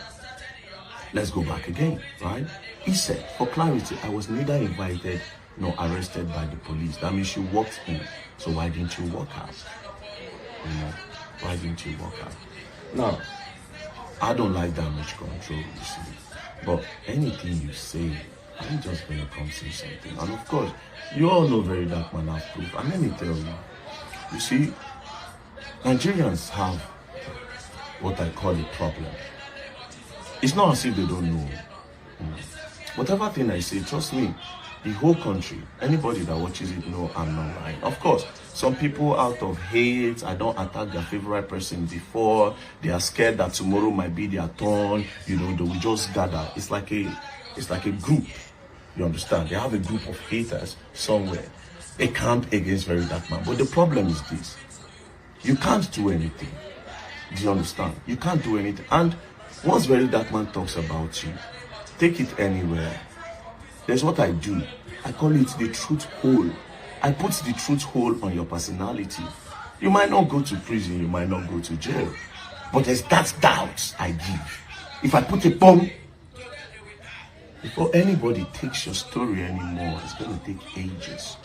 let's go back again, right? He said, for clarity, I was neither invited nor arrested by the police. That means you walked in. So why didn't you walk out? Why didn't you walk out? Now, I don't like damage control, you see. But anything you say, I'm just going to come say something. And of course, you all know very dark man have proof. And let me tell you see, Nigerians have what I call a problem. It's not as if they don't know. Whatever thing I say, trust me, the whole country, anybody that watches it know I'm not lying. Of course, some people out of hate, I don't attack their favorite person before, they are scared that tomorrow might be their turn, they will just gather. It's like a group, you understand? They have a group of haters somewhere. They camp against very dark man. But the problem is this, you can't do anything. Do you understand? You can't do anything. And once very dark man talks about you, take it anywhere. There's what I do. I call it the truth hole. I put the truth hole on your personality. You might not go to prison, you might not go to jail, but there's that doubt I give. If I put a bomb, before anybody takes your story anymore, it's going to take ages.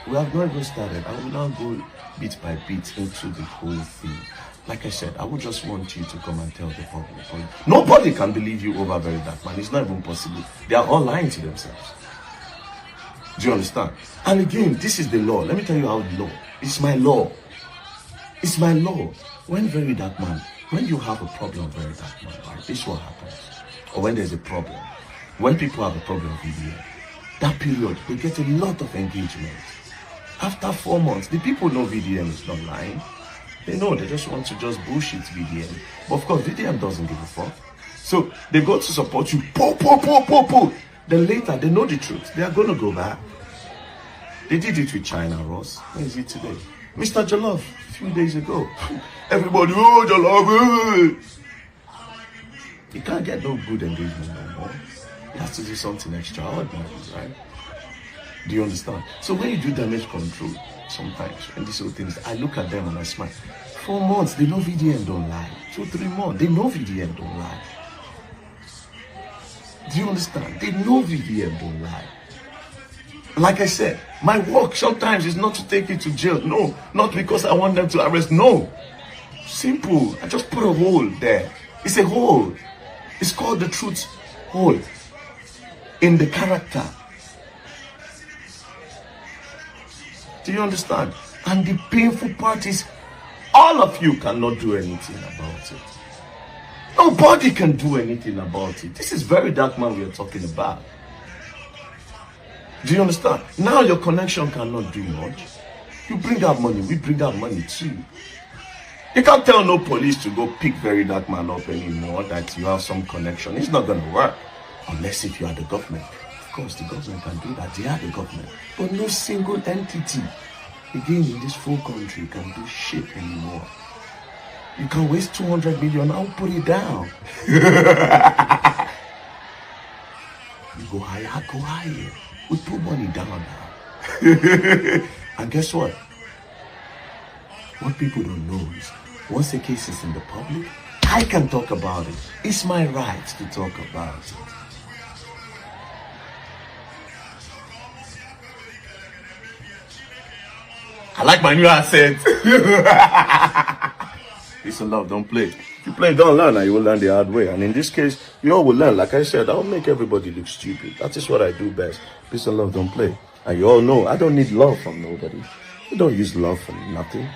We have not even started. I will now go bit by bit into the whole thing. Like I said, I would just want you to come and tell the public. Nobody can believe you over very dark man. It's not even possible. They are all lying to themselves. Do you understand? And again, this is the law. Let me tell you how the law. It's my law. It's my law. When very dark man, when you have a problem, very dark man, right? This is what happens. Or when there's a problem. When people have a problem with VDM, that period, they get a lot of engagement. After 4 months, the people know VDM is not lying. They know, they just want to just bullshit VDM. But of course, VDM doesn't give a fuck. So they go to support you, Then later, they know the truth. They are going to go back. They did it with China, Ross. Where is it today? Mr. Jollof, a few days ago. Everybody, oh, Jollof. You can't get no good engagement no more. You have to do something extraordinary, right? Do you understand? So when you do damage control, sometimes, and these sort of things, I look at them and I smile. 4 months, they know VDM don't lie. 2 or 3 months, they know VDM don't lie. Do you understand? They know VDM don't lie. Like I said, my work sometimes is not to take you to jail. No, not because I want them to arrest. No. Simple. I just put a hole there. It's a hole. It's called the truth hole in the character. Do you understand? And the painful part is all of you cannot do anything about it. Nobody can do anything about it. This is very dark man we are talking about. Do you understand? Now your connection cannot do much. You bring out money, we bring out money too. You can't tell no police to go pick very dark man up anymore that you have some connection. It's not going to work. Unless if you are the government. Of course, the government can do that. They are the government. But no single entity, again, in this full country can do shit anymore. You can waste 200 million, I'll put it down. You go higher, I go higher. We put money down now. And guess what? What people don't know is, once the case is in the public, I can talk about it. It's my right to talk about it. I like my new accent. Peace and love, don't play. If you play, don't learn, and you will learn the hard way. And in this case, you all will learn. Like I said, I'll make everybody look stupid. That is what I do best. Peace and love, don't play. And you all know, I don't need love from nobody. I don't use love for nothing.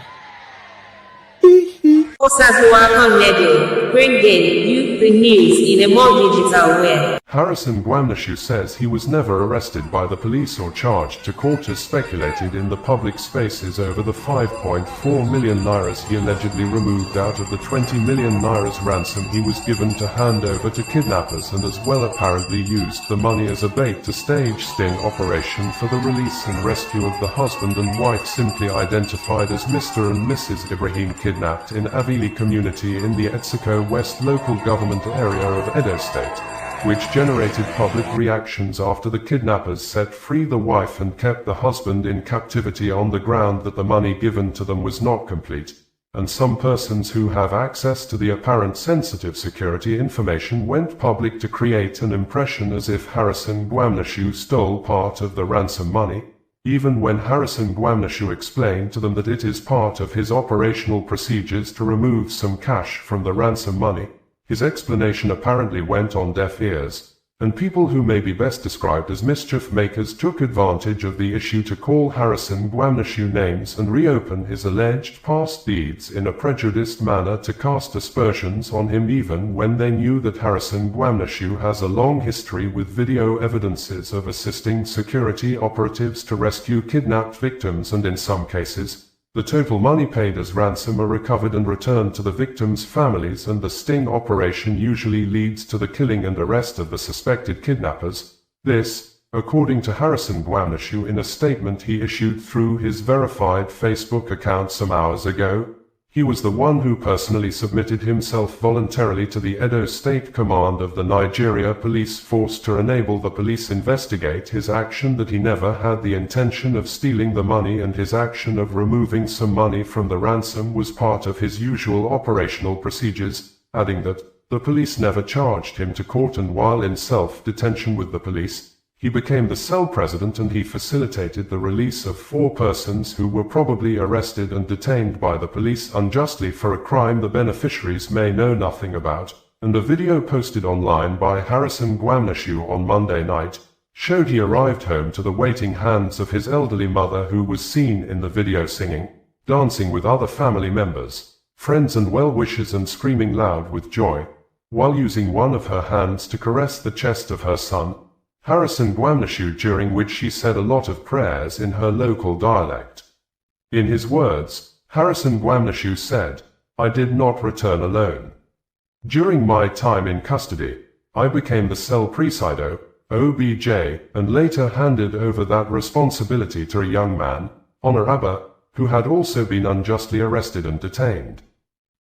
Bringing you the news in a more digital way. Harrison Gwamnashu says he was never arrested by the police or charged to court as speculated in the public spaces over the 5.4 million nairas he allegedly removed out of the 20 million nairas ransom he was given to hand over to kidnappers, and as well apparently used the money as a bait to stage sting operation for the release and rescue of the husband and wife simply identified as Mr. and Mrs. Ibrahim, kidnapped in Avili community in the Etsiko West local government area of Edo State, which generated public reactions after the kidnappers set free the wife and kept the husband in captivity on the ground that the money given to them was not complete, and some persons who have access to the apparent sensitive security information went public to create an impression as if Harrison Gwamnashu stole part of the ransom money, even when Harrison Gwamnashu explained to them that it is part of his operational procedures to remove some cash from the ransom money. His explanation apparently went on deaf ears, and people who may be best described as mischief makers took advantage of the issue to call Harrison Gwamnashu names and reopen his alleged past deeds in a prejudiced manner to cast aspersions on him, even when they knew that Harrison Gwamnashu has a long history with video evidences of assisting security operatives to rescue kidnapped victims, and in some cases, the total money paid as ransom are recovered and returned to the victims' families, and the sting operation usually leads to the killing and arrest of the suspected kidnappers. This, according to Harrison Gwamnashu in a statement he issued through his verified Facebook account some hours ago. He was the one who personally submitted himself voluntarily to the Edo State Command of the Nigeria Police Force to enable the police investigate his action, that he never had the intention of stealing the money, and his action of removing some money from the ransom was part of his usual operational procedures, adding that the police never charged him to court, and while in self-detention with the police, he became the cell president and he facilitated the release of 4 persons who were probably arrested and detained by the police unjustly for a crime the beneficiaries may know nothing about, and a video posted online by Harrison Gwamnashu on Monday night showed he arrived home to the waiting hands of his elderly mother, who was seen in the video singing, dancing with other family members, friends and well-wishers, and screaming loud with joy, while using one of her hands to caress the chest of her son, Harrison Gwamnashu, during which she said a lot of prayers in her local dialect. In his words, Harrison Gwamnashu said, "I did not return alone. During my time in custody, I became the cell presido, OBJ, and later handed over that responsibility to a young man, Honor Abba, who had also been unjustly arrested and detained.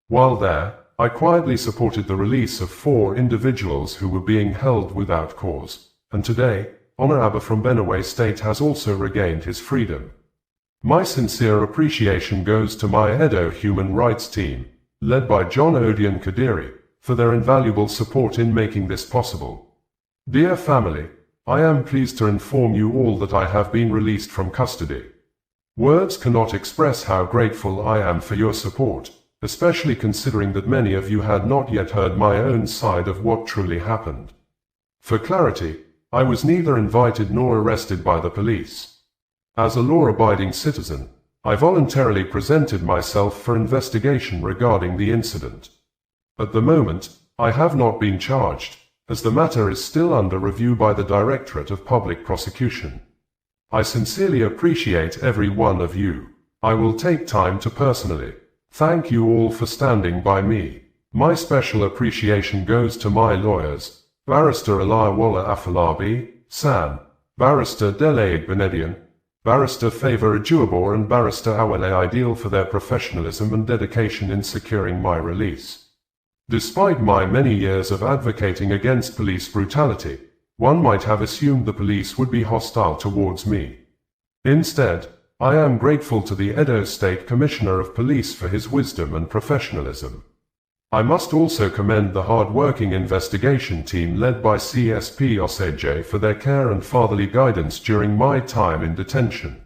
While there, I quietly supported the release of 4 individuals who were being held without cause. And today, Honor Abba from Benue State has also regained his freedom. My sincere appreciation goes to my Edo human rights team, led by John Odion Kadiri, for their invaluable support in making this possible. Dear family, I am pleased to inform you all that I have been released from custody. Words cannot express how grateful I am for your support, especially considering that many of you had not yet heard my own side of what truly happened. For clarity, I was neither invited nor arrested by the police. As a law-abiding citizen, I voluntarily presented myself for investigation regarding the incident. At the moment, I have not been charged, as the matter is still under review by the Directorate of Public Prosecution. I sincerely appreciate every one of you. I will take time to personally thank you all for standing by me. My special appreciation goes to my lawyers, Barrister Eliawala Afolabi, San, Barrister Dele Benedian, Barrister Favor Ajuabor, and Barrister Awele Ideal for their professionalism and dedication in securing my release. Despite my many years of advocating against police brutality, one might have assumed the police would be hostile towards me. Instead, I am grateful to the Edo State Commissioner of Police for his wisdom and professionalism. I must also commend the hard-working investigation team led by CSP Oseje for their care and fatherly guidance during my time in detention.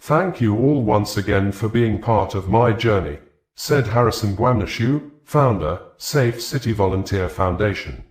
Thank you all once again for being part of my journey, said Harrison Gwamnashu, founder, Safe City Volunteer Foundation.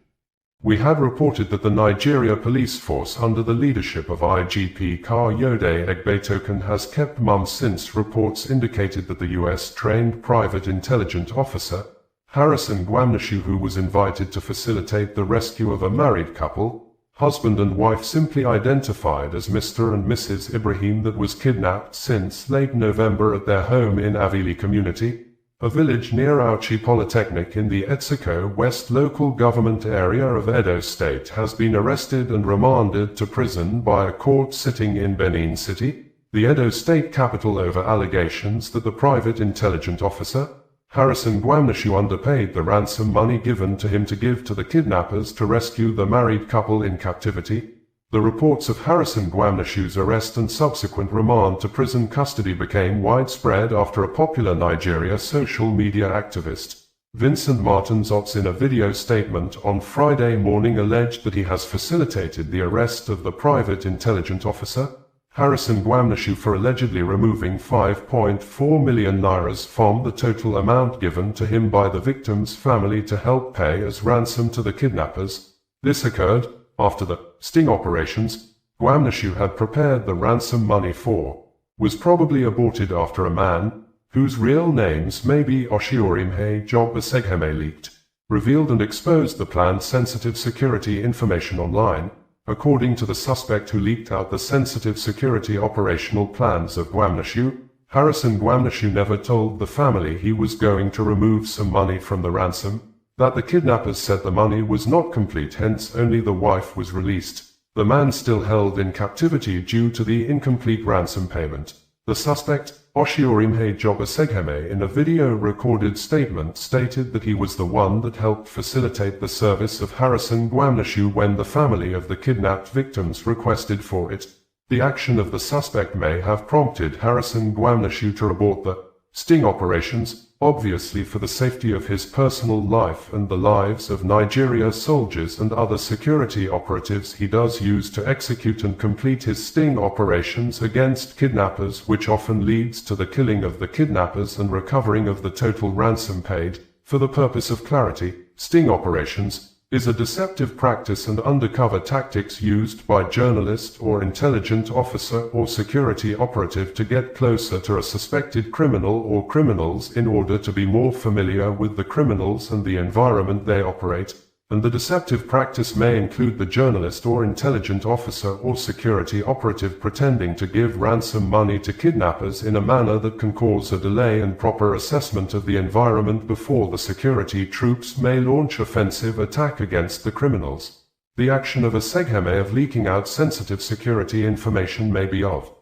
We had reported that the Nigeria Police Force under the leadership of IGP Kayode Egbetoken has kept mum since reports indicated that the US-trained private intelligence officer, Harrison Gwamneshu, who was invited to facilitate the rescue of a married couple, husband and wife simply identified as Mr. and Mrs. Ibrahim, that was kidnapped since late November at their home in Avili community, a village near Auchi Polytechnic in the Etsiko West local government area of Edo State, has been arrested and remanded to prison by a court sitting in Benin City, the Edo State capital, over allegations that the private intelligence officer, Harrison Gwamneshu, underpaid the ransom money given to him to give to the kidnappers to rescue the married couple in captivity. The reports of Harrison Gwamneshu's arrest and subsequent remand to prison custody became widespread after a popular Nigeria social media activist, Vincent Martins Ots, in a video statement on Friday morning alleged that he has facilitated the arrest of the private intelligence officer, Harrison Gwamneshu, for allegedly removing 5.4 million naira from the total amount given to him by the victim's family to help pay as ransom to the kidnappers. This occurred after the sting operations Gwamneshu had prepared the ransom money for was probably aborted after a man, whose real names may be Oshiorimhe Job Asegheme, leaked, revealed and exposed the planned sensitive security information online, according to the suspect who leaked out the sensitive security operational plans of Gwamneshu. Harrison Gwamneshu never told the family he was going to remove some money from the ransom, that the kidnappers said the money was not complete, hence only the wife was released. The man still held in captivity due to the incomplete ransom payment. The suspect, Oshiorimhe Job Asegheme, in a video recorded statement stated that he was the one that helped facilitate the service of Harrison Gwamneshu when the family of the kidnapped victims requested for it. The action of the suspect may have prompted Harrison Gwamneshu to abort the sting operations, obviously for the safety of his personal life and the lives of Nigeria's soldiers and other security operatives he does use to execute and complete his sting operations against kidnappers, which often leads to the killing of the kidnappers and recovering of the total ransom paid. For the purpose of clarity, sting operations is a deceptive practice and undercover tactics used by journalist or intelligence officer or security operative to get closer to a suspected criminal or criminals in order to be more familiar with the criminals and the environment they operate, and the deceptive practice may include the journalist or intelligence officer or security operative pretending to give ransom money to kidnappers in a manner that can cause a delay in proper assessment of the environment before the security troops may launch offensive attack against the criminals. The action of Asegheme of leaking out sensitive security information may be of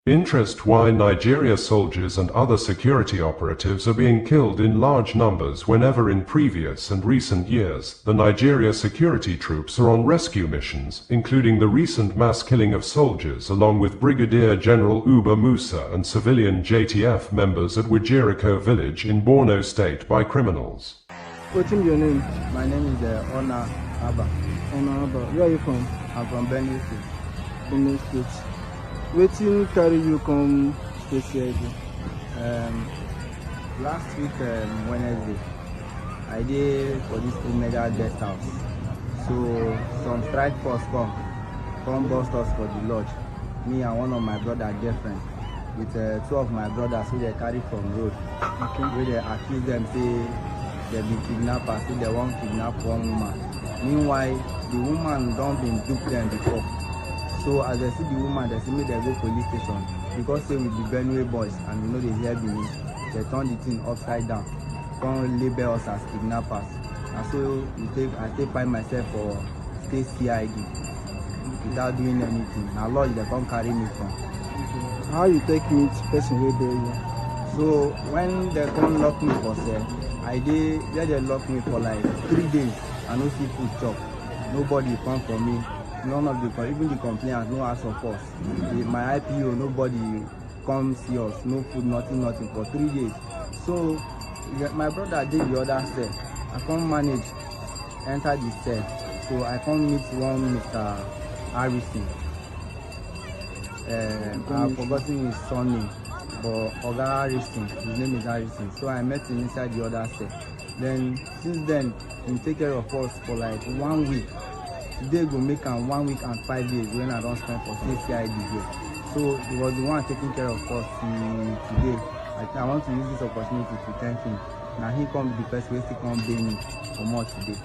interest. Why Nigeria soldiers and other security operatives are being killed in large numbers whenever in previous and recent years the Nigeria security troops are on rescue missions, including the recent mass killing of soldiers along with Brigadier General Uba Musa and civilian JTF members at Wajiriko village in Borno State by criminals. What's your name? My name is Ona Abba. Ona Abba. Where are you from? I'm from Benin State. Benin State. Waiting carry you come stay last week Wednesday I did for this mega guest house, so some strike force come bust us for the lodge, me and one of my brother girlfriend with two of my brothers who they carry from road, where they accuse them say they be kidnappers, say they won't kidnap one woman. Meanwhile the woman don't been duped them before. So as I see the woman, they see me, they go police station. Because say with the Benue boys and you know they hear me, they turn the thing upside down. Come label us as kidnappers. And so I take by myself for state CID without doing anything. Now Lord, they come carry me from. How you take meet person who there you? So when they come lock me for cell, they lock me for like 3 days. I no see food chop. Nobody come for me. None of the, even the complainants, no ask of us. My IPO, nobody come see us, no food, nothing for 3 days. So my brother did the other cell. I can't manage, enter the cell. So I can't meet one Mr. Harrison. I've forgotten his surname, but Oga Harrison, his name is Harrison. So I met him inside the other cell. Then since then, he take care of us for like 1 week. Today go make 1 week and 5 days when I don't spend for CID here. So he was the one taking care of us today. I want to use this opportunity to thank him. Now he come the person wey still come bail me comot today.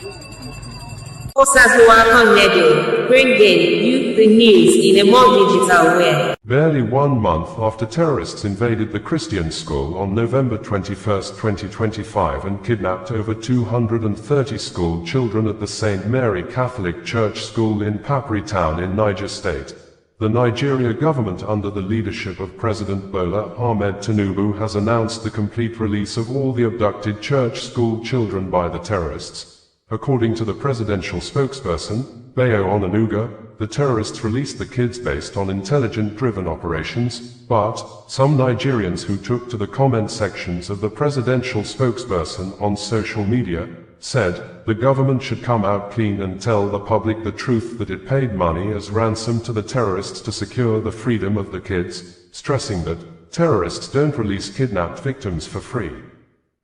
Bringing you the news in a more digital way. Barely 1 month after terrorists invaded the Christian school on November 21, 2025 and kidnapped over 230 school children at the St. Mary Catholic Church School in Papri Town in Niger State, the Nigeria government under the leadership of President Bola Ahmed Tinubu has announced the complete release of all the abducted church school children by the terrorists. According to the presidential spokesperson, Bayo Onanuga, the terrorists released the kids based on intelligence-driven operations, but some Nigerians who took to the comment sections of the presidential spokesperson on social media said the government should come out clean and tell the public the truth that it paid money as ransom to the terrorists to secure the freedom of the kids, stressing that terrorists don't release kidnapped victims for free.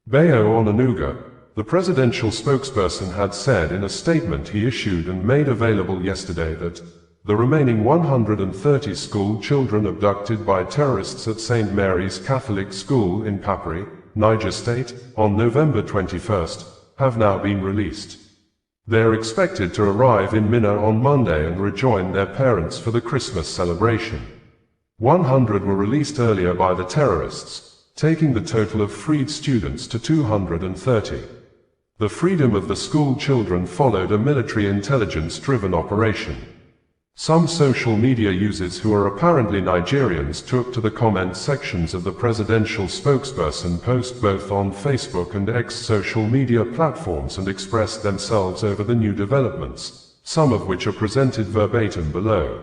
Bayo Onanuga, the presidential spokesperson, had said in a statement he issued and made available yesterday that the remaining 130 school children abducted by terrorists at St. Mary's Catholic School in Papri, Niger State, on November 21st, have now been released. They are expected to arrive in Minna on Monday and rejoin their parents for the Christmas celebration. 100 were released earlier by the terrorists, taking the total of freed students to 230. The freedom of the school children followed a military intelligence-driven operation. Some social media users who are apparently Nigerians took to the comment sections of the presidential spokesperson post both on Facebook and X social media platforms and expressed themselves over the new developments, some of which are presented verbatim below.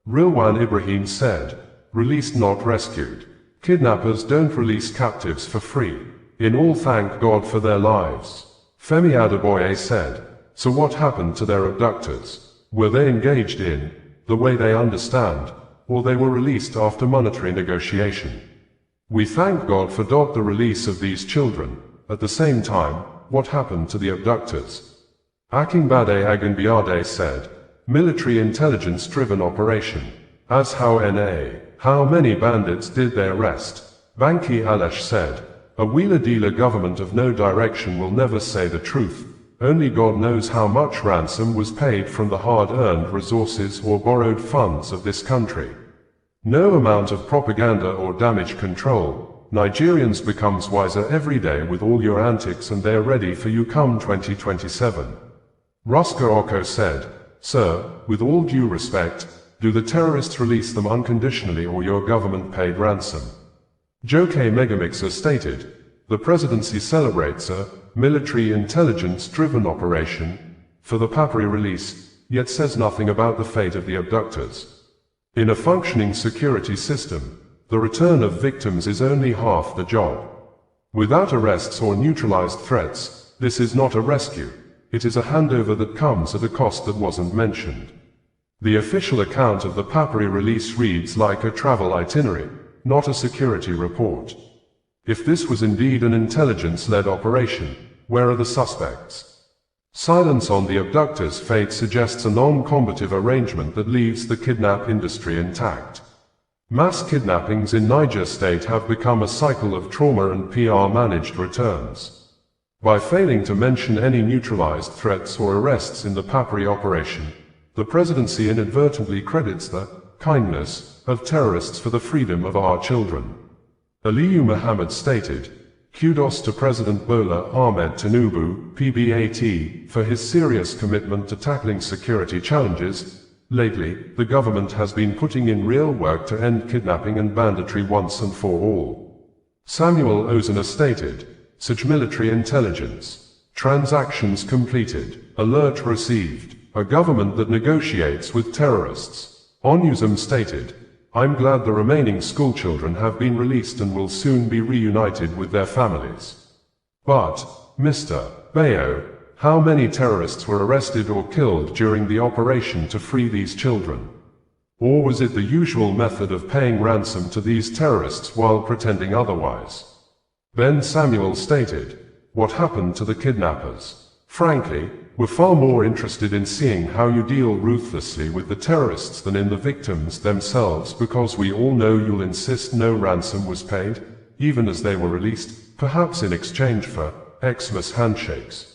Rilwan Ibrahim said, "Released not rescued. Kidnappers don't release captives for free. In all thank God for their lives." Femi Adeboye said, "So what happened to their abductors? Were they engaged in the way they understand, or they were released after monetary negotiation? We thank God for the release of these children. At the same time, what happened to the abductors?" Akingbade Aganbiade said, "Military intelligence-driven operation. As how many bandits did they arrest?" Banki Alash said, "A wheeler-dealer government of no direction will never say the truth. Only God knows how much ransom was paid from the hard-earned resources or borrowed funds of this country. No amount of propaganda or damage control. Nigerians becomes wiser every day with all your antics and they're ready for you come 2027. Ruska Oko said, "Sir, with all due respect, do the terrorists release them unconditionally or your government paid ransom?" Joke Megamixer stated, "The presidency celebrates a military intelligence-driven operation for the Papri release, yet says nothing about the fate of the abductors. In a functioning security system, the return of victims is only half the job. Without arrests or neutralized threats, this is not a rescue. It is a handover that comes at a cost that wasn't mentioned." The official account of the Papri release reads like a travel itinerary, not a security report. If this was indeed an intelligence-led operation, where are the suspects? Silence on the abductors' fate suggests a non-combative arrangement that leaves the kidnap industry intact. Mass kidnappings in Niger State have become a cycle of trauma and PR-managed returns. By failing to mention any neutralized threats or arrests in the Papri operation, the presidency inadvertently credits the kindness of terrorists for the freedom of our children. Aliyu Muhammad stated, "Kudos to President Bola Ahmed Tinubu, PBAT, for his serious commitment to tackling security challenges. Lately, the government has been putting in real work to end kidnapping and banditry once and for all." Samuel Ozuna stated, "Such military intelligence. Transactions completed. Alert received. A government that negotiates with terrorists." Onusum stated, "I'm glad the remaining schoolchildren have been released and will soon be reunited with their families. But, Mr. Bayo, how many terrorists were arrested or killed during the operation to free these children? Or was it the usual method of paying ransom to these terrorists while pretending otherwise?" Ben Samuel stated, "What happened to the kidnappers? Frankly, we're far more interested in seeing how you deal ruthlessly with the terrorists than in the victims themselves, because we all know you'll insist no ransom was paid, even as they were released. perhaps in exchange for Xmas handshakes.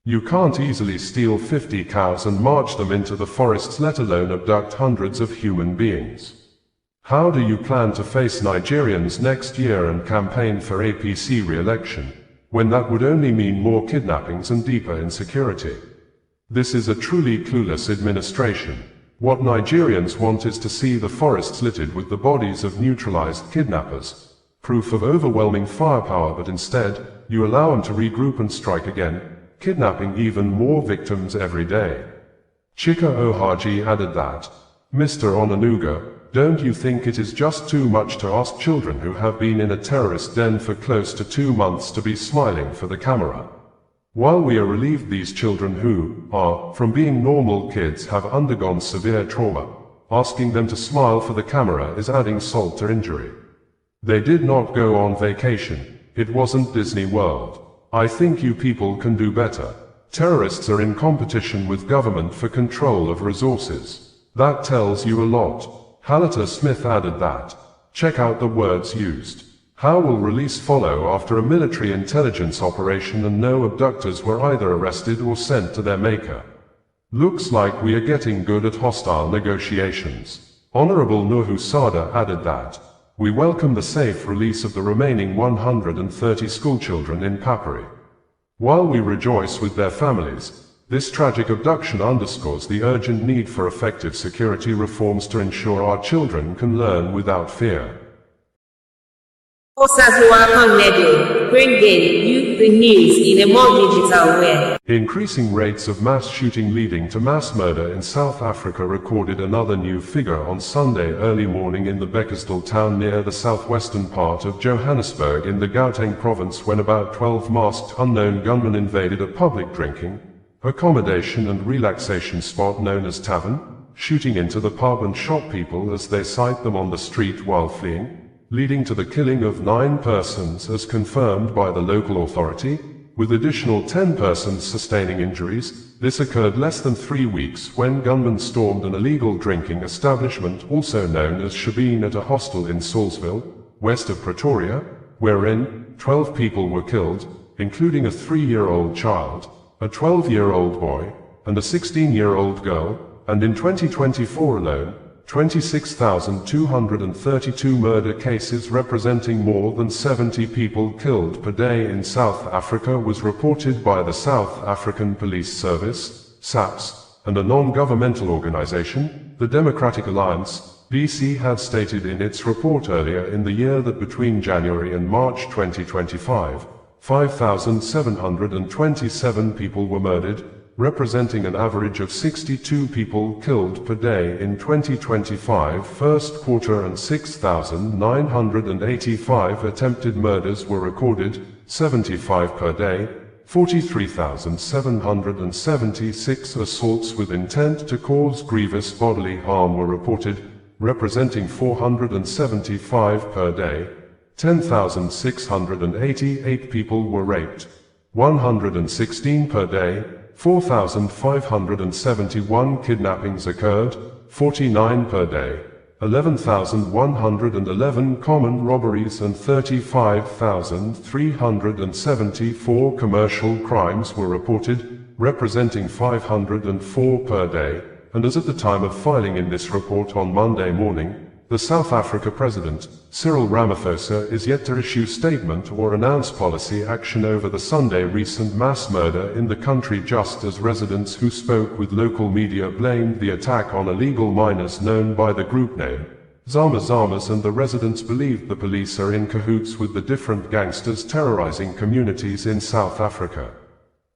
You can't easily steal 50 cows and march them into the forests, let alone abduct hundreds of human beings. How do you plan to face Nigerians next year and campaign for APC re-election, when that would only mean more kidnappings and deeper insecurity? This is a truly clueless administration. What Nigerians want is to see the forests littered with the bodies of neutralized kidnappers, proof of overwhelming firepower, but instead, you allow them to regroup and strike again, kidnapping even more victims every day. Chika Ohaji added that, Mr. Onanuga, don't you think it is just too much to ask children who have been in a terrorist den for close to 2 months to be smiling for the camera? While we are relieved these children who are, from being normal kids, have undergone severe trauma, asking them to smile for the camera is adding salt to injury. They did not go on vacation. It wasn't Disney World. I think you people can do better. Terrorists are in competition with government for control of resources. That tells you a lot. Halata Smith added that. Check out the words used. How will release follow after a military intelligence operation and no abductors were either arrested or sent to their maker? Looks like we are getting good at hostile negotiations. Honorable Nuhu Sada added that. We welcome the safe release of the remaining 130 schoolchildren in Papuri. While we rejoice with their families, this tragic abduction underscores the urgent need for effective security reforms to ensure our children can learn without fear. Bringing you the news in a more digital way. Increasing rates of mass shooting leading to mass murder in South Africa recorded another new figure on Sunday early morning in the Bekkersdal town near the southwestern part of Johannesburg in the Gauteng province, when about 12 masked unknown gunmen invaded a public drinking, accommodation and relaxation spot known as Tavern, shooting into the pub and shot people as they sight them on the street while fleeing, leading to the killing of 9 persons as confirmed by the local authority, with additional 10 persons sustaining injuries. This occurred less than 3 weeks when gunmen stormed an illegal drinking establishment also known as Shebeen at a hostel in Salisville, west of Pretoria, wherein 12 people were killed, including a 3-year-old child, a 12-year-old boy, and a 16-year-old girl, and in 2024 alone, 26,232 murder cases representing more than 70 people killed per day in South Africa was reported by the South African Police Service, SAPS, and a non-governmental organization, the Democratic Alliance. BC had stated in its report earlier in the year that between January and March 2025, 5,727 people were murdered, representing an average of 62 people killed per day in 2025 first quarter, and 6,985 attempted murders were recorded, 75 per day. 43,776 assaults with intent to cause grievous bodily harm were reported, representing 475 per day. 10,688 people were raped, 116 per day. 4,571 kidnappings occurred, 49 per day. 11,111 common robberies and 35,374 commercial crimes were reported, representing 504 per day. And as at the time of filing in this report on Monday morning, the South Africa President, Cyril Ramaphosa, is yet to issue statement or announce policy action over the Sunday recent mass murder in the country, just as residents who spoke with local media blamed the attack on illegal miners known by the group name Zama Zamas, and the residents believed the police are in cahoots with the different gangsters terrorizing communities in South Africa.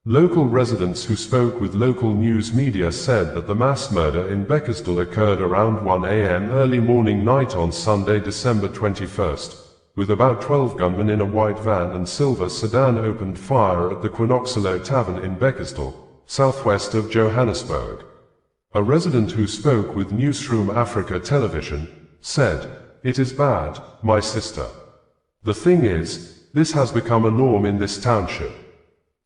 Local residents who spoke with local news media said that the mass murder in Bekkersdal occurred around 1 a.m. early morning night on Sunday, December 21st, with about 12 gunmen in a white van and silver sedan opened fire at the Quinoxalo Tavern in Bekkersdal, southwest of Johannesburg. A resident who spoke with Newsroom Africa Television said, "It is bad, my sister. The thing is, this has become a norm in this township.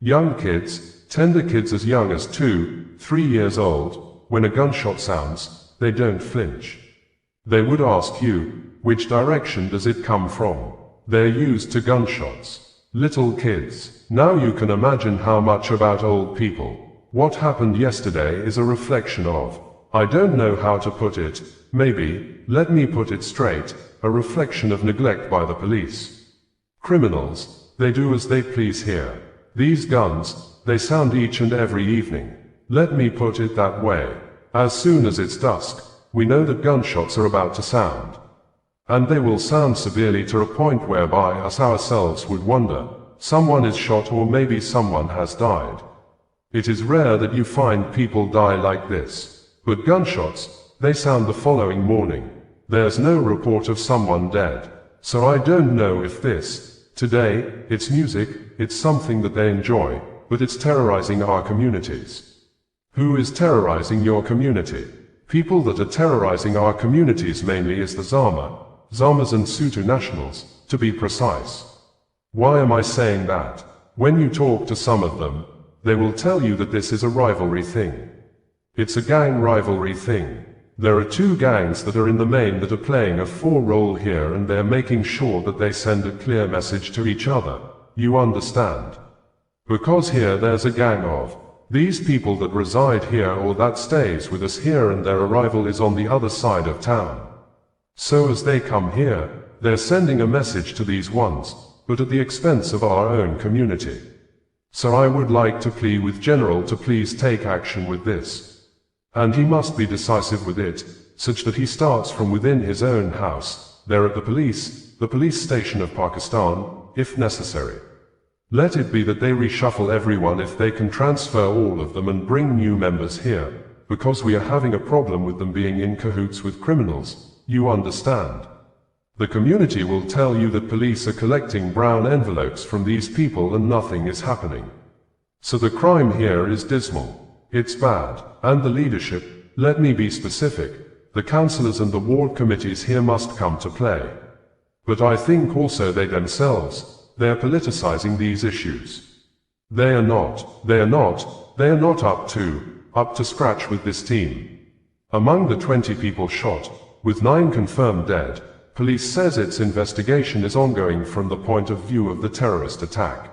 Young kids, tender kids as young as 2, 3 years old, when a gunshot sounds, they don't flinch. They would ask you, which direction does it come from? They're used to gunshots. Little kids. Now you can imagine how much about old people. What happened yesterday is a reflection of, I don't know how to put it, maybe, let me put it straight, a reflection of neglect by the police. Criminals, they do as they please here. These guns, they sound each and every evening. Let me put it that way. As soon as it's dusk, we know that gunshots are about to sound. And they will sound severely to a point whereby us ourselves would wonder, someone is shot or maybe someone has died. It is rare that you find people die like this. But gunshots, they sound the following morning. There's no report of someone dead. So I don't know if this, today, it's music, it's something that they enjoy, but it's terrorizing our communities. Who is terrorizing your community? People that are terrorizing our communities mainly is the Zamas and Sutu nationals, to be precise. Why am I saying that? When you talk to some of them, they will tell you that this is a rivalry thing. It's a gang rivalry thing. There are two gangs that are in the main that are playing a role here and they're making sure that they send a clear message to each other. You understand? Because here there's a gang of these people that reside here or that stays with us here and their arrival is on the other side of town. So as they come here, they're sending a message to these ones, but at the expense of our own community. So I would like to plead with General to please take action with this. And he must be decisive with it, such that he starts from within his own house, there at the police station of Pakistan, if necessary. Let it be that they reshuffle everyone if they can transfer all of them and bring new members here, because we are having a problem with them being in cahoots with criminals. You understand? The community will tell you that police are collecting brown envelopes from these people and nothing is happening. So the crime here is dismal. It's bad. And the leadership, let me be specific, the councillors and the ward committees here must come to play. But I think also they themselves, they're politicizing these issues. They are not up to scratch with this team. Among the 20 people shot, with 9 confirmed dead, police says its investigation is ongoing from the point of view of the terrorist attack.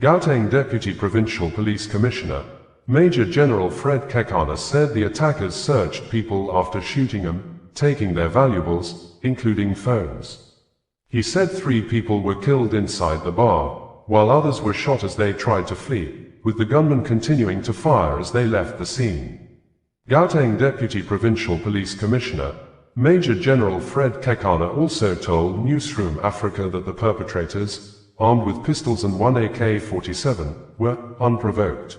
Gauteng Deputy Provincial Police Commissioner, Major General Fred Kekana said the attackers searched people after shooting them, taking their valuables, including phones. He said 3 people were killed inside the bar, while others were shot as they tried to flee, with the gunmen continuing to fire as they left the scene. Gauteng Deputy Provincial Police Commissioner, Major General Fred Kekana also told Newsroom Africa that the perpetrators, armed with pistols and 1 AK-47, were unprovoked.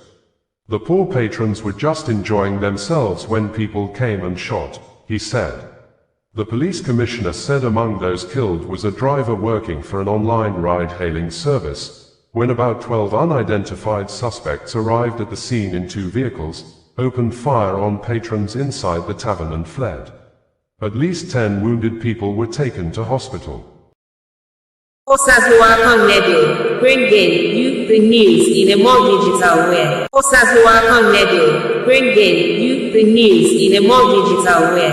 The poor patrons were just enjoying themselves when people came and shot, he said. The police commissioner said among those killed was a driver working for an online ride-hailing service, when about 12 unidentified suspects arrived at the scene in 2 vehicles, opened fire on patrons inside the tavern and fled. At least 10 wounded people were taken to hospital. Bringing you the news in a more digital way. Bringing you the news in a more digital way.